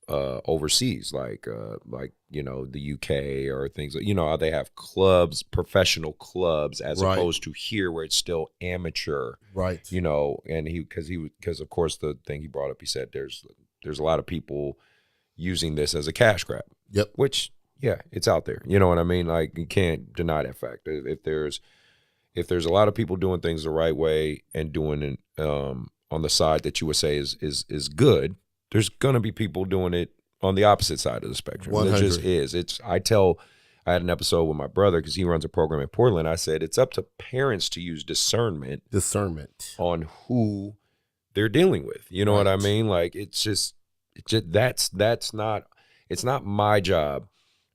overseas, like the UK or things like, how they have clubs, professional clubs, as opposed to here where it's still amateur, right? And because of course the thing he brought up, he said there's a lot of people using this as a cash grab. Yep. Which it's out there. You know what I mean? Like you can't deny that fact. If there's a lot of people doing things the right way and doing it on the side that you would say is good, there's going to be people doing it on the opposite side of the spectrum. 100. It just is. I had an episode with my brother because he runs a program in Portland. I said, it's up to parents to use discernment on who they're dealing with. You know what I mean? Like it's not my job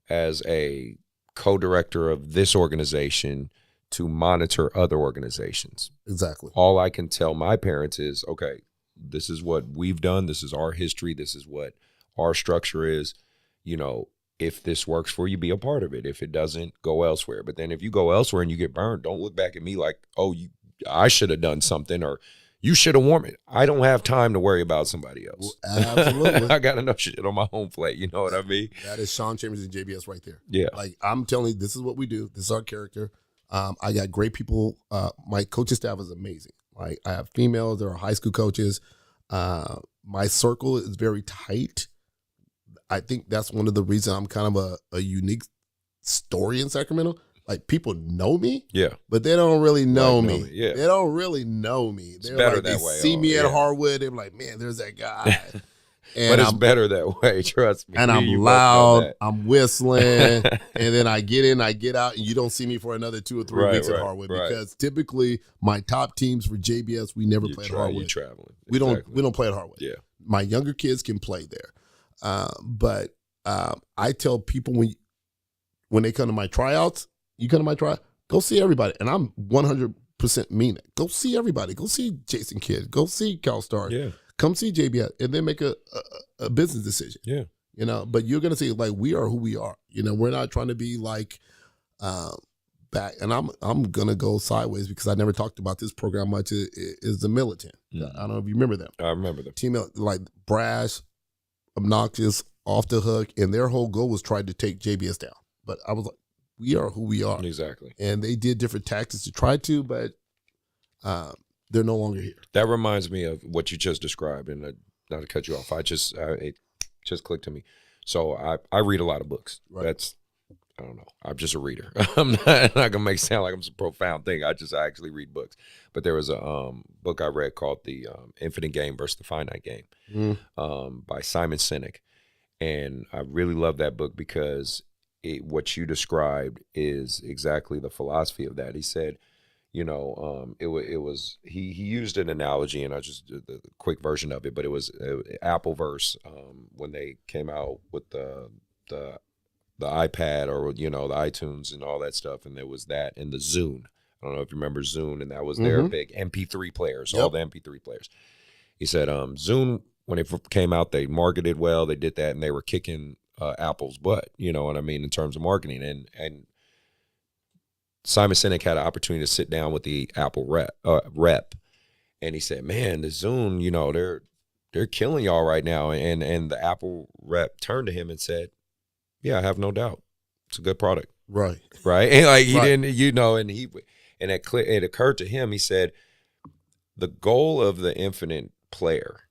as a co-director of this organization to monitor other organizations. Exactly. All I can tell my parents is, okay, this is what we've done. This is our history. This is what our structure is. If this works for you, be a part of it. If it doesn't, go elsewhere. But then if you go elsewhere and you get burned, don't look back at me like, oh, I should have done something, or you should have warned me. I don't have time to worry about somebody else. Absolutely. I got enough shit on my home plate. You know what I mean? That is Sean Chambers and JBS right there. Yeah. Like I'm telling you, this is what we do. This is our character. I got great people. My coaching staff is amazing. Like I have females. There are high school coaches. My circle is very tight. I think that's one of the reasons I'm kind of a unique story in Sacramento. Like people know me, but they don't really know me. Yeah. They don't really know me. It's better that they way. See me at Hardwood, they're like, man, there's that guy. And but it's better that way, trust me. And I'm loud, I'm whistling, and then I get in, I get out, and you don't see me for another 2 or 3 weeks at Hardwood because typically my top teams for JBS, we never play at Hardwood. You're traveling. We don't play at Hardwood. Yeah. My younger kids can play there. But I tell people when they come to my tryouts, you come to my tryout, go see everybody. And I'm 100% mean it. Go see everybody. Go see Jason Kidd. Go see Cal Star. Yeah. Come see JBS and then make a business decision. Yeah. But you're going to see like we are who we are. We're not trying to be like back. And I'm going to go sideways because I never talked about this program much is the Militant. I don't know if you remember them. I remember them. Team like brash, obnoxious, off the hook. And their whole goal was trying to take JBS down. But I was like, we are who we are. Exactly. And they did different tactics to try to, but they're no longer here. That reminds me of what you just described, and not to cut you off, it just clicked to me. So I read a lot of books. Right. I don't know. I'm just a reader. I'm not gonna make it sound like I'm some profound thing. I actually read books. But there was a book I read called The Infinite Game versus the Finite Game by Simon Sinek, and I really love that book because what you described is exactly the philosophy of that. He said, it was he used an analogy, and I just did the quick version of it, but it was Appleverse when they came out with the iPad or the iTunes and all that stuff, and there was that and the Zune. I don't know if you remember Zune, and that was their big MP3 players, all the MP3 players. He said Zune, when it came out, they marketed well, they did that, and they were kicking Apple's butt, you know what I mean, in terms of marketing. And Simon Sinek had an opportunity to sit down with the Apple rep, and he said, man, the Zune, they're killing y'all right now. And the Apple rep turned to him and said, yeah, I have no doubt. It's a good product. Right. Right. And like he Right. didn't, and it occurred to him, he said, the goal of the infinite player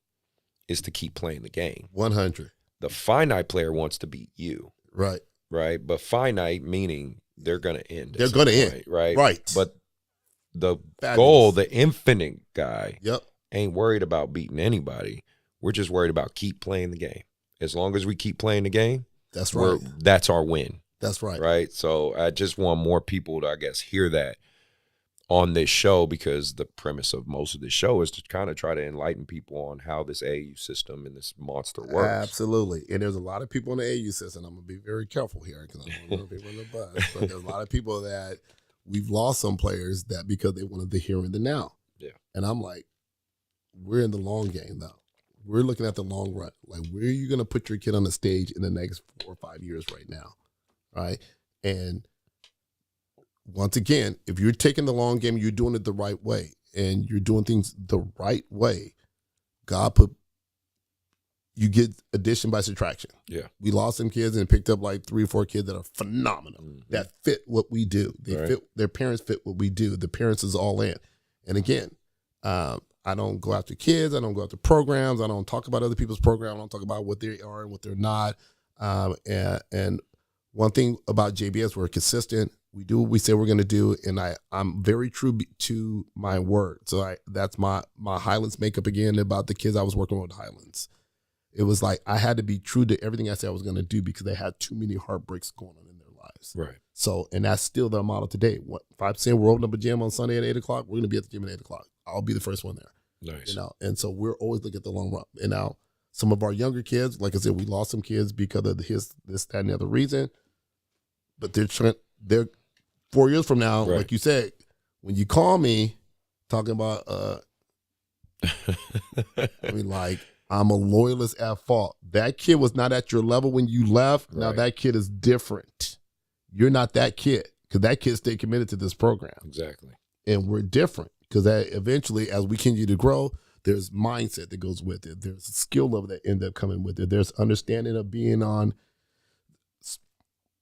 is to keep playing the game. 100. The finite player wants to beat you. Right. Right. But finite meaning they're going to end. They're going to end. Right. Right. But the Fabulous. goal, the infinite guy, Yep. ain't worried about beating anybody. We're just worried about keep playing the game. As long as we keep playing the game, that's right. That's our win. That's right. Right. So I just want more people to, I guess, hear that on this show, because the premise of most of this show is to kind of try to enlighten people on how this AAU system and this monster works. Absolutely. And there's a lot of people in the AAU system. I'm going to be very careful here because I don't want to be in the bus. But there's a lot of people that we've lost some players that because they wanted the here and the now. Yeah. And I'm like, we're in the long game though. We're looking at the long run. Like, where are you going to put your kid on the stage in the next 4 or 5 years right now? Right. And once again, if you're taking the long game, you're doing it the right way and you're doing things the right way, you get addition by subtraction. Yeah. We lost some kids and picked up like 3 or 4 kids that are phenomenal, that fit what we do. Their parents fit what we do. The parents is all in. And again, I don't go after kids. I don't go after programs. I don't talk about other people's programs. I don't talk about what they are and what they're not. And one thing about JBS, we're consistent. We do what we say we're going to do, and I'm very true to my word. So that's my Highlands makeup again about the kids I was working with Highlands. It was like I had to be true to everything I said I was going to do because they had too many heartbreaks going on in their lives. Right. So, and that's still the model today. What, if I'm saying we're opening up a gym on Sunday at 8 o'clock, we're going to be at the gym at 8 o'clock. I'll be the first one there. Nice. And so we're always looking at the long run. And now some of our younger kids, like I said, we lost some kids because of this, that, and the other reason. But they're 4 years from now, right. Like you said, when you call me talking about, I mean, like, I'm a loyalist at fault. That kid was not at your level when you left. Right. Now that kid is different. You're not that kid because that kid stayed committed to this program. Exactly. And we're different because eventually, as we continue to grow, there's mindset that goes with it. There's a skill level that ends up coming with it. There's understanding of being on.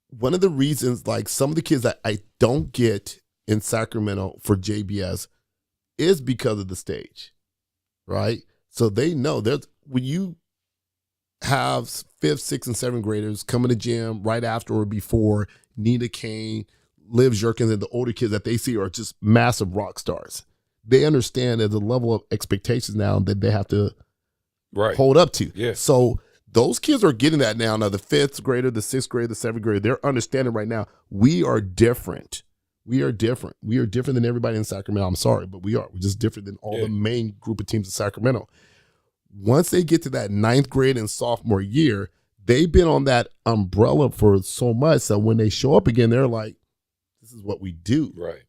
One of the reasons, like some of the kids that I don't get in Sacramento for JBS is because of the stage, right? So they know that when you have 5th, 6th, and 7th graders come in the gym right after or before Nina Kane, Liv Jerkins, and the older kids that they see are just massive rock stars. They understand there's a level of expectations now that they have to hold up to. Yeah. So those kids are getting that now. Now the 5th grader, the 6th grader, the 7th grader, they're understanding right now we are different. We are different. We are different than everybody in Sacramento. I'm sorry, but we are. We're just different than all the main group of teams in Sacramento. Once they get to that 9th grade and sophomore year, they've been on that umbrella for so much. So when they show up again, they're like, this is what we do. Right.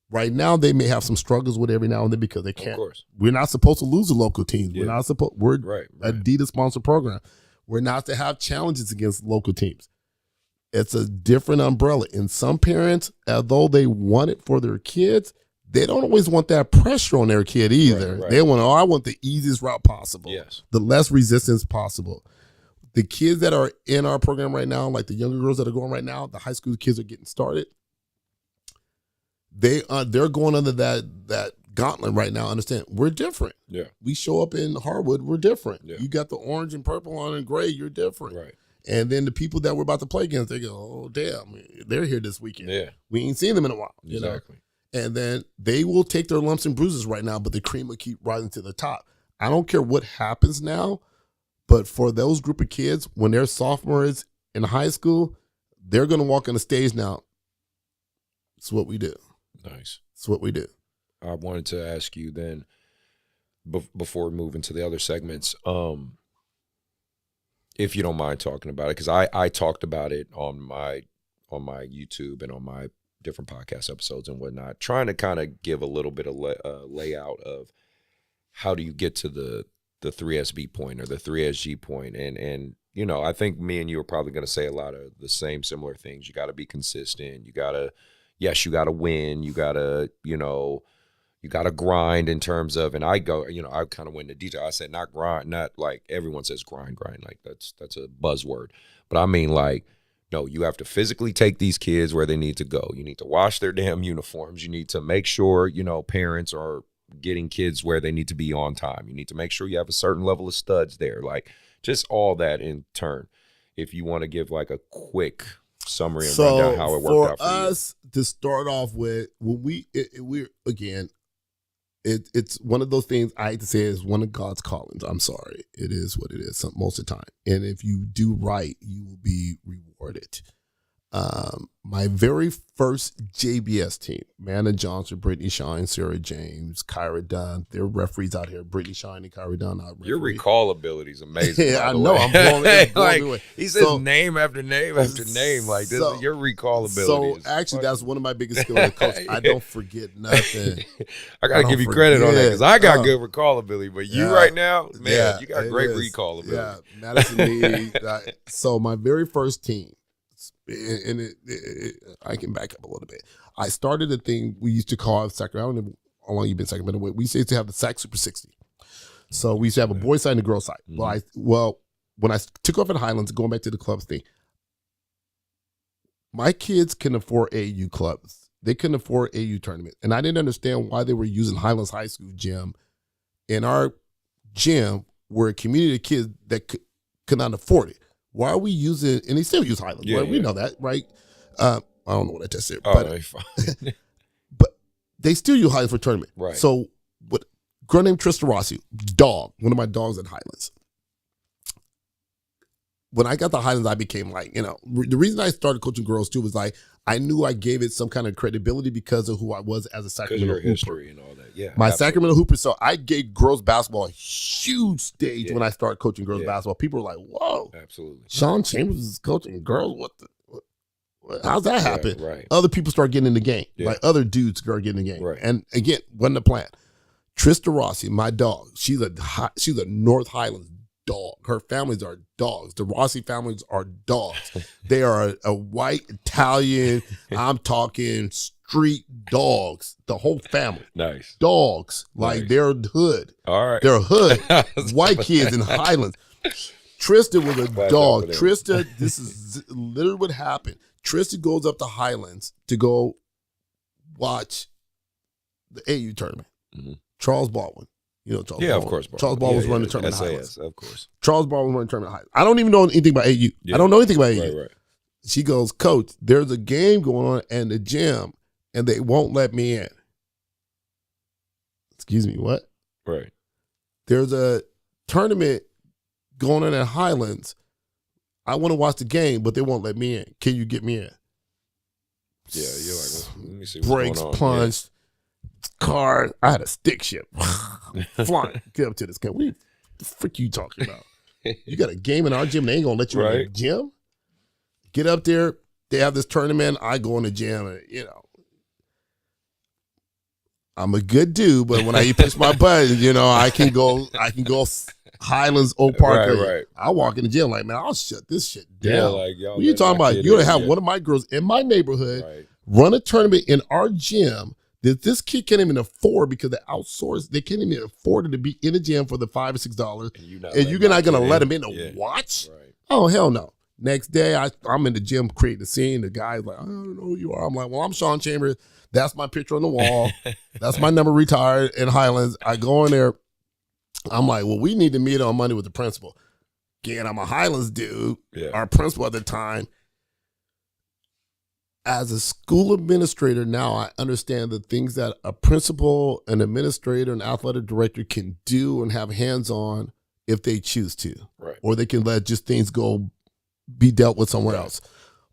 Right now, they may have some struggles with every now and then because they can't. Of course. We're not supposed to lose the local teams. Yeah. We're not supposed. We're right. Adidas sponsored program. We're not to have challenges against local teams. It's a different umbrella. And some parents, although they want it for their kids, they don't always want that pressure on their kid either. Right. They want, I want the easiest route possible. Yes. The less resistance possible. The kids that are in our program right now, like the younger girls that are going right now, the high school kids are getting started. They're going under that gauntlet right now. Understand, we're different. Yeah. We show up in Hardwood, we're different. Yeah. You got the orange and purple on and gray, you're different. Right. And then the people that we're about to play against, they go, oh, damn, they're here this weekend. Yeah. We ain't seen them in a while. Exactly. You know? And then they will take their lumps and bruises right now, but the cream will keep rising to the top. I don't care what happens now, but for those group of kids, when they're sophomores in high school, they're going to walk on the stage now. It's what we do. Nice. It's what we do. I wanted to ask you then, before we move into the other segments, if you don't mind talking about it, because I talked about it on my YouTube and on my different podcast episodes and whatnot, trying to kind of give a little bit of layout of how do you get to the 3SB point or the 3SG point. And you know, I think me and you are probably going to say a lot of the same similar things. You got to be consistent. You got to win. You got to, You got to grind in terms of, and I go, I kind of went into detail. I said not grind, not like everyone says grind, like that's a buzzword. But I mean like, no, you have to physically take these kids where they need to go. You need to wash their damn uniforms. You need to make sure, parents are getting kids where they need to be on time. You need to make sure you have a certain level of studs there. Like just all that in turn. If you want to give like a quick summary and rundown how it worked out for us to start off with, when we're again, it's one of those things I hate to say is one of God's callings. I'm sorry. It is what it is most of the time. And if you do right, you will be rewarded. My very first JBS team, Manna Johnson, Brittany Shine, Sarah James, Kyra Dunn. They're referees out here. Brittany Shine and Kyra Dunn. Your recall ability is amazing. Yeah, I know. I'm blowing like, away. He says name after name after name. Like this, your recall ability. So actually, that's one of my biggest skills as a coach. I don't forget nothing. I got to give you credit on that because I got good recall ability. But you right now, man, you got great recall ability. Yeah, Madison me. So my very first team. And I can back up a little bit. I started a thing we used to call Sacramento. I don't know how long you've been Sacramento. We used to have the Sac Super 60. So we used to have a boys' side and a girls' side. Well, when I took off at Highlands, going back to the clubs thing, my kids can afford AAU clubs. They couldn't afford AAU tournament. And I didn't understand why they were using Highlands High School gym. In our gym were a community of kids that could not afford it. Why are we using, and they still use Highlands, right? We know that, right? I don't know what I just said. But they still use Highlands for tournament. Right. So, girl named Trista Rossi, dog, one of my dogs at Highlands. When I got to Highlands, I became like, the reason I started coaching girls too was like, I knew I gave it some kind of credibility because of who I was as a Sacramento Hooper. History and all that. Yeah, my Sacramento Hooper. So I gave girls basketball a huge stage when I started coaching girls basketball. People were like, whoa. Absolutely. Sean Chambers is coaching girls? How's that happen? Right. Other people start getting in the game. Like other dudes start getting in the game. Right. And again, wasn't the plan. Trista Rossi, my dog, she's a North Highlands dog. Her families are dogs. The Rossi families are dogs. They are a white Italian, I'm talking street dogs. The whole family. Nice. Dogs. Like they're hood. All right. They're hood. White kids in Highlands. Trista was a dog. Trista, this is literally what happened. Trista goes up to Highlands to go watch the AU tournament. Mm-hmm. Charles Baldwin. Charles Baldwin. Of course. Charles Baldwin was running the tournament at Highlands. Of course. Charles Baldwin was running the tournament at Highlands. I don't even know anything about AU. I don't know anything about AU. Right. She goes, Coach, there's a game going on in the gym, and they won't let me in. Excuse me, what? Right. There's a tournament going on at Highlands. I want to watch the game, but they won't let me in. Can you get me in? Yeah, you're like, let me see what's Brakes going on. punched. Car. I had a stick shift. Flying. Get up to this game. What the frick you talking about? You got a game in our gym. They ain't going to let you in the gym? Get up there. They have this tournament. I go in the gym and, I'm a good dude, but when I push my button, I can go Highlands, Oak Park. Right. I walk in the gym like, man, I'll shut this shit down. Yeah, like, y'all. What are you talking about? You're going to have one of my girls in my neighborhood run a tournament in our gym that this kid can't even afford because they outsource. They can't even afford it to be in the gym for the $5 or $6. And you're not going to let them in to watch? Right. Oh, hell no. Next day, I'm in the gym creating the scene. The guy's like, I don't know who you are. I'm like, well, I'm Sean Chambers. That's my picture on the wall. That's my number retired in Highlands. I go in there. I'm like, well, we need to meet on Monday with the principal. Again, I'm a Highlands dude. Yeah. Our principal at the time. As a school administrator now, I understand the things that a principal, an administrator, an athletic director can do and have hands-on if they choose to. Right. Or they can let just things go be dealt with somewhere else.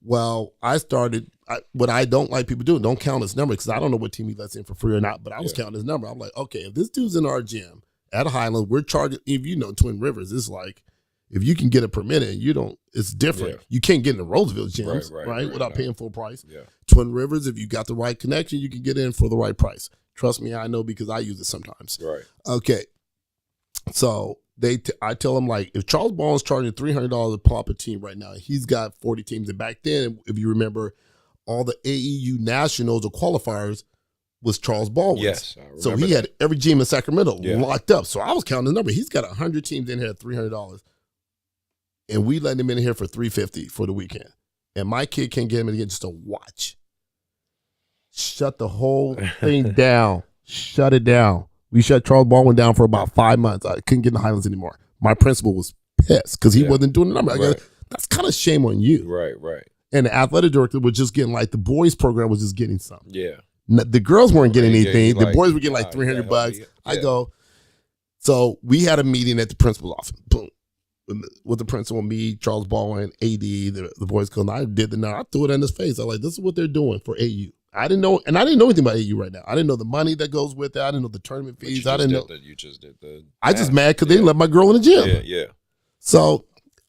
Well, I started, what I don't like people doing, don't count his number because I don't know what team he lets in for free or not, but I was counting his number. I'm like, okay, if this dude's in our gym at Highland, we're charging, if Twin Rivers, it's like, if you can get a per minute, it's different. You can't get in the Roosevelt gyms, right? Without paying full price. Yeah. Twin Rivers, if you got the right connection, you can get in for the right price. Trust me, I know because I use it sometimes. Right. Okay. So I tell them, like, if Charles Baldwin's charging $300 a pop a team right now, he's got 40 teams. And back then, if you remember, all the AEU nationals or qualifiers was Charles Baldwin's. Yes, I So remember he had every gym in Sacramento Yeah. locked up. So I was counting the number. He's got 100 teams in here at $300. And we let him in here for $350 for the weekend. And my kid can't get him in again just to watch. Shut the whole thing down. Shut it down. We shut Charles Baldwin down for about 5 months. I couldn't get in the Highlands anymore. My principal was pissed because he Yeah. wasn't doing the number. I Right. go, that's kind of shame on you. Right. And the athletic director was just getting like the boys program was just getting something. Yeah. The girls weren't getting Yeah, anything. you The boys were getting like God, $300 yeah, bucks. help me. I Yeah. go, so we had a meeting at the principal's office. Boom. With the principal, me, Charles Baldwin, AD, the boys come. I did the now. I threw it in his face. I was like, this is what they're doing for AU. I didn't know anything about AU right now. I didn't know the money that goes with it. I didn't know the tournament But you fees. I just didn't know. you just did the. I just mad because they didn't let my girl in the gym. Yeah. So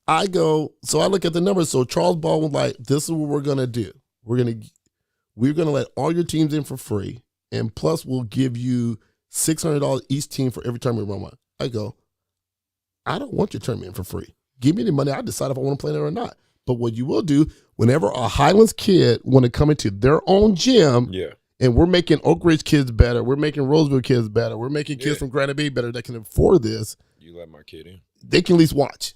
I look at the numbers. So Charles Baldwin was like, this is what we're gonna do. We're gonna let all your teams in for free, and plus we'll give you $600 each team for every tournament we run one. I go, I don't want your tournament in for free. Give me the money. I decide if I want to play there or not. But what you will do, whenever a Highlands kid want to come into their own gym, Yeah. and we're making Oak Ridge kids better, we're making Roseville kids better, we're making kids from Granite Bay better that can afford this, You let my kid in. they can at least watch.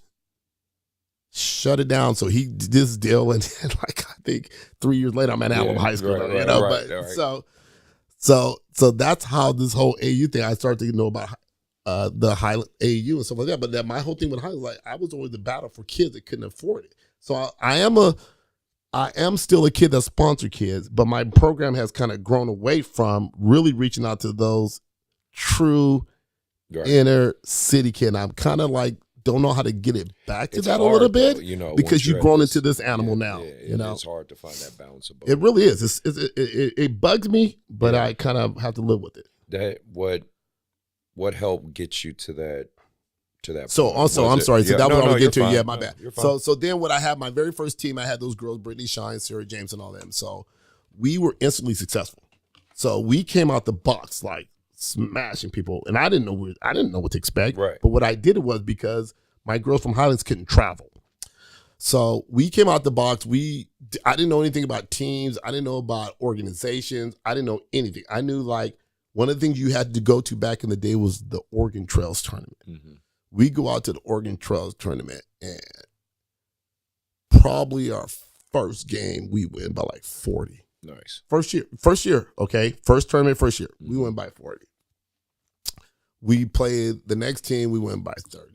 Shut it down. So he did this deal, and then, like, I think 3 years later, I'm at Alabama High School. Right, you know, right, but right. so that's how this whole AU thing. I started to know about the Highland AU and stuff like that. But then my whole thing with Highland, like, I was always the battle for kids that couldn't afford it. So I am still a kid that sponsor kids, but my program has kind of grown away from really reaching out to those true inner city kid. And I'm kind of like, don't know how to get it back to It's that hard, a little bit, though, you know, because once you've you're grown at into this animal now. Yeah, you know, it's hard to find that balance. it really is. It bugs me, but I kind of have to live with it. That what helped get you to that So point? also, Was I'm it- sorry. So yeah, that was no, what I was you're getting to. fine. Yeah, my No, bad. you're fine. So then when I had my very first team, I had those girls, Brittany Shine, Sarah James, and all them. So we were instantly successful. So we came out the box like smashing people, and I didn't know what to expect. Right. But what I did was because my girls from Highlands couldn't travel. So we came out the box. I didn't know anything about teams. I didn't know about organizations. I didn't know anything. I knew, like, one of the things you had to go to back in the day was the Oregon Trails tournament. Mm-hmm. We go out to the Oregon Trails tournament, and probably our first game, we win by like 40. Nice. First year, okay? First tournament, first year. We win by 40. We played the next team, we win by 30.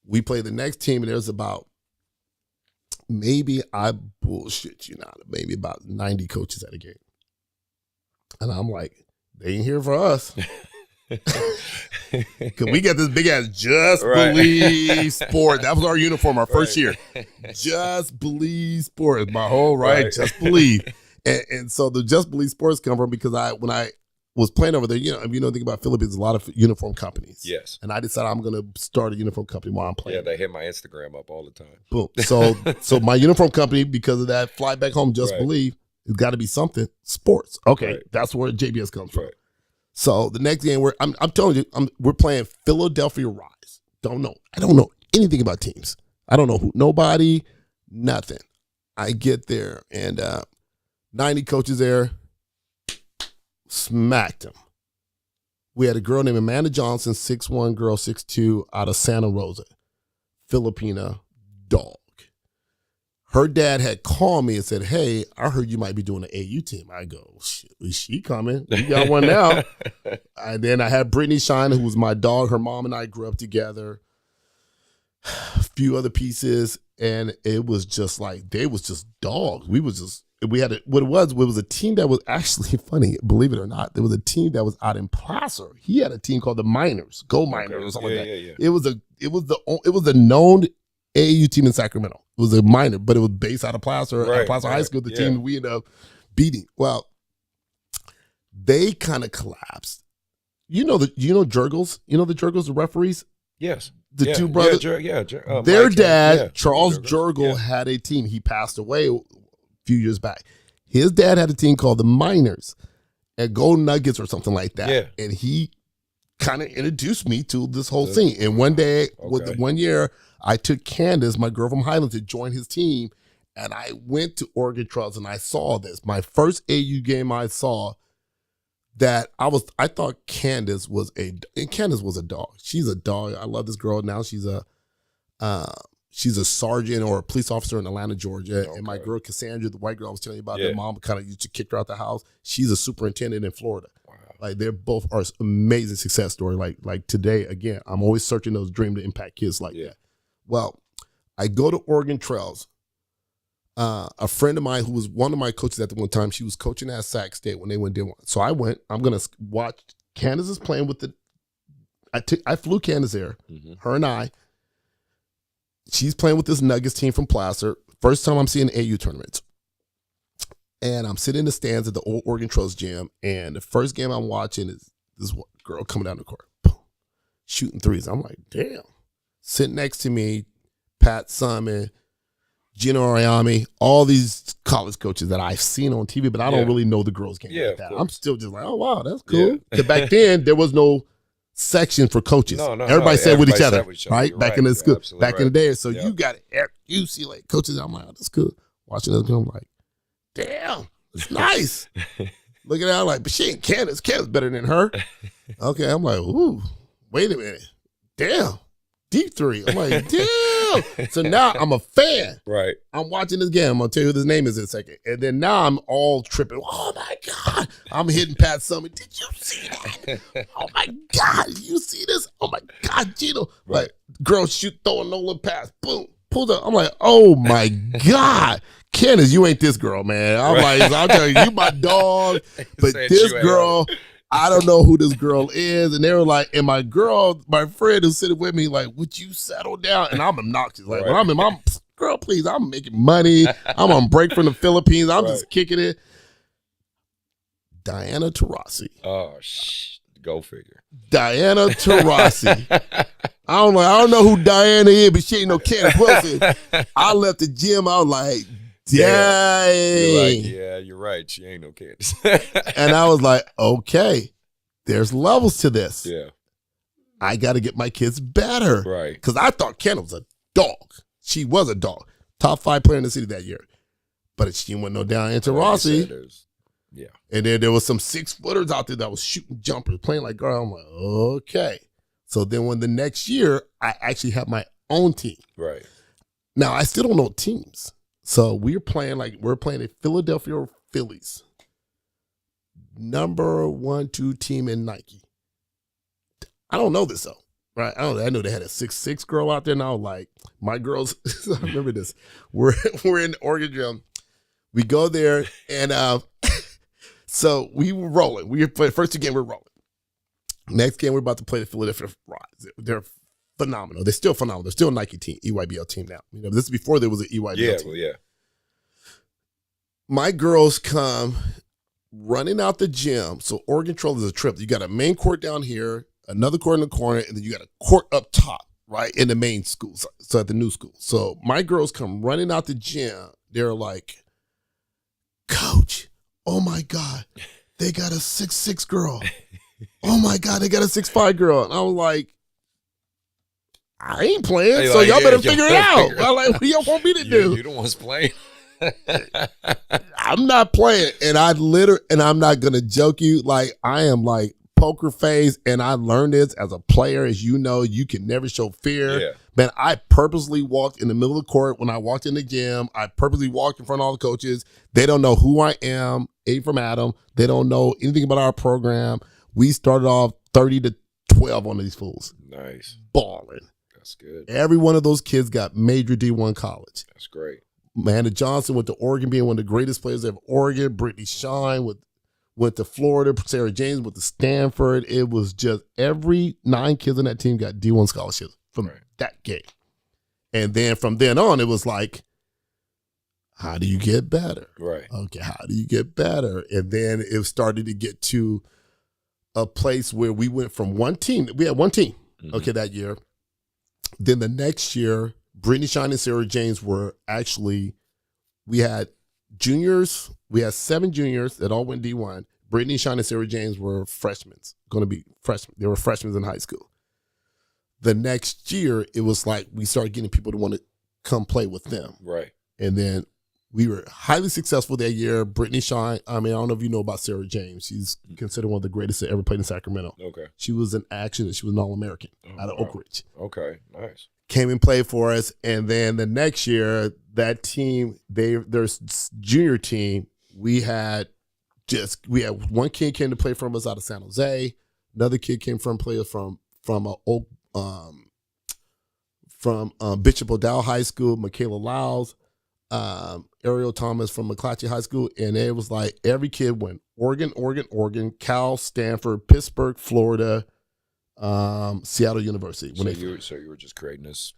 We played the next team, and there's about, maybe I bullshit you not, maybe about 90 coaches at a game. And I'm like, they ain't here for us. Because we got this big ass Just Believe Sport. That was our uniform our first year. Just Believe Sport. My whole right. Just Believe. And so the Just Believe Sports come from because when I was playing over there, you know, if you know anything about Philippines, a lot of uniform companies. Yes. And I decided I'm going to start a uniform company while I'm playing. Yeah, they hit my Instagram up all the time. Boom. So my uniform company, because of that fly back home, Just Believe, it's got to be something sports. Okay, that's where JBS comes from. So the next game, I'm telling you, we're playing Philadelphia Rise. I don't know anything about teams. I don't know nobody, nothing. I get there and 90 coaches there, smacked them. We had a girl named Amanda Johnson, 6'1", girl, 6'2", out of Santa Rosa, Filipina dog. Her dad had called me and said, hey, I heard you might be doing an AU team. I go, shit, is she coming? We got one now. And then I had Brittany Shine, who was my dog. Her mom and I grew up together. A few other pieces. And it was just like, they was just dogs. What it was a team that was actually funny, believe it or not. There was a team that was out in Placer. He had a team called the Miners, Go Miners or something like that. Yeah. It was a known AAU team in Sacramento. It was a minor, but it was based out of Placer, Placer High School, the team we ended up beating. Well, they kind of collapsed. You know Jurgles? You know the Jurgles, the referees? Yes. The two brothers? Their dad, Charles Jurgle, had a team. He passed away a few years back. His dad had a team called the Miners at Gold Nuggets or something like that. Yeah. And he kind of introduced me to this whole thing. And one day, one year, I took Candace, my girl from Highlands, to join his team. And I went to Oregon Trails and I saw this. My first AU game I saw, that I thought Candace was a dog. She's a dog. I love this girl. Now she's a sergeant or a police officer in Atlanta, Georgia. Okay. And my girl Cassandra, the white girl I was telling you about, their mom kind of used to kick her out the house. She's a superintendent in Florida. Wow. Like they're both are amazing success story. Like today, again, I'm always searching those dream to impact kids like that. Well, I go to Oregon Trails. A friend of mine who was one of my coaches at the one time, she was coaching at Sac State when they went D1. So I went. I'm gonna watch. Candace is playing with I flew Candace there. Mm-hmm. Her and I. She's playing with this Nuggets team from Placer. First time I'm seeing AU tournaments. And I'm sitting in the stands at the old Oregon Trails gym. And the first game I'm watching is this girl coming down the court, boom, shooting threes. I'm like, damn. Sitting next to me, Pat Summitt, Gino Ariami, all these college coaches that I've seen on TV, but I don't really know the girls' game like that. I'm still just like, oh, wow, that's cool. Because back then, there was no section for coaches. Everybody said with each other, right? Back in the school, back in the day. So you got UCLA coaches. I'm like, oh, that's cool. Watching this game, I'm like, damn, it's nice. Look at that, I'm like, but she ain't Candace. Candace better than her. Okay, I'm like, ooh, wait a minute. Damn, deep three. I'm like, damn. So now I'm a fan. Right. I'm watching this game. I'm going to tell you who his name is in a second. And then now I'm all tripping. Oh, my God. I'm hitting Pat Summitt. Did you see that? Oh, my God. Did you see this? Oh, my God, Gino. Right. Like, girl throwing no little pass. Boom. Pulls up. I'm like, oh, my God. Candace, you ain't this girl, man. I'm like, I'm telling you my dog. But this girl, I don't know who this girl is. And they were like, and my friend who's sitting with me, like, would you settle down? And I'm obnoxious. Like, when I'm in my girl, please, I'm making money. I'm on break from the Philippines. I'm just kicking it. Diana Taurasi. Oh, go figure. Diana Taurasi. I don't know who Diana is, but she ain't no Candace Wilson. I left the gym. I was like, dang. You're like, yeah, you're right. She ain't no Candace. And I was like, okay, there's levels to this. Yeah. I got to get my kids better. Right. Because I thought Candace was a dog. She was a dog. Top 5 player in the city that year. But she went no down into Rossi. Yeah. And then there was some 6-footers out there that was shooting jumpers, playing like girl. I'm like, okay. So then when the next year, I actually have my own team. Right. Now, I still don't know teams. So we're playing a Philadelphia Phillies. Number 1, 2 team in Nike. I don't know this though. Right. I know they had a 6'6" girl out there, and I was like, my girls, I remember this. We're in the Oregon gym. We go there, and so we were rolling. First game we're rolling. Next game, we're about to play the Philadelphia Rise. They're phenomenal. They're still phenomenal. They're still a Nike team, EYBL team now. You know, this is before there was an EYBL team. Yeah. My girls come running out the gym. So Oregon Trail is a trip. You got a main court down here, another court in the corner, and then you got a court up top, right, in the main school. So at the new school. So my girls come running out the gym. They're like, Coach, oh my God, they got a 6'6" girl. Oh my God, they got a 6'5" girl. And I was like, I ain't playing, so y'all better figure it out. I'm like, what do y'all want me to do? You don't want us playing? I'm not playing. And I'm not gonna joke you, like I am like poker face, and I learned this as a player, as you know, you can never show fear. Yeah. Man, I purposely walked in the middle of the court when I walked in the gym. I purposely walked in front of all the coaches. They don't know who I am, A from Adam. They don't know anything about our program. We started off 30-12 on these fools. Nice. Balling. That's good. Every one of those kids got major D1 college. That's great. Amanda Johnson went to Oregon, being one of the greatest players of Oregon. Brittany Shine went to Florida. Sarah James went to Stanford. It was just every 9 kids on that team got D1 scholarships from that game. And then from then on, it was like, how do you get better? Right. Okay, how do you get better? And then it started to get to a place where we went from one team. We had one team, okay, that year. Then the next year, Brittany Shine and Sarah James were actually, we had juniors. We had 7 juniors that all went D1. Brittany Shine and Sarah James were freshmen, going to be freshmen. They were freshmen in high school. The next year, it was like we started getting people to want to come play with them. Right. And then We were highly successful that year. Brittany Shine, I don't know if you know about Sarah James. She's considered one of the greatest that ever played in Sacramento. Okay. She was an action. She was an All-American out of wow. Oak Ridge. Okay, nice. Came and played for us. And then the next year, that team, their junior team, we had one kid came to play from us out of San Jose. Another kid came from Bishop O'Dowd High School, Michaela Lyles, Ariel Thomas from McClatchy High School, and it was like every kid went Oregon, Cal, Stanford, Pittsburgh, Florida, Seattle University. So you were just creating this.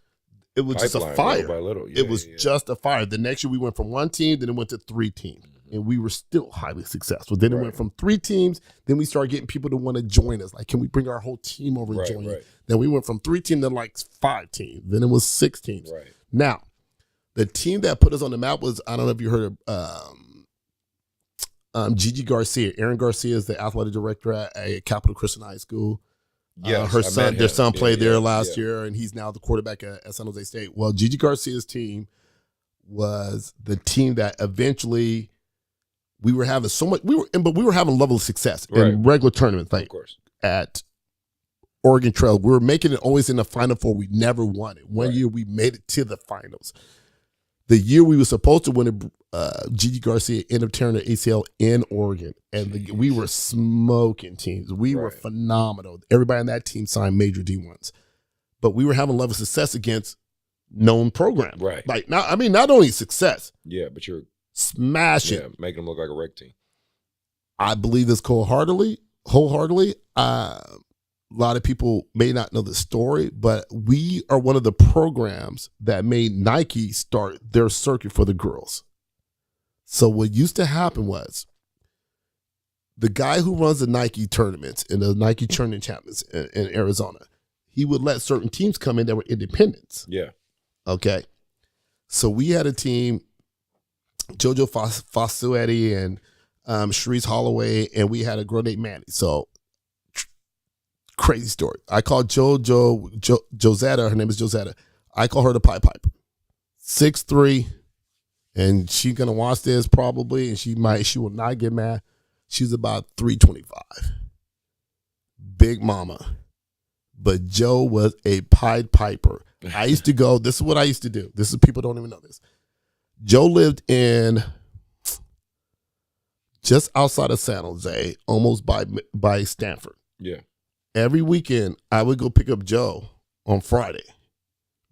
It was just a fire. Little by little. Yeah, it was just a fire. The next year we went from one team, then it went to 3 teams. And we were still highly successful. Then it went from 3 teams. Then we started getting people to want to join us. Like, can we bring our whole team over and join you? Then we went from 3 teams to like 5 teams. Then it was 6 teams. Right. Now, the team that put us on the map was, I don't know if you heard of Gigi Garcia. Aaron Garcia is the athletic director at Capital Christian High School. Yes, their son played there last year, and he's now the quarterback at San Jose State. Well, Gigi Garcia's team was the team that eventually we were having so much. We were having a level of success in regular tournaments, like at Oregon Trail. We were making it always in the Final Four. We never won it. One year we made it to the finals. The year we were supposed to win it, Gigi Garcia ended up tearing the ACL in Oregon, and we were smoking teams. We were phenomenal. Everybody on that team signed major D1s, but we were having a level of success against known programs. Right. Like not only success. Yeah, but you're smashing. Yeah, making them look like a rec team. I believe this wholeheartedly. A lot of people may not know the story, but we are one of the programs that made Nike start their circuit for the girls. So what used to happen was the guy who runs the Nike tournaments and the Nike tournament champions in Arizona, he would let certain teams come in that were independents. Yeah. Okay. So we had a team, JoJo Fasuetti and Sharice Holloway, and we had a girl named Manny. So crazy story. I call Josetta, her name is Josetta. I call her the Pied Piper. 6'3", and she's gonna watch this probably, and she will not get mad. She's about 325. Big mama. But Joe was a Pied Piper. I used to go, this is what I used to do. This is, people don't even know this. Joe lived in just outside of San Jose, almost by Stanford. Yeah. Every weekend, I would go pick up Joe on Friday,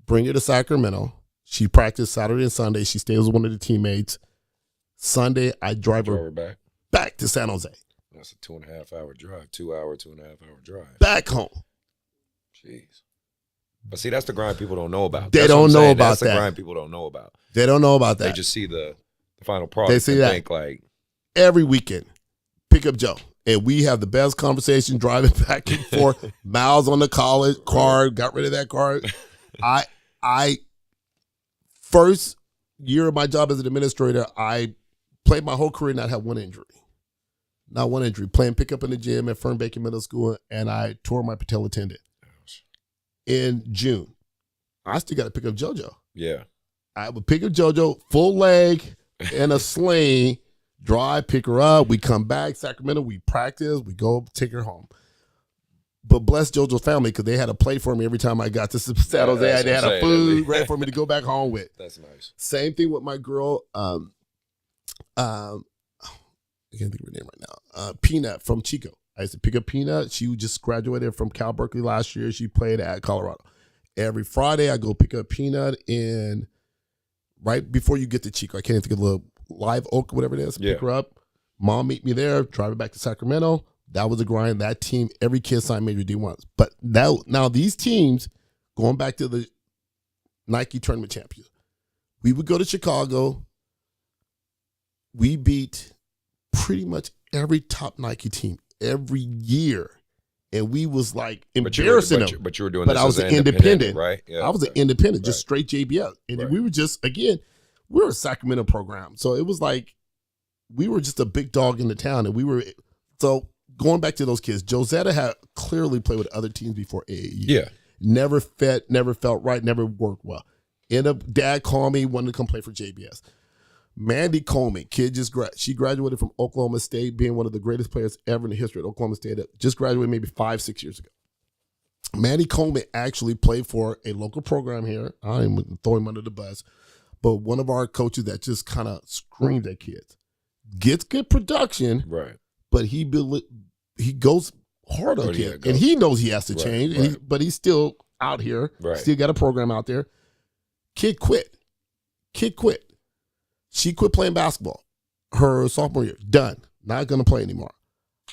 bring her to Sacramento. She practiced Saturday and Sunday. She stays with one of the teammates. Sunday, I drive her back to San Jose. That's a 2.5 hour drive, 2.5 hour drive. Back home. Jeez. But see, that's the grind people don't know about. They don't know about that. That's the grind people don't know about. They don't know about that. They just see the final product. They see and that. Think like, every weekend, pick up Joe. And we have the best conversation driving back and forth. Miles on the college car, got rid of that car. I first year of my job as an administrator, I played my whole career and not have one injury. Not one injury. Playing pickup in the gym at Fernbacon Middle School, and I tore my patella tendon in June. I still got to pick up JoJo. Yeah. I would pick up JoJo, full leg and a sling, drive, pick her up. We come back, Sacramento, we practice, we go take her home. But bless JoJo's family, because they had a plate for me every time I got to San Jose. They had a food ready for me to go back home with. That's nice. Same thing with my girl, I can't think of her name right now. Peanut from Chico. I used to pick up Peanut. She just graduated from Cal Berkeley last year. She played at Colorado. Every Friday, I go pick up Peanut in right before you get to Chico. I can't think of the Live Oak, whatever it is. Pick her up. Mom meet me there. Drive her back to Sacramento. That was a grind. That team, every kid signed major D1s. But now these teams, going back to the Nike tournament champion, we would go to Chicago. We beat pretty much every top Nike team every year. And we was like embarrassing them. But you were doing this I was as an independent, right? Yeah, I was an independent, just straight JBS. And we were just, again, we were a Sacramento program. So it was like we were just a big dog in the town. And we were, so going back to those kids, Josetta had clearly played with other teams before AAU. Yeah. Never felt right, never worked well. Ended up, dad called me, wanted to come play for JBS. Mandy Coleman, kid she graduated from Oklahoma State, being one of the greatest players ever in the history of Oklahoma State. Just graduated maybe 5-6 years ago. Mandy Coleman actually played for a local program here. I don't even throw him under the bus, but one of our coaches that just kind of screamed at kids. Gets good production, Right. but he goes hard on kids. And he knows he has to change, right. but he's still out here. Right. Still got a program out there. Kid quit. She quit playing basketball her sophomore year. Done. Not going to play anymore.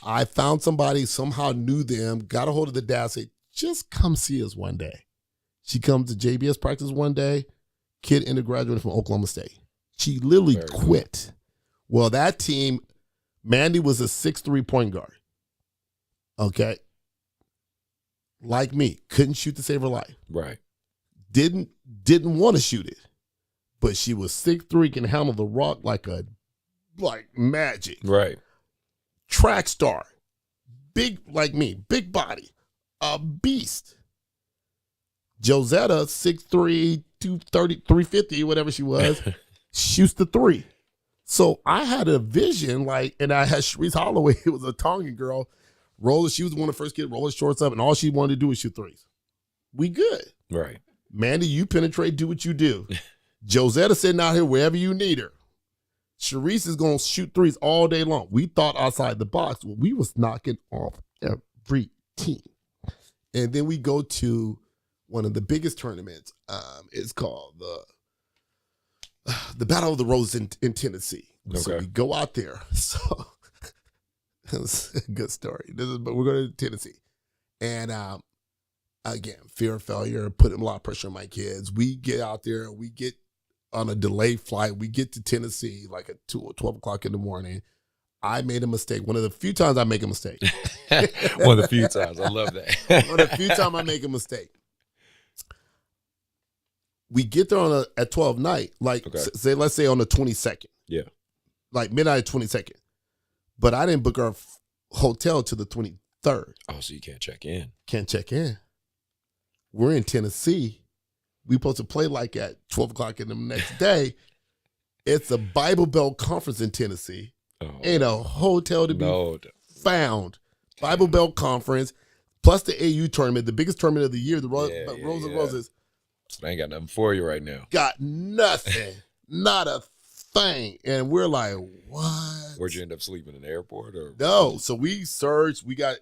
I found somebody, somehow knew them, got a hold of the dad, said, just come see us one day. She comes to JBS practice one day. Kid ended graduating from Oklahoma State. She literally quit. Well, that team, Mandy was a 6'3" point guard. Okay. Like me, couldn't shoot to save her life. Right. Didn't want to shoot it. But she was 6'3", can handle the rock like magic. Right. Track star. Big like me, big body. A beast. Josetta, 6'3", 230, 350, whatever she was, shoots the three. So I had a vision, and I had Sharice Holloway, it was a Tongan girl, she was one of the first kids, roll her shorts up, and all she wanted to do was shoot threes. We good. Right. Mandy, you penetrate, do what you do. Josetta sitting out here wherever you need her. Sharice is going to shoot threes all day long. We thought outside the box. Well, we was knocking off every team. And then we go to one of the biggest tournaments. It's called the Battle of the Roses in Tennessee. Okay. So we go out there. So it's a good story. But we're going to Tennessee. And again, fear of failure, putting a lot of pressure on my kids. We get out there. We get on a delayed flight. We get to Tennessee like at 12 o'clock in the morning. I made a mistake. One of the few times I make a mistake. One of the few times. I love that. One of the few times I make a mistake. We get there at 12 night, let's say on the 22nd. Yeah. Like midnight 22nd. But I didn't book our hotel till the 23rd. Oh, so you can't check in. Can't check in. We're in Tennessee. We supposed to play like at 12 o'clock in the next day. It's a Bible Belt conference in Tennessee. Oh. Ain't a hotel to be found. Bible Belt conference, plus the AU tournament, the biggest tournament of the year, the Rose of Roses. I ain't got nothing for you right now. Got nothing. Not a thing. And we're like, what? Where'd you end up sleeping, in the airport? Or No. So we searched. We got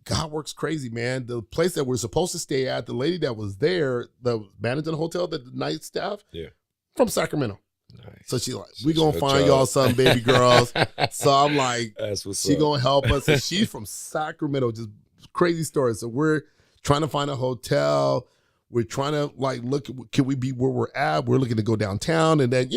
God works crazy, man. The place that we're supposed to stay at, the lady that was there, that was managing the hotel, the night staff, from Sacramento. Nice. So she's like, we gonna find y'all some baby girls. So I'm like, that's what's she up. gonna help us. And she's from Sacramento, just crazy story. So we're trying to find a hotel. We're trying to look, can we be where we're at? We're looking to go downtown. And then,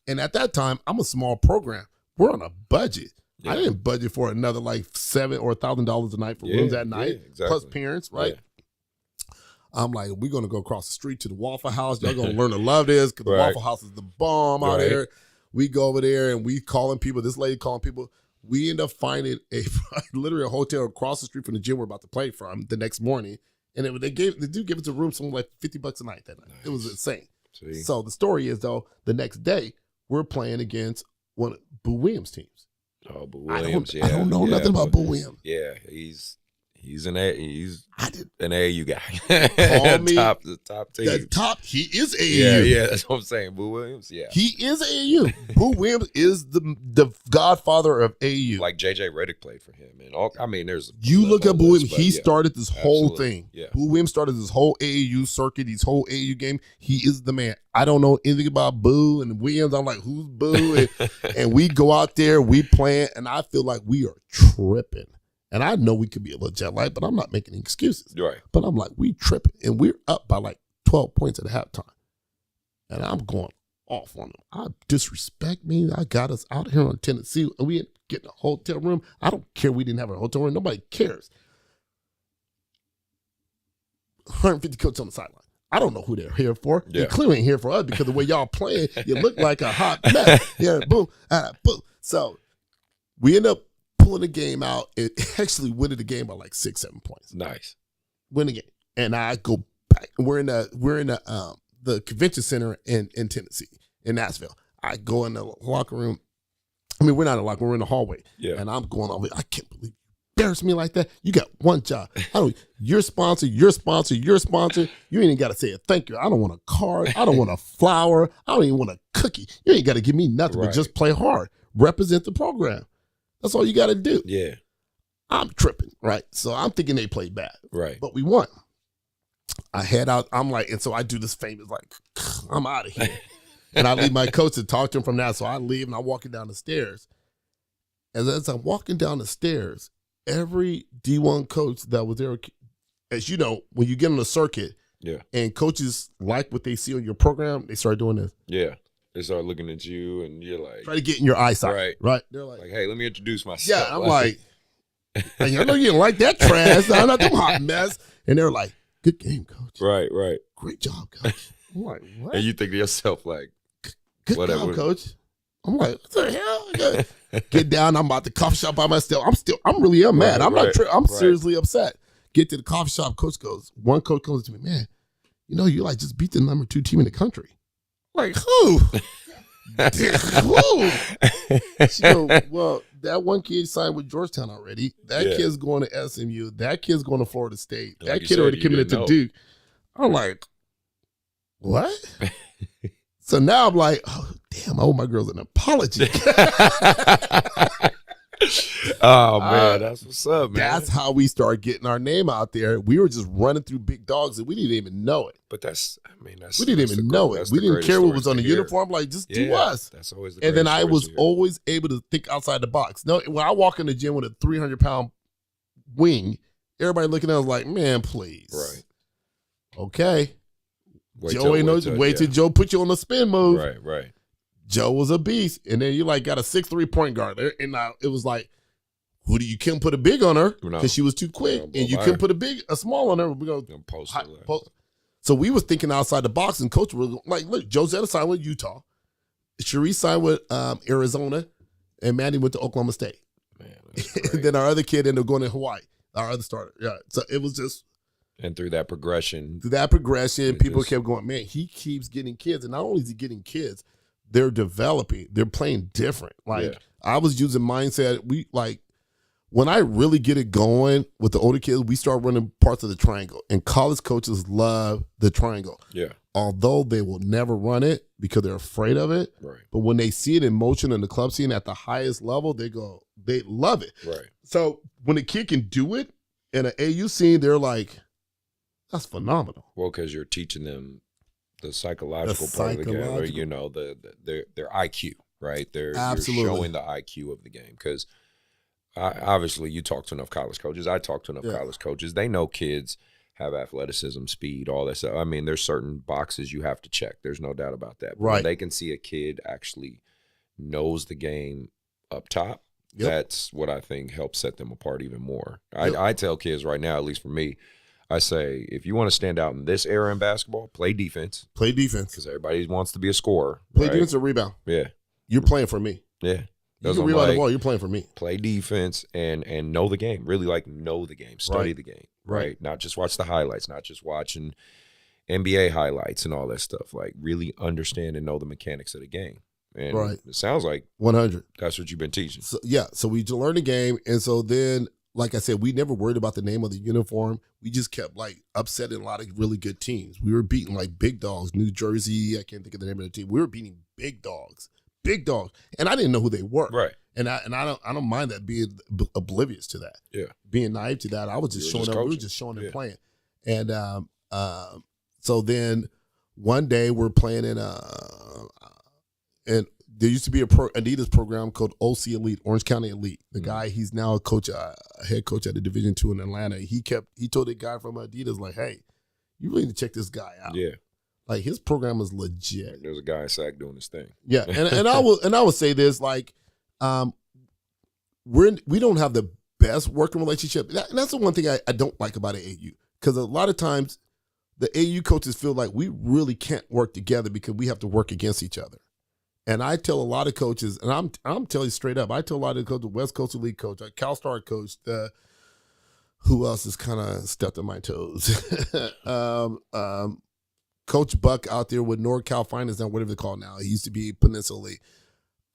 and at that time, I'm a small program. We're on a budget. Yeah. I didn't budget for another $7,000 or $1,000 a night for rooms at night, plus parents, right? Yeah. I'm like, we're going to go across the street to the Waffle House. Y'all going to learn to love this because the Waffle House is the bomb out there. We go over there and we calling people. This lady calling people. We end up finding literally a hotel across the street from the gym we're about to play from the next morning. And they do give us a room something like $50 a night that night. Nice. It was insane. See? So the story is, though, the next day we're playing against one of Boo Williams' teams. Oh, Boo Williams, I don't know nothing about Boo Williams. Yeah, he's an AAU guy. Call me the top team. The top. He is AAU. Yeah, that's what I'm saying. Boo Williams. Yeah, he is AAU. Boo Williams is the godfather of AAU. Like JJ Redick played for him, and there's look at Boo Williams. He started this whole thing. Yeah. Boo Williams started this whole AAU circuit, these whole AAU game. He is the man. I don't know anything about Boo and Williams. I'm like, who's Boo? And we go out there, we play, and I feel like we are tripping. And I know we could be a little jet lag, but I'm not making any excuses. Right. But I'm like, we tripping. And we're up by 12 points at halftime. And I'm going off on them. I disrespect me. I got us out here on Tennessee. And we get a hotel room. I don't care we didn't have a hotel room. Nobody cares. 150 coaches on the sideline. I don't know who they're here for. Yeah. They clearly ain't here for us because the way y'all playing, you look like a hot mess. Yeah, boom, boom. So we end up pulling the game out. It actually winning the game by 6-7 points. Nice. Win the game. And I go back. We're in the convention center in Tennessee, in Nashville. I go in the locker room. I mean, we're not in the locker room, we're in the hallway. Yeah. And I'm going over, I can't believe you embarrass me like that. You got one job. Your sponsor. You ain't even got to say a thank you. I don't want a card. I don't want a flower. I don't even want a cookie. You ain't got to give me nothing, but just play hard. Represent the program. That's all you got to do. Yeah. I'm tripping, right? So I'm thinking they played bad. Right. But we won. I head out. I'm like, and so I do this famous, like, I'm out of here. And I leave my coach to talk to him from that. So I leave and I'm walking down the stairs. As I'm walking down the stairs, every D1 coach that was there, as you know, when you get on the circuit and coaches like what they see on your program, they start doing this. Yeah. They start looking at you and you're like. Try to get in your eyesight. Right. They're like, hey, let me introduce myself. Yeah, I'm like, I know you didn't like that trash. I'm not the hot mess. And they're like, good game, coach. Right. Great job, coach. I'm like, what? And you think to yourself, like, good job, coach. I'm like, what the hell? Get down. I'm about the coffee shop by myself. I'm really mad. I'm not. I'm seriously upset. Get to the coffee shop. One coach comes to me, man. You know, you like just beat the number 2 team in the country. Like who? Who? She goes, well, that one kid signed with Georgetown already. That kid's going to SMU. That kid's going to Florida State. That kid already committed to Duke. I'm like, what? So now I'm like, oh, damn, I owe my girls an apology. Oh, man, that's what's up, man. That's how we started getting our name out there. We were just running through big dogs and we didn't even know it. But we didn't even know it. We didn't care what was on the uniform. Like, just do us. That's always the And then I was always able to think outside the box. No, when I walk in the gym with a 300-pound wing, everybody looking at us like, man, please. Right. Okay. Wait till Joe put you on the spin move. Right. Joe was a beast. And then you like got a 6'3" point guard there. And now it was like, you couldn't put a big on her because she was too quick. And you couldn't put a small on her. We're going to post. So we was thinking outside the box, and coach was like, look, Josetta signed with Utah. Cherie signed with Arizona, and Maddie went to Oklahoma State. Man, and then our other kid ended up going to Hawaii, our other starter. Yeah. So it was just. And through that progression, people kept going, man, he keeps getting kids. And not only is he getting kids, they're developing. They're playing different. I was using mindset. When I really get it going with the older kids, we start running parts of the triangle. And college coaches love the triangle. Yeah. Although they will never run it because they're afraid of it. Right. But when they see it in motion in the club scene at the highest level, they love it. Right. So when a kid can do it in an AU scene, they're like, that's phenomenal. Well, because you're teaching them the psychological part of the game, or, you know, their IQ, right? You're showing the IQ of the game. Because obviously you talk to enough college coaches. I talk to enough college coaches. They know kids have athleticism, speed, all that stuff. I mean, there's certain boxes you have to check. There's no doubt about that. But when they can see a kid actually knows the game up top, that's what I think helps set them apart even more. I tell kids right now, at least for me, I say, if you want to stand out in this era in basketball, play defense. Play defense. Because everybody wants to be a scorer. Play defense or rebound. Yeah. You're playing for me. Yeah. You can rebound the ball, you're playing for me. Play defense and know the game. Really know the game. Study the game. Right. Not just watch the highlights. Not just watching NBA highlights and all that stuff. Like, really understand and know the mechanics of the game. And it sounds like 100. That's what you've been teaching. So, so we learned the game. And so then, like I said, we never worried about the name of the uniform. We just kept upsetting a lot of really good teams. We were beating big dogs. New Jersey, I can't think of the name of the team. We were beating big dogs, and I didn't know who they were. Right. And I don't mind that, being oblivious to that. Yeah. Being naive to that. I was just showing up. We were just showing them playing. And so then one day we're playing in and there used to be a Adidas program called OC Elite, Orange County Elite. The guy, he's now a head coach at the Division II in Atlanta. He told the guy from Adidas, like, hey, you really need to check this guy out. Yeah. Like, his program is legit. There's a guy in SAC doing his thing. Yeah. And I will say this, we don't have the best working relationship. And that's the one thing I don't like about AAU. Because a lot of times the AAU coaches feel like we really can't work together because we have to work against each other. And I tell a lot of coaches, and I'm telling you straight up, I tell a lot of coaches, West Coast Elite coach, a CalStar coach, who else has kind of stepped on my toes? Coach Buck out there with NorCal Finance, now whatever they call it now. He used to be Peninsula League.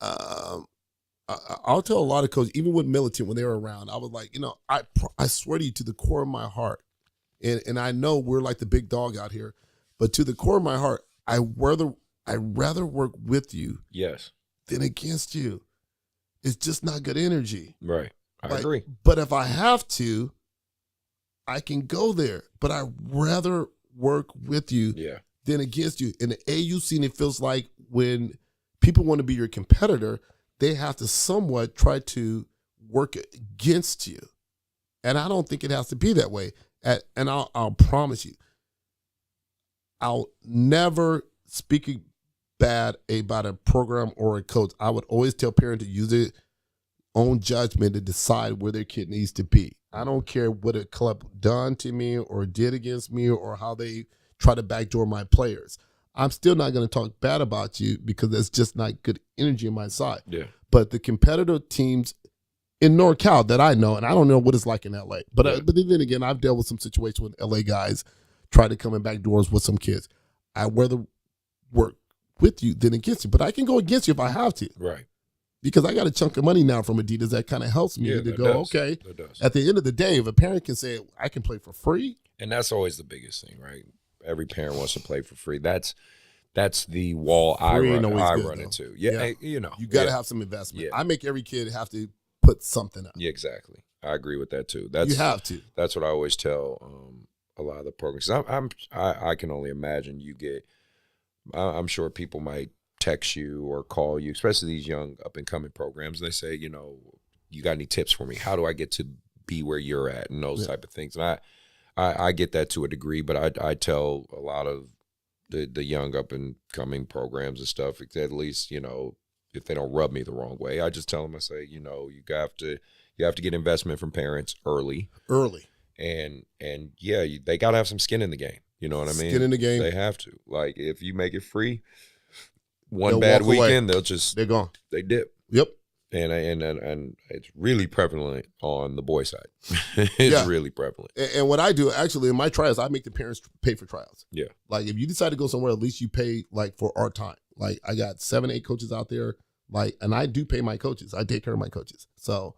I'll tell a lot of coaches, even with Militant, when they were around, I was like, I swear to you, to the core of my heart, and I know we're like the big dog out here, but to the core of my heart, I rather work with you, yes, than against you. It's just not good energy. Right. I agree. But if I have to, I can go there. But I rather work with you than against you. In the AU scene, it feels like when people want to be your competitor, they have to somewhat try to work against you. And I don't think it has to be that way. And I'll promise you, I'll never speak bad about a program or a coach. I would always tell parents to use their own judgment to decide where their kid needs to be. I don't care what a club done to me or did against me or how they try to backdoor my players. I'm still not going to talk bad about you because that's just not good energy on my side. Yeah. But the competitive teams in NorCal that I know, and I don't know what it's like in LA, but then again, I've dealt with some situations when LA guys try to come in back doors with some kids. I'd rather work with you than against you, but I can go against you if I have to. Right. Because I got a chunk of money now from Adidas that kind of helps me to go, okay, at the end of the day, if a parent can say, I can play for free. And that's always the biggest thing, right? Every parent wants to play for free. That's the wall I run into. Yeah. You got to have some investment. Yeah. I make every kid have to put something up. Yeah, exactly. I agree with that too. You have to. That's what I always tell a lot of the programs. I can only imagine you get. I'm sure people might text you or call you, especially these young up and coming programs. They say, you got any tips for me? How do I get to be where you're at? And those type of things. And I get that to a degree, but I tell a lot of the young up and coming programs and stuff, at least, if they don't rub me the wrong way, I just tell them, I say, you have to get investment from parents early. And they got to have some skin in the game. You know what I mean? Skin in the game. They have to. Like, if you make it free, they'll bad weekend, they're gone. They dip. Yep. And it's really prevalent on the boy side. It's really prevalent. And what I do, actually, in my tryouts, I make the parents pay for tryouts. Yeah. Like, if you decide to go somewhere, at least you pay, like, for our time. Like, I got 7, 8 coaches out there, like, and I do pay my coaches. I take care of my coaches. So,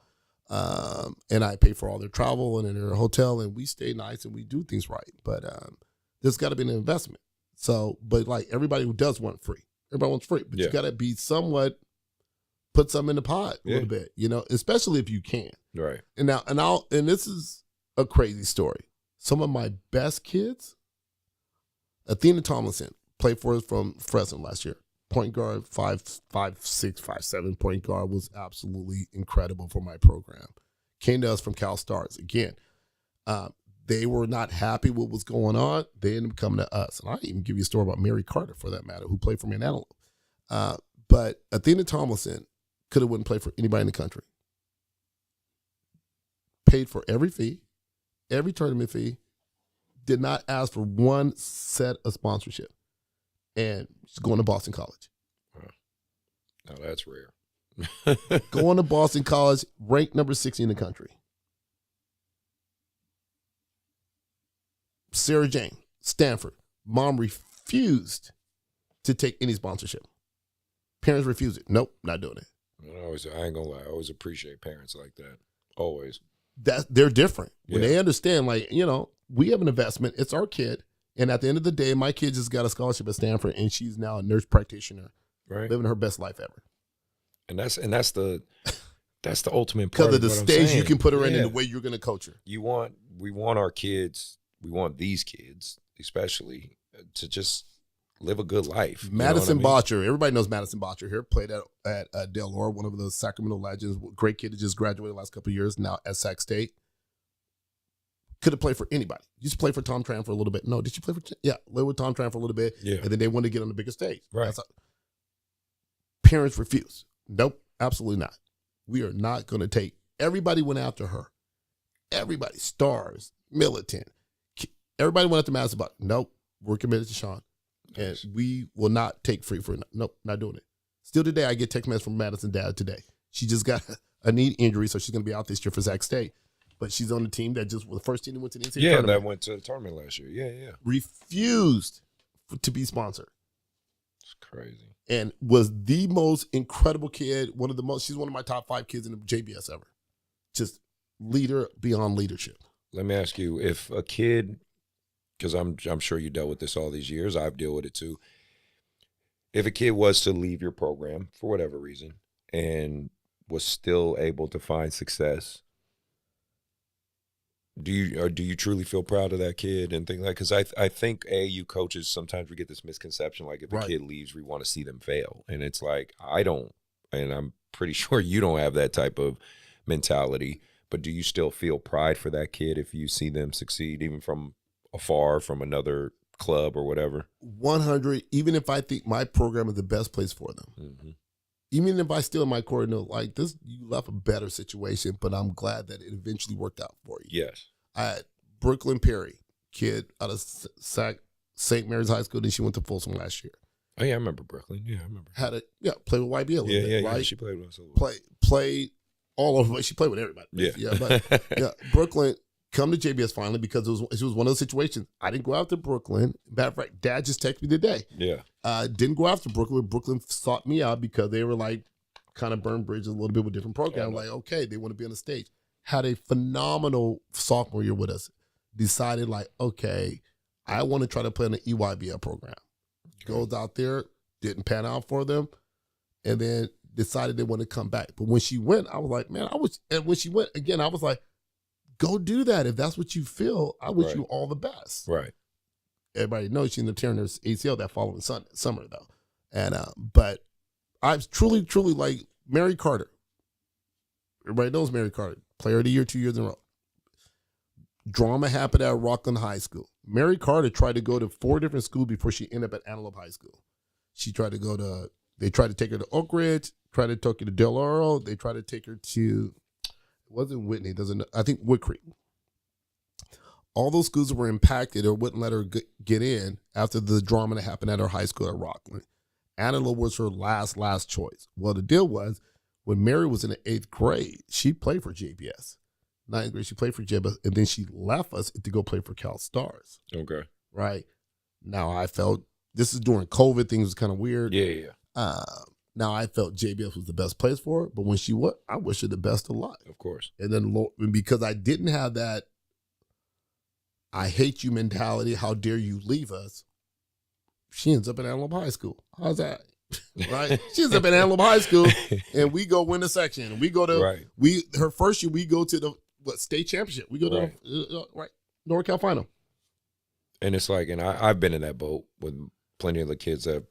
and I pay for all their travel and their hotel, and we stay nice and we do things right. But there's got to be an investment. So, but, like, everybody who does want free. Everybody wants free. But you got to be somewhat, put some in the pot a little bit, especially if you can. Right. And this is a crazy story. Some of my best kids, Athena Tomlinson, played for us from Fresno last year. Point guard, 5'6", 5'7", point guard, was absolutely incredible for my program. Came to us from Cal Stars. Again, they were not happy with what was going on. They ended up coming to us. And I even give you a story about Mary Carter, for that matter, who played for me in Antelope. But Athena Tomlinson could have wouldn't play for anybody in the country. Paid for every fee, every tournament fee, did not ask for one set of sponsorship. And she's going to Boston College. Wow. Now that's rare. Going to Boston College, ranked number 60 in the country. Sarah Jane, Stanford. Mom refused to take any sponsorship. Parents refused it. Nope, not doing it. I ain't gonna lie. I always appreciate parents like that. Always. They're different. When they understand, like, we have an investment. It's our kid. And at the end of the day, my kid just got a scholarship at Stanford, and she's now a nurse practitioner, living her best life ever. And that's the ultimate part because of the stage you can put her in and the way you're going to coach her. We want our kids. We want these kids, especially, to just live a good life. Madison Botcher, everybody knows Madison Botcher here. Played at Del Oro, one of those Sacramento legends. Great kid that just graduated the last couple of years. Now at Sac State. Could have played for anybody. Used to play for Tom Tran for a little bit. No, did you play for? Yeah, lived with Tom Tran for a little bit. Yeah, and then they wanted to get on the bigger stage. Right. Parents refuse. Nope, absolutely not. We are not going to take. Everybody went after her. Everybody, Stars, Militant. Everybody went after Madison Botcher. Nope, we're committed to Sean, and we will not take free for. Nope, not doing it. Still today, I get text messages from Madison's dad today. She just got a knee injury, so she's going to be out this year for Sac State. But she's on the team that just was the first team that went to the NCAA tournament. Yeah, that went to the tournament last year. Yeah. Refused to be sponsored. It's crazy. And was the most incredible kid. She's one of my top 5 kids in the JBS ever. Just leader beyond leadership. Let me ask you, if a kid, because I'm sure you dealt with this all these years, I've dealt with it too. If a kid was to leave your program for whatever reason and was still able to find success, do you truly feel proud of that kid and things like? Because I think AAU coaches sometimes we get this misconception, like if a kid leaves, we want to see them fail, and it's like I don't, and I'm pretty sure you don't have that type of mentality. But do you still feel pride for that kid if you see them succeed, even from afar, from another club or whatever? 100. Even if I think my program is the best place for them. Mm-hmm. Even if I still in my core know like this, you left a better situation, but I'm glad that it eventually worked out for you. Yes. I had Brooklyn Perry, kid out of St. Mary's High School, then she went to Folsom last year. Oh yeah, I remember Brooklyn. Yeah, I remember. Played with YBL a little bit, right? Yeah, she played with us a little. Played all over. She played with everybody. But Brooklyn come to JBS finally because it was one of those situations. I didn't go after Brooklyn. Matter of fact, Dad just texted me today. Yeah. Didn't go after Brooklyn. Brooklyn sought me out because they were like kind of burned bridges a little bit with different programs. Like, okay, they want to be on the stage. Had a phenomenal sophomore year with us. Decided like, okay, I want to try to play in the EYBL program. Okay. Goes out there, didn't pan out for them, and then decided they want to come back. But when she went, I was like, man, and when she went again, I was like, go do that. If that's what you feel, I wish you all the best. Right. Everybody knows she ended up tearing her ACL that following summer though. And but I truly like Mary Carter. Everybody knows Mary Carter, Player of the Year 2 years in a row. Drama happened at Rockland High School. Mary Carter tried to go to 4 different schools before she ended up at Antelope High School. She tried to go to. They tried to take her to Oak Ridge. Tried to take her to Del Oro. They tried to take her to. It wasn't Whitney. I think Wood Creek. All those schools were impacted or wouldn't let her get in after the drama that happened at her high school at Rockland. Antelope was her last choice. Well, the deal was when Mary was in the 8th grade, she played for JBS. 9th grade, she played for JBS, and then she left us to go play for Cal Stars. Okay. Right. Now I felt this is during COVID. Things was kind of weird. Yeah. Now I felt JBS was the best place for her, but when she went, I wish her the best of luck. Of course. And then because I didn't have that I hate you mentality, how dare you leave us, she ends up in Antelope High School. How's that? Right? She ends up in Antelope High School, and we go win the section. And we go to her first year. We go to the state championship. We go to NorCal final. And it's like, and I've been in that boat with plenty of the kids that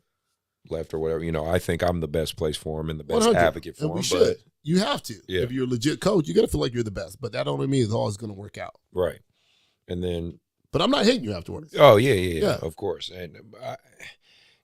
left or whatever. You know, I think I'm the best place for them and the best advocate for them. We should. You have to. Yeah. If you're a legit coach, you got to feel like you're the best. But that don't mean it's always going to work out. Right. And then, but I'm not hating you afterwards. Oh yeah, of course. And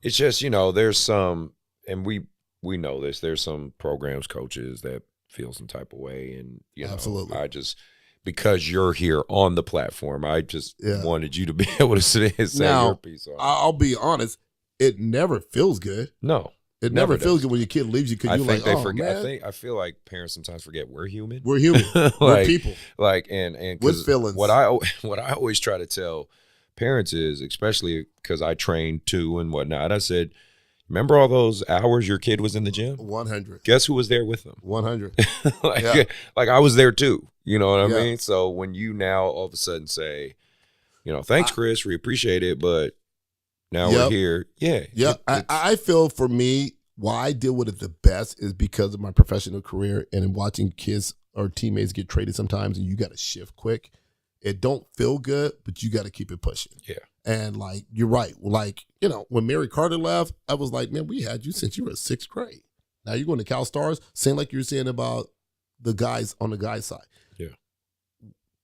it's just, you know, there's some, and we know this. There's some programs, coaches that feel some type of way, and you know, absolutely. I just because you're here on the platform, I just wanted you to be able to say your piece on it. I'll be honest, it never feels good. No. It never feels good when your kid leaves you because you're like, oh, forget. man. I feel like parents sometimes forget we're human. We're human. We're people. Like and with feelings. What I always try to tell parents is, especially because I trained too and whatnot, I said, remember all those hours your kid was in the gym? 100. Guess who was there with them? 100. Like I was there too. You know what I mean? So when you now all of a sudden say, you know, thanks, Chris, we appreciate it, but now we're here. Yeah. I feel for me, why I deal with it the best is because of my professional career and in watching kids or teammates get traded sometimes, and you got to shift quick. It don't feel good, but you got to keep it pushing. Yeah. And like, you're right. Like, you know, when Mary Carter left, I was like, man, we had you since you were in 6th grade. Now you're going to Cal Stars, same like you're saying about the guys on the guys' side. Yeah.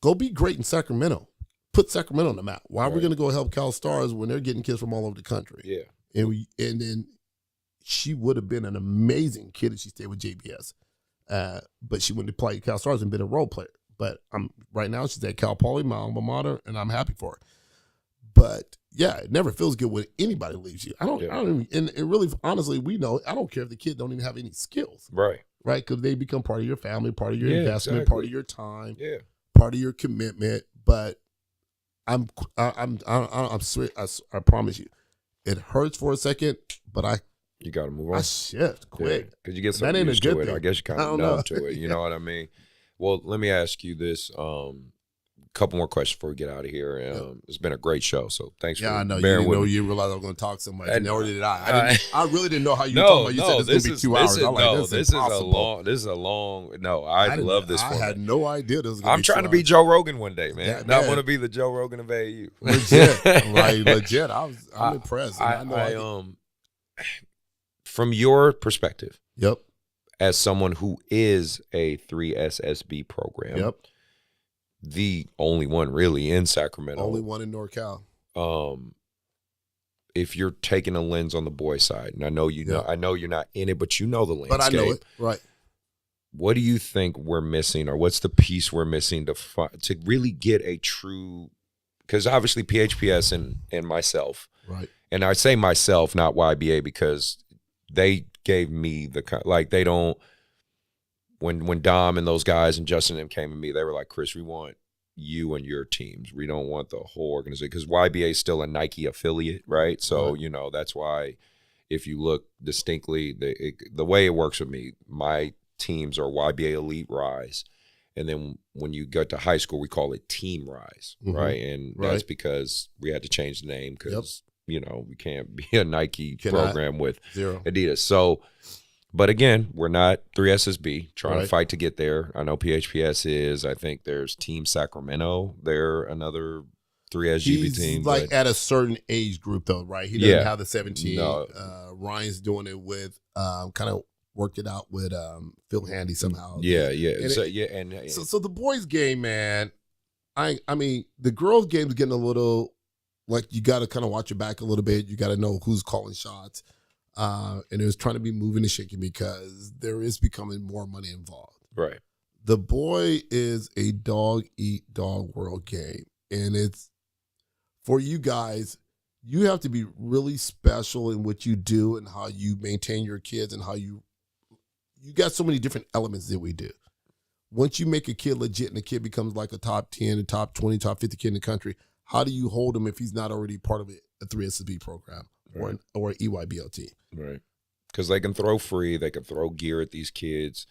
Go be great in Sacramento. Put Sacramento on the map. Why are we going to go help Cal Stars when they're getting kids from all over the country? Yeah. And then she would have been an amazing kid if she stayed with JBS. But she went to play Cal Stars and been a role player. But right now she's at Cal Poly, my alma mater, and I'm happy for her. But yeah, it never feels good when anybody leaves you. I don't even, and really, honestly, we know, I don't care if the kid don't even have any skills. Right. Right? Because they become part of your family, part of your investment, part of your time, part of your commitment. But I'm sweet, I promise you, it hurts for a second, but you got to move I on. shift quick. Because you get so That ain't a used to good it. thing. I guess you kind I of don't numb know. to it. You know what I mean? Well, let me ask you this. Couple more questions before we get out of here. It's been a great show, so thanks for I know. You bearing didn't with know me. You realized I was going to talk so much, And- nor did I. I really didn't know how you were talking about. You said this is going to be 2 hours. I'm like, this is a long. No, I love this I format. had no idea this was going to be I'm trying 2 to be hours. Joe Rogan one day, man. Yeah, I man. want to be the Joe Rogan of AAU. Legit, right? Legit. I'm impressed. And I know from your perspective, Yep. as someone who is a 3SSB program, Yep. the only one really in Sacramento, Only one in NorCal. if you're taking a lens on the boy side, and I know I know you're not in it, but you know the landscape. But I know it, right? What do you think we're missing, or what's the piece we're missing to really get a true? Because obviously PHPS and myself, Right. and I say myself, not YBA, because they gave me they don't. When Dom and those guys and Justin and them came to me, they were like, Chris, we want you and your teams. We don't want the whole organization, because YBA is still a Nike affiliate, right? So, Right. That's why if you look distinctly, the way it works with me, my teams are YBA Elite Rise. And then when you go to high school, we call it Team Rise, right? And that's because we had to change the name because, we can't be a Nike program with Zero. Adidas. So, but again, we're not 3SSB trying Right. to fight to get there. I know PHPS is. I think there's Team Sacramento. They're another 3SGB He's team. like at a certain age group, though, right? He doesn't have the 17. No. Ryan's doing it with kind of worked it out with Phil Handy somehow. Yeah. And so the boys' game, man. I mean, the girls' game is getting a little like you got to kind of watch your back a little bit. You got to know who's calling shots. And it was trying to be moving and shaking because there is becoming more money involved. Right. The boy is a dog-eat-dog world game. And it's, for you guys, you have to be really special in what you do and how you maintain your kids and how you got so many different elements that we do. Once you make a kid legit and the kid becomes like a top 10, a top 20, top 50 kid in the country, how do you hold him if he's not already part of a 3SSB program? Right. Or an EYBL team. Right. Because they can throw free. They can throw gear at these kids.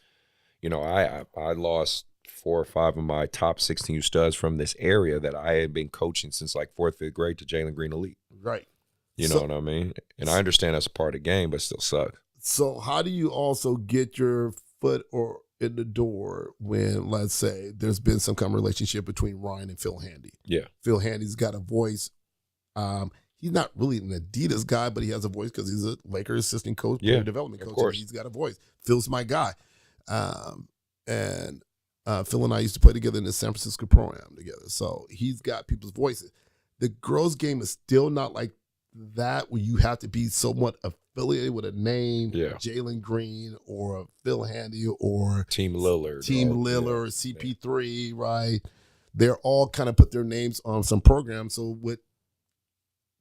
I lost 4 or 5 of my top 16 studs from this area that I had been coaching since like 4th, 5th grade to Jalen Green Elite. Right. You know what I mean? And I understand that's a part of the game, but still sucks. So how do you also get your foot in the door when, let's say, there's been some kind of relationship between Ryan and Phil Handy? Yeah. Phil Handy's got a voice. He's not really an Adidas guy, but he has a voice because he's a Lakers assistant coach, player development coach. Of course. He's got a voice. Phil's my guy. And Phil and I used to play together in the San Francisco program together. So he's got people's voices. The girls' game is still not like that where you have to be somewhat affiliated with a name, Jalen Green or Phil Handy or Team Lillard. Or CP3, right? They're all kind of put their names on some program. So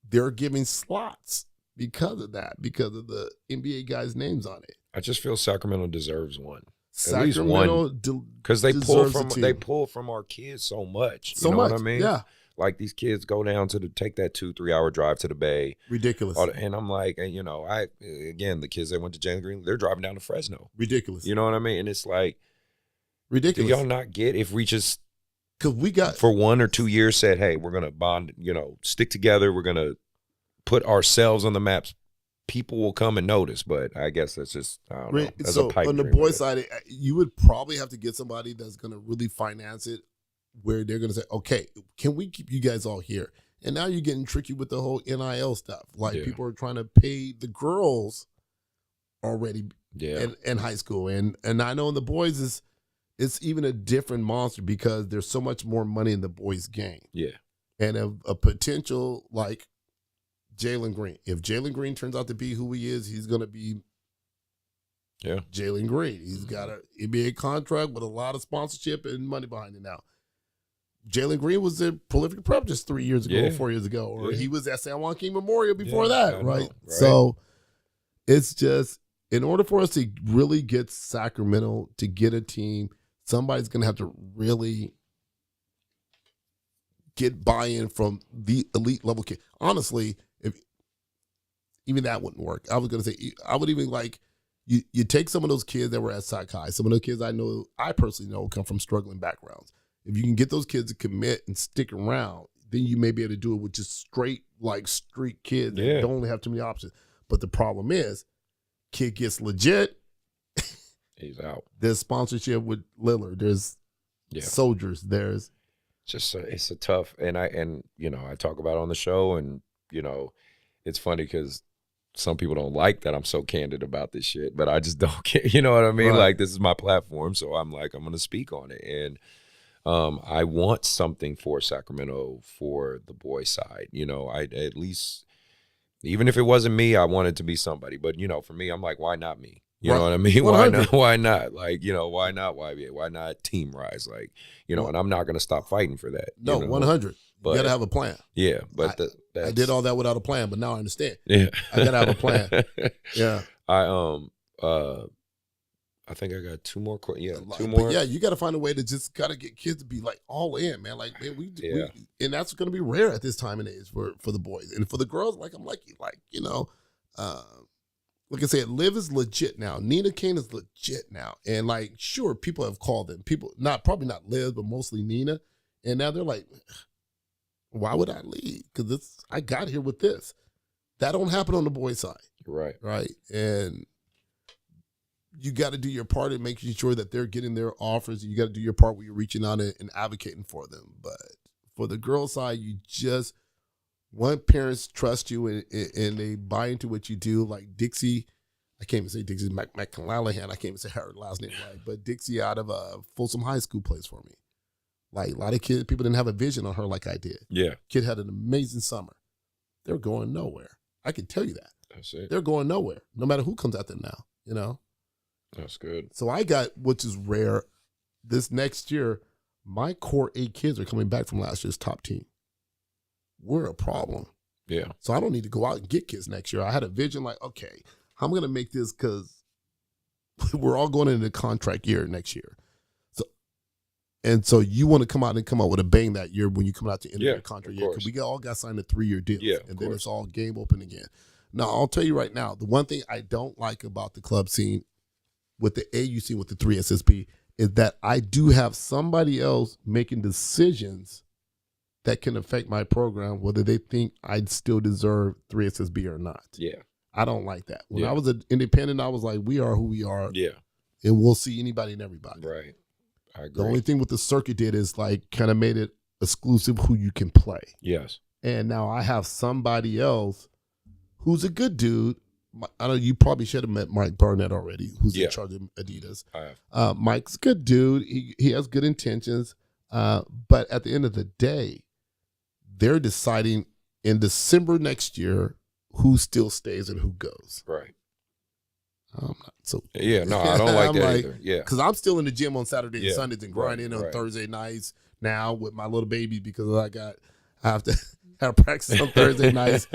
they're giving slots because of that, because of the NBA guys' names on it. I just feel Sacramento deserves one. Sacramento, at least one, because they pull from our kids so much. You know what I mean? Yeah. Like these kids go down to take that 2-3 hour drive to the Bay. Ridiculous. And I'm like, the kids that went to Jalen Green, they're driving down to Fresno. Ridiculous. You know what I mean? And it's like, ridiculous. Do y'all not get if we just because for 1 or 2 years said, hey, we're gonna bond, stick together, we're gonna put ourselves on the maps, people will come and notice. But I guess that's just I don't know. That's so a pipe on the dream, boy side, you would probably have to get somebody that's gonna really finance it, where they're gonna say, okay, can we keep you guys all here? And now you're getting tricky with the whole NIL stuff. Like people are trying to pay the girls already in high school, and I know in the boys it's even a different monster because there's so much more money in the boys' game. Yeah. And a potential like Jalen Green. If Jalen Green turns out to be who he is, he's going to be Jalen Green. He's got an NBA contract with a lot of sponsorship and money behind it now. Jalen Green was a prolific prep just 3 years ago, 4 years ago, or he was at San Joaquin Memorial before that, right? So it's just, in order for us to really get Sacramento to get a team, somebody's going to have to really get buy-in from the elite level kid. Honestly, even that wouldn't work. I was going to say, I would even like, you take some of those kids that were at Sac High, some of those kids I personally know come from struggling backgrounds. If you can get those kids to commit and stick around, then you may be able to do it with just straight, like, street kids that don't have too many options. But the problem is, kid gets legit. He's out. There's sponsorship with Lillard. There's soldiers. There's just it's a tough, and I talk about it on the show, and it's funny because some people don't like that I'm so candid about this shit, but I just don't care. You know what I mean? Right. Like, this is my platform, so I'm going to speak on it. And I want something for Sacramento for the boys' side. I at least, even if it wasn't me, I want it to be somebody. But, for me, I'm like, why not me? You know what I mean? 100. Why not? Like, why not YBA? Why not Team Rise? Like, and I'm not going to stop fighting for that. No, 100. You got to have a plan. Yeah, but I did all that without a plan, but now I understand. Yeah, I got to have a plan. Yeah, I think I got two more. Two but more. yeah, you got to find a way to just got to get kids to be like all in, man. Like, man, we and that's going to be rare at this time and age for the boys and for the girls. Like, I'm like I said, Liv is legit now. Nina Kane is legit now, and like, sure, people have called them. People probably not Liv, but mostly Nina, and now they're like, why would I leave? Because I got here with this. That don't happen on the boys' side. Right. And you got to do your part in making sure that they're getting their offers. And you got to do your part where you're reaching out and advocating for them. But for the girls' side, you just want parents trust you and they buy into what you do. Like Dixie, I can't even say Dixie McClellan. I can't even say her last name right. But Dixie out of Folsom High School plays for me. Like, a lot of people didn't have a vision on her like I did. Yeah. Kid had an amazing summer. They're going nowhere. I can tell you that. That's it. They're going nowhere, no matter who comes out there now, That's good. So I got, which is rare, this next year, my core 8 kids are coming back from last year's top team. We're a problem. Yeah. So I don't need to go out and get kids next year. I had a vision like, okay, I'm going to make this because we're all going into the contract year next year. So you want to come out with a bang that year when you come out to end of the contract year. Because we all got signed a 3-year deal. Yeah, and then it's all game open again. Now, I'll tell you right now, the one thing I don't like about the club scene with the AU scene with the 3SSB is that I do have somebody else making decisions that can affect my program, whether they think I'd still deserve 3SSB or not. Yeah. I don't like that. When I was an independent, I was like, we are who we are. Yeah. And we'll see anybody and everybody. Right. I agree. The only thing what the circuit did is like kind of made it exclusive who you can play. Yes. And now I have somebody else who's a good dude. I know you probably should have met Mike Barnett already, who's in charge of Adidas. I have. Mike's a good dude. He has good intentions. But at the end of the day, they're deciding in December next year who still stays and who goes. Right. I'm not so. Yeah, no, I don't like that either. Yeah. Because I'm still in the gym on Saturday and Sundays and grinding on right. Thursday nights now with my little baby because I have to have practice on Thursday nights.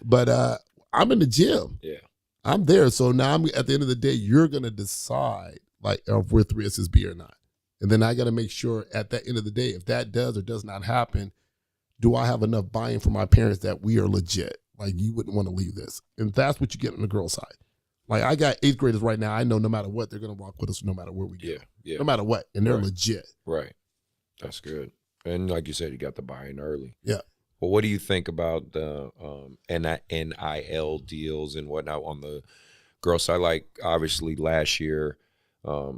But I'm in the gym. Yeah. I'm there. So now at the end of the day, you're going to decide like if we're 3SSB or not. And then I got to make sure at the end of the day, if that does or does not happen, do I have enough buy-in from my parents that we are legit? Like, you wouldn't want to leave this. And that's what you get on the girl side. Like, I got 8th graders right now. I know no matter what, they're going to rock with us no matter where we go. Yeah. No matter what. And they're legit. Right. That's good. And like you said, you got the buy-in early. Yeah. Well, what do you think about the NIL deals and whatnot on the girl side? Like, obviously last year, I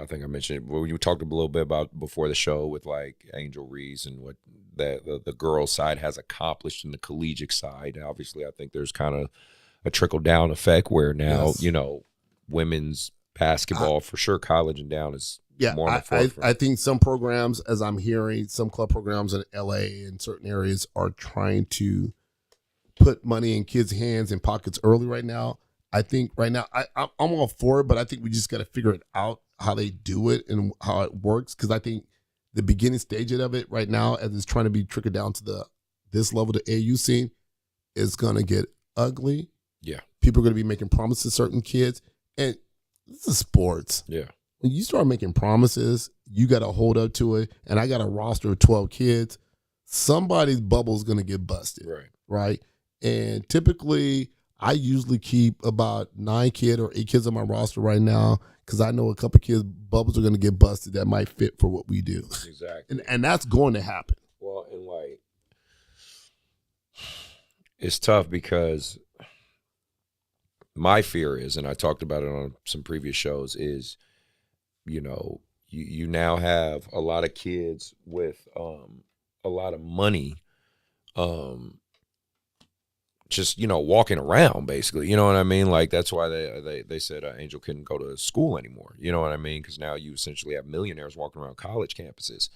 think I mentioned it. Well, you talked a little bit about before the show with like Angel Reese and what the girls side has accomplished in the collegiate side. Obviously, I think there's kind of a trickle down effect where now women's basketball for sure, college and down is more on the forefront. I think some programs, as I'm hearing, some club programs in LA and certain areas are trying to put money in kids' hands and pockets early right now. I think right now I'm all for it, but I think we just got to figure it out how they do it and how it works. Because I think the beginning stage of it right now, as it's trying to be trickled down to this level, the AU scene, is going to get ugly. Yeah, people are going to be making promises to certain kids, and this is sports. Yeah, when you start making promises, you got to hold up to it. And I got a roster of 12 kids. Somebody's bubble is going to get busted. Right. Right. And typically, I usually keep about 9 kids or 8 kids on my roster right now because I know a couple kids, bubbles are going to get busted that might fit for what we do. Exactly. And that's going to happen. Well, and like, it's tough because my fear is, and I talked about it on some previous shows, is, you now have a lot of kids with a lot of money, just walking around basically. You know what I mean? Like that's why they said Angel couldn't go to school anymore. You know what I mean? Because now you essentially have millionaires walking around college campuses.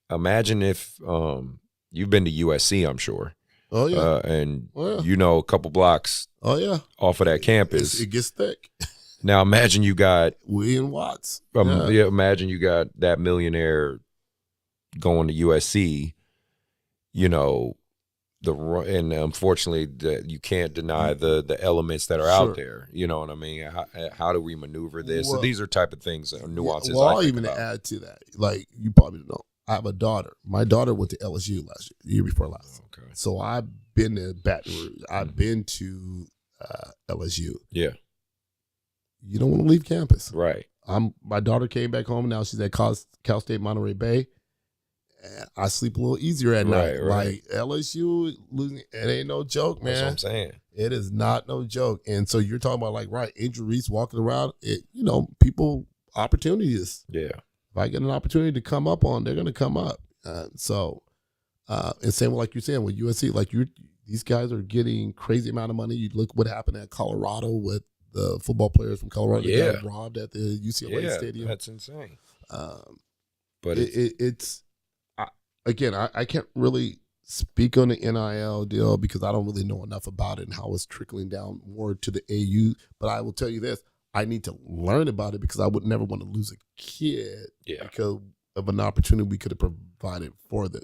Imagine if you've been to USC, I'm sure. Oh yeah, and yeah. A couple blocks. Oh yeah, off of that campus, it gets thick. Now imagine you got William Watts. Imagine you got that millionaire going to USC. And unfortunately, you can't deny the elements that are out there. You know what I mean? How do we maneuver this? Well, so these are type of things, nuances. Well, I'll even add to that. Like you probably don't know, I have a daughter. My daughter went to LSU last year, the year before last. Okay. So I've been to Baton Rouge. I've been to LSU. Yeah. You don't want to leave campus, right? My daughter came back home. Now she's at Cal State Monterey Bay. I sleep a little easier at night. Right. Like LSU losing, it ain't no joke, man. That's what I'm saying. It is not no joke. And so you're talking about Angel Reese walking around. People opportunities. Yeah. If I get an opportunity to come up on, they're going to come up. And same like you're saying with USC, these guys are getting crazy amount of money. You look what happened at Colorado with the football players from Colorado that got robbed at the UCLA stadium. That's insane. But it's again, I can't really speak on the NIL deal because I don't really know enough about it and how it's trickling down more to the AU. But I will tell you this. I need to learn about it because I would never want to lose a kid because of an opportunity we could have provided for them.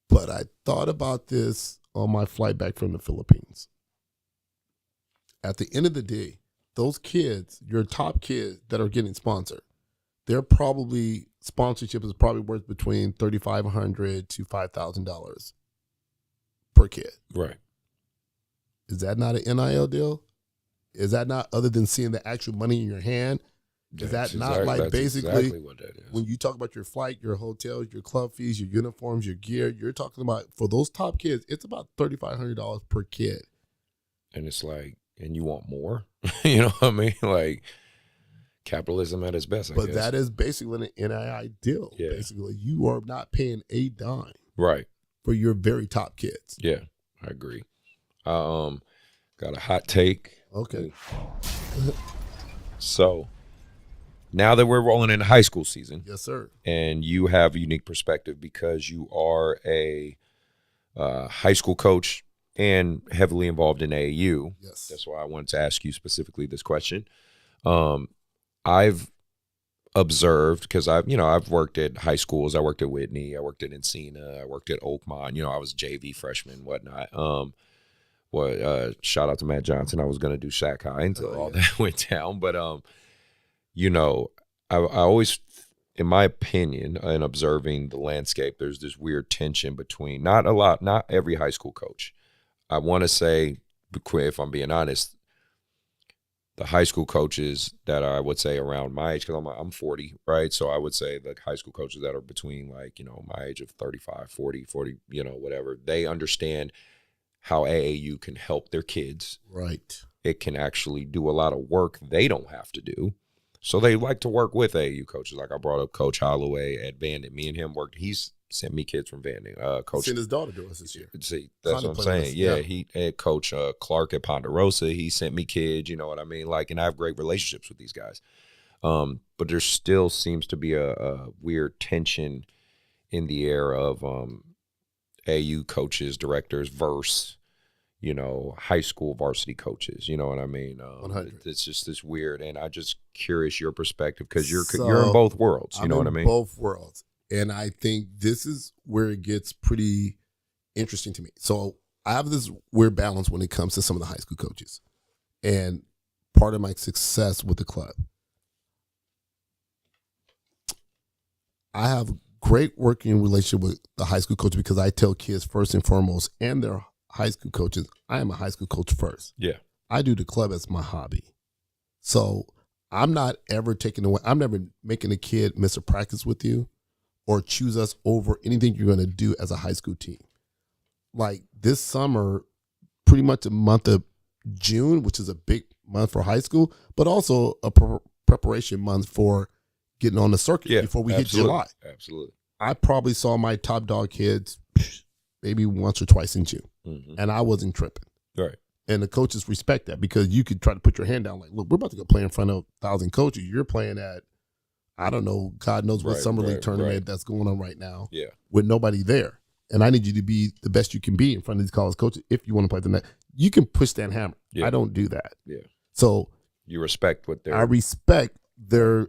But I thought about this on my flight back from the Philippines. At the end of the day, those kids, your top kids that are getting sponsored, sponsorship is probably worth between $3,500 to $5,000 per kid. Right. Is that not an NIL deal? Is that not, other than seeing the actual money in your hand, is that not basically exactly what that is? When you talk about your flight, your hotels, your club fees, your uniforms, your gear, you're talking about, for those top kids, it's about $3,500 per kid. And it's like, and you want more? You know what I mean? Like, capitalism at its best, I guess. But that is basically an NIL deal. Yeah. Basically, you are not paying a dime. Right. For your very top kids. Yeah, I agree. Got a hot take. Okay. So, now that we're rolling into high school season. Yes, sir. And you have a unique perspective because you are a high school coach and heavily involved in AAU. Yes. That's why I wanted to ask you specifically this question. I've observed, because I've worked at high schools. I worked at Whitney. I worked at Encina. I worked at Oakmont. I was a JV freshman, whatnot. Shout out to Matt Johnson. I was going to do Shack High until all that went down. But, I always, in my opinion, in observing the landscape, there's this weird tension between, not every high school coach. I want to say, if I'm being honest, the high school coaches that I would say around my age, because I'm 40, right? So I would say the high school coaches that are between my age of 35, 40, whatever, they understand how AAU can help their kids. Right. It can actually do a lot of work they don't have to do. So they like to work with AAU coaches. Like I brought up Coach Holloway at Bandit. Me and him worked. He's sent me kids from Bandit. Coach sent his daughter to us this year. See, that's what I'm saying. Yeah, he had Coach Clark at Ponderosa. He sent me kids. You know what I mean? Like, and I have great relationships with these guys. But there still seems to be a weird tension in the air of AAU coaches, directors versus high school varsity coaches. You know what I mean? 100. It's just this weird, and I'm just curious your perspective because you're in both worlds. You know what I mean? Both worlds, and I think this is where it gets pretty interesting to me. So I have this weird balance when it comes to some of the high school coaches, and part of my success with the club, I have a great working relationship with the high school coach because I tell kids first and foremost, and their high school coaches, I am a high school coach first. Yeah. I do the club as my hobby. So I'm not ever taking away, I'm never making a kid miss a practice with you or choose us over anything you're going to do as a high school team. Like this summer, pretty much the month of June, which is a big month for high school, but also a preparation month for getting on the circuit before we hit July. Absolutely. I probably saw my top dog kids maybe once or twice in June, and I wasn't tripping. Right. And the coaches respect that because you could try to put your hand down like, look, we're about to go play in front of 1,000 coaches. You're playing at, I don't know, God knows what summer league tournament that's going on right now with nobody there. And I need you to be the best you can be in front of these college coaches if you want to play the net. You can push that hammer. Yeah. I don't do that. Yeah. So you respect what they're. I respect their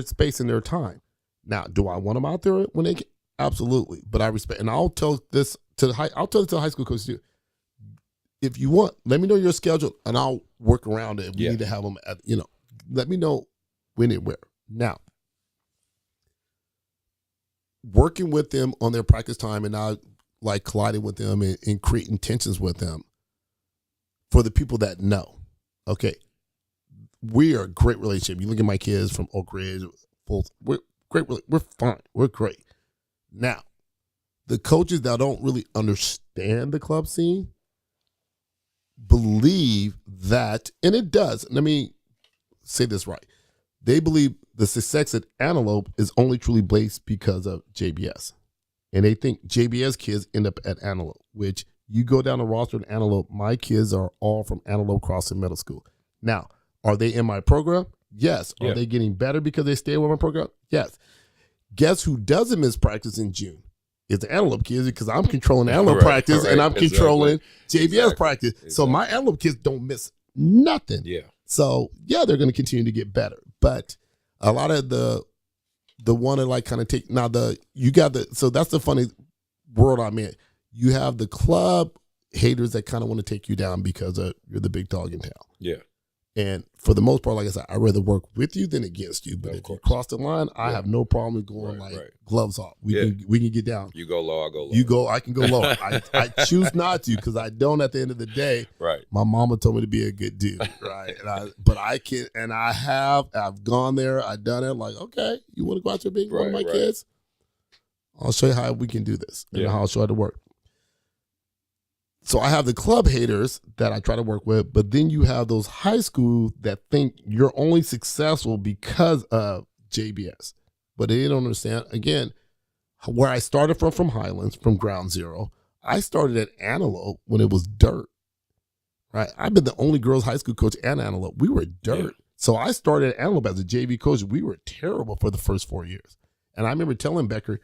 space and their time. Now, do I want them out there when they get? Absolutely. But I respect, and I'll tell this to the high school coaches too. If you want, let me know your schedule, and I'll work around it. We need to have them at, let me know when and where. Now, working with them on their practice time and not like colliding with them and creating tensions with them for the people that know. Okay. We are a great relationship. You look at my kids from Oak Ridge, we're great. We're fine. We're great. Now, the coaches that don't really understand the club scene believe that, and it does, let me say this right. They believe the success at Antelope is only truly based because of JBS. And they think JBS kids end up at Antelope, which you go down the roster at Antelope, my kids are all from Antelope Crossing Middle School. Now, are they in my program? Yes. Are they getting better because they stay with my program? Yes. Guess who doesn't miss practice in June? It's the Antelope kids because I'm controlling Antelope practice and I'm controlling JBS practice. Exactly. So my Antelope kids don't miss nothing. Yeah. So, they're going to continue to get better. But a lot of the one to like kind of take, now so that's the funny world I'm in. You have the club haters that kind of want to take you down because you're the big dog in town. Yeah. And for the most part, like I said, I'd rather work with you than against you. But if you cross the line, I have no problem going gloves off. We can get down. You go low, I go low. I can go low. I choose not to because I don't at the end of the day. Right. My mama told me to be a good dude. Right. But I can, and I've gone there. I've done it. Like, okay, you want to go out there being one of my kids? I'll show you how we can do this and how I'll show you how to work. So I have the club haters that I try to work with, but then you have those high schools that think you're only successful because of JBS. But they don't understand, again, where I started from Highlands, from ground zero. I started at Antelope when it was dirt, right? I've been the only girls high school coach at Antelope. We were dirt. Yeah. So I started at Antelope as a JV coach. We were terrible for the first 4 years. And I remember telling Becker,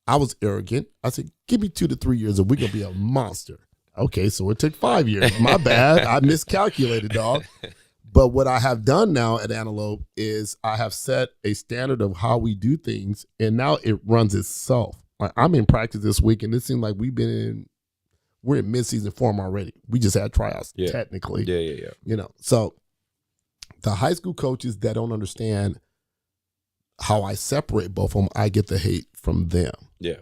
I was arrogant. I said, give me 2 to 3 years and we're going to be a monster. Okay, so it took 5 years. My bad. I miscalculated, dog. But what I have done now at Antelope is I have set a standard of how we do things, and now it runs itself. Like I'm in practice this week, and it seems like we're in mid-season form already. We just had tryouts, technically. Yeah. So the high school coaches that don't understand how I separate both of them, I get the hate from them. Yeah.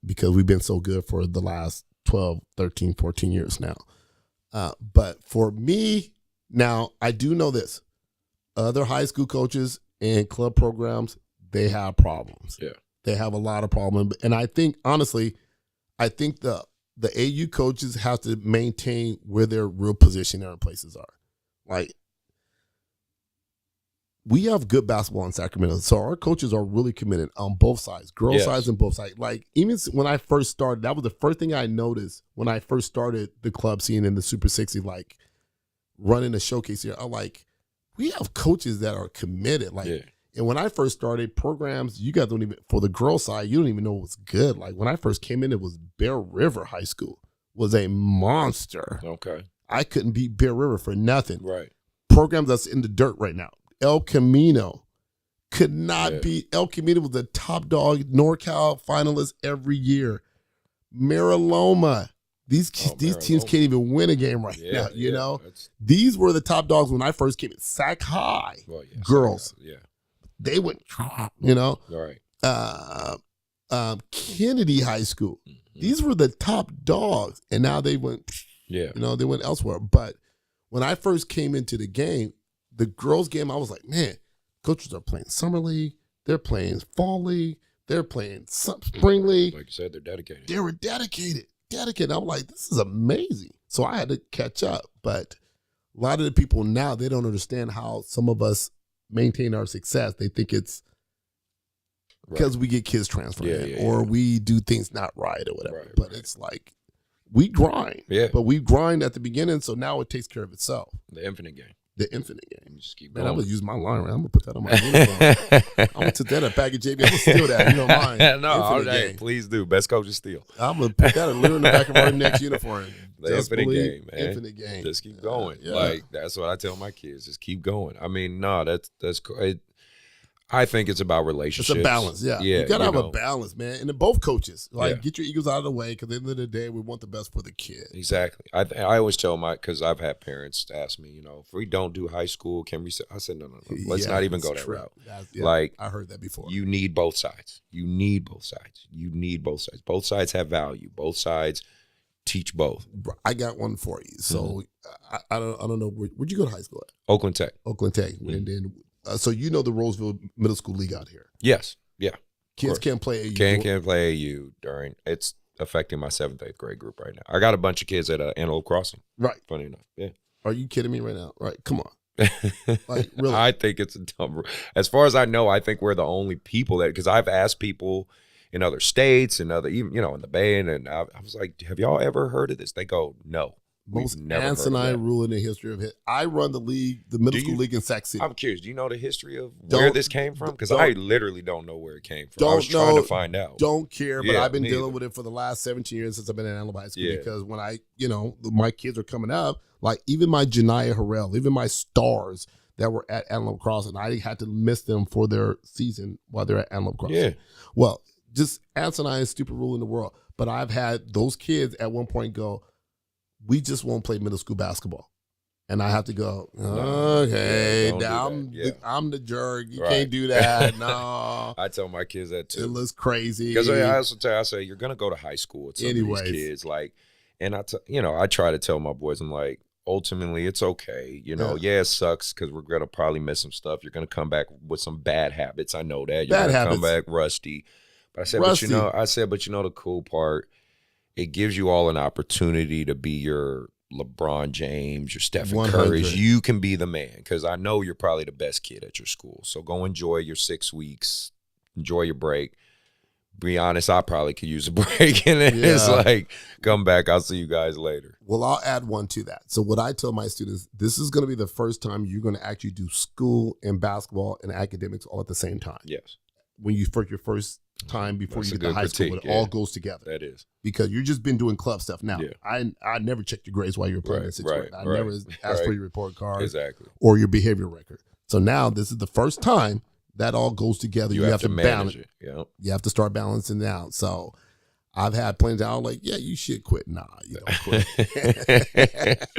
Because we've been so good for the last 12, 13, 14 years now. But for me, now I do know this. Other high school coaches and club programs, they have problems. Yeah. They have a lot of problems. And I think, honestly, the AU coaches have to maintain where their real position in places are. Like, we have good basketball in Sacramento, so our coaches are really committed on both sides, girls' sides and both sides. Like, even when I first started, that was the first thing I noticed when I first started the club scene in the Super 60, like, running a showcase here. I'm like, we have coaches that are committed. Like, and when I first started programs, you guys don't even, for the girls' side, you don't even know what's good. Like, when I first came in, it was Bear River High School was a monster. Okay. I couldn't beat Bear River for nothing. Right. Programs that's in the dirt right now. El Camino could not be. El Camino was the top dog, NorCal finalist every year. Mariloma, these teams can't even win a game right now. You know, these were the top dogs when I first came in. Sac High girls, they went. You know, right. Kennedy High School, These were the top dogs, and now they went. They went elsewhere. But when I first came into the game, the girls' game, I was like, man, coaches are playing summer league, they're playing fall league, they're playing spring league. Like you said, they're dedicated. They were dedicated. I'm like, this is amazing. So I had to catch up. But a lot of the people now, they don't understand how some of us maintain our success. They think it's because we get kids transferring or we do things not right or whatever. But it's like, we grind. Yeah. But we grind at the beginning, so now it takes care of itself. The infinite game. Just keep going. Man, I'm going to use my line. Right? I'm going to put that on my uniform. I'm going to take that at Package JBS. I'm going to steal that. You know mine. No, please do. Best coaches steal. I'm going to put that literally in the back of our next uniform. The infinite game, man. Infinite game. Just keep going. Like, that's what I tell my kids. Just keep going. I mean, no, that's cool. I think it's about relationships. It's a balance, you got to have a balance, man. And then both coaches, get your egos out of the way because at the end of the day, we want the best for the kid. Exactly. I always tell because I've had parents ask me, if we don't do high school, can we? I said, no. Let's not even go that route. I heard that before. You need both sides. Both sides have value. Both sides teach both. I got one for you. So I don't know. Where'd you go to high school at? Oakland Tech. And then so the Roseville Middle School League out here. Yes, yeah. Kids can't play AU. Can't play AU during. It's affecting my 7th, 8th grade group right now. I got a bunch of kids at Antelope Crossing. Right. Funny enough, yeah. Are you kidding me right now? Right, come on. Like really? I think it's a dumb. As far as I know, I think we're the only people because I've asked people in other states and even in the Bay, and I was like, have y'all ever heard of this? They go, no. Most asinine rule in the history of it. I run the league, the middle school league in Sac City. I'm curious. Do you know the history of where this came from? Because I literally don't know where it came from. I was trying to find out. Don't care, but I've been dealing with it for the last 17 years since I've been in Antelope High School. Because when my kids are coming up, like even my Janiyah Harrell, even my stars that were at Antelope Crossing, I had to miss them for their season while they're at Antelope Crossing. Yeah. Well, just asinine, stupid rule in the world. But I've had those kids at one point go, we just won't play middle school basketball. And I have to go, okay, I'm the jerk. You can't do that. No. I tell my kids that too. It looks crazy. Because I say, you're going to go to high school with some of these kids. And I try to tell my boys, I'm like, ultimately, it's okay. It sucks because we're going to probably miss some stuff. You're going to come back with some bad habits. I know that. You're going to come back rusty. But I said, but the cool part, it gives you all an opportunity to be your LeBron James, your Stephen 100. Curry. You can be the man because I know you're probably the best kid at your school. So go enjoy your 6 weeks. Enjoy your break. Be honest, I probably could use a break. And it's like, come back. I'll see you guys later. Well, I'll add one to that. So what I tell my students, this is going to be the first time you're going to actually do school and basketball and academics all at the same time. Yes. When you your first time before you get to high school, it all goes together. That is. Because you've just been doing club stuff. Now, I never checked your grades while you were playing this situation. I never asked for your report card or your behavior record. So now this is the first time that all goes together. You have to balance it. Yep. You have to start balancing it out. So I've had plenty of time like, you should quit. Nah, you don't quit.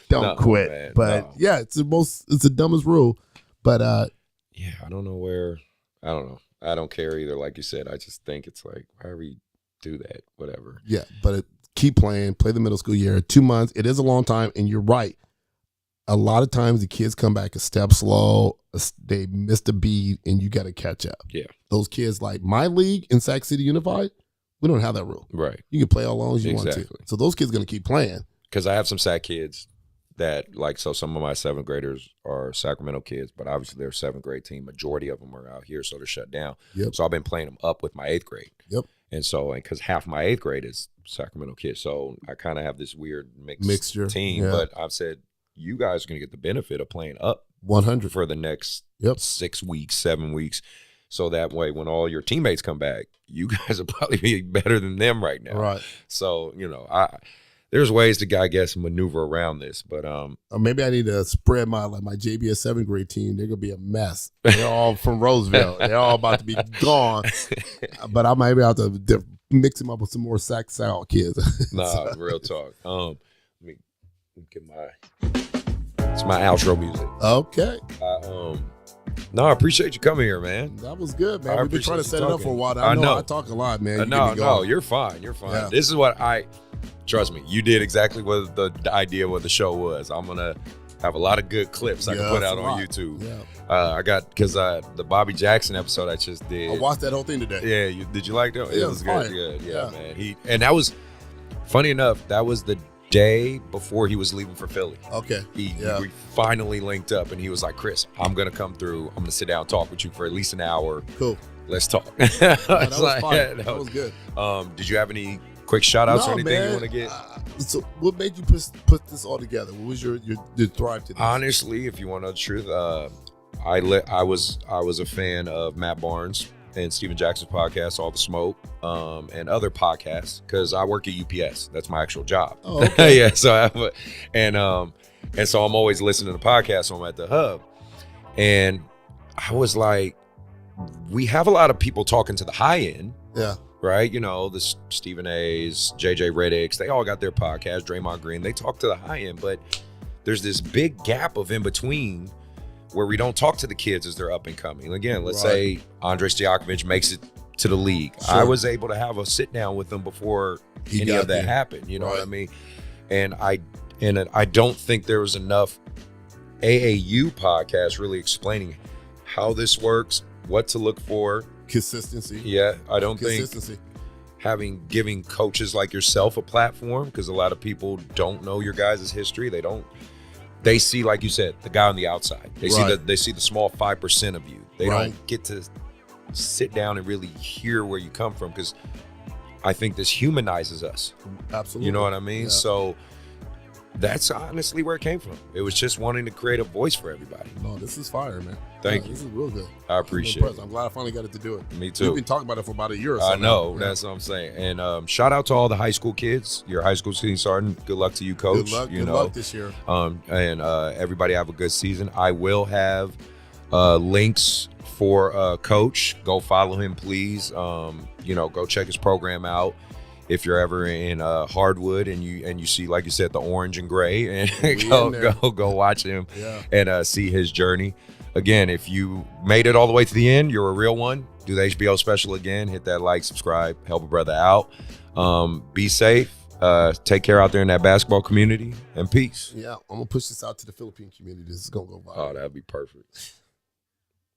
Don't quit. Man, but it's the dumbest rule. But I don't know where. I don't know. I don't care either. Like you said, I just think it's like, why do we do that? Whatever. Yeah, but keep playing. Play the middle school year. 2 months. It is a long time, and you're right. A lot of times the kids come back a step slow. They missed a beat, and you got to catch up. Yeah. Those kids, like my league in Sac City Unified, we don't have that rule. Right. You can play all long as you want to. So those kids are going to keep playing. Because I have some Sac kids that some of my 7th graders are Sacramento kids, but obviously they're a 7th grade team. Majority of them are out here, so they're shut down. Yep. So I've been playing them up with my 8th grade. Yep. And because half my 8th grade is Sacramento kids, so I kind of have this weird mixture team. Yeah. But I've said, you guys are going to get the benefit of playing up 100 for the next 6 weeks, 7 weeks. So that way, when all your teammates come back, you guys will probably be better than them right now. Right. So, there's ways to, I guess, maneuver around this, but maybe I need to spread my JBS 7th grade team. They're gonna be a mess. They're all from Roseville. They're all about to be gone. But I might be able to mix them up with some more Sac South kids. Nah, real talk. Let me get it's my outro music. Okay. No, I appreciate you coming here, man. That was good, man. I We've been trying to appreciate set you it up for a while. talking. I know. I talk a lot, man. You get No, me going. you're fine. You're fine. Yeah. This is what trust me, you did exactly what the idea of what the show was. I'm going to have a lot of good clips I can put out on YouTube. Yeah. I got, because the Bobby Jackson episode I just did. I watched that whole thing today. Yeah, did you like that? Yeah, It was fire. good. Yeah, Yeah. man. And that was, funny enough, that was the day before he was leaving for Philly. Okay. We finally linked up, and he was like, Chris, I'm going to come through. I'm going to sit down and talk with you for at least an hour. Cool. Let's talk. Yeah, that was fire. That was good. Did you have any quick shout outs or anything man. you want to get? So what made you put this all together? What was your drive to this? Honestly, if you want to know the truth, I was a fan of Matt Barnes and Steven Jackson's podcast, All the Smoke, and other podcasts, because I work at UPS. That's my actual job. Oh, okay. Yeah. So and so I'm always listening to podcasts when I'm at the hub, and I was like, we have a lot of people talking to the high end. Yeah. Right? You know, the Stephen A's, JJ Redick's, they all got their podcast, Draymond Green, they talk to the high end, but there's this big gap of in between where we don't talk to the kids as they're up and coming. Again, let's say Andrei Stojakovic makes it to the league. Sure. I was able to have a sit down with him before any of that happened. You know what I mean? And I don't think there was enough AAU podcasts really explaining how this works, what to look for. Consistency. Yeah, I don't think giving coaches like yourself a platform, because a lot of people don't know your guys' history. They see, like you said, the guy on the outside. They see the small 5% of you. They don't get to sit down and really hear where you come from, because I think this humanizes us. Absolutely. You know what I mean? Yeah. So that's honestly where it came from. It was just wanting to create a voice for everybody. No, this is fire, man. Thank you. This is real good. I appreciate it. I'm glad I finally got it to do it. Me too. We've been talking about it for about a year or so. I know. now. That's what I'm saying. And shout out to all the high school kids. Your high school season starting. Good luck to you, coach. Good luck this year. And everybody have a good season. I will have links for coach. Go follow him, please. Go check his program out. If you're ever in Hardwood and you see, like you said, the orange and gray, and go watch him and see his journey. Again, if you made it all the way to the end, you're a real one. Do the HBO special again. Hit that like, subscribe, help a brother out. Be safe. Take care out there in that basketball community, and peace. Yeah, I'm gonna push this out to the Philippine community. This is gonna go viral. Oh, that'd be perfect.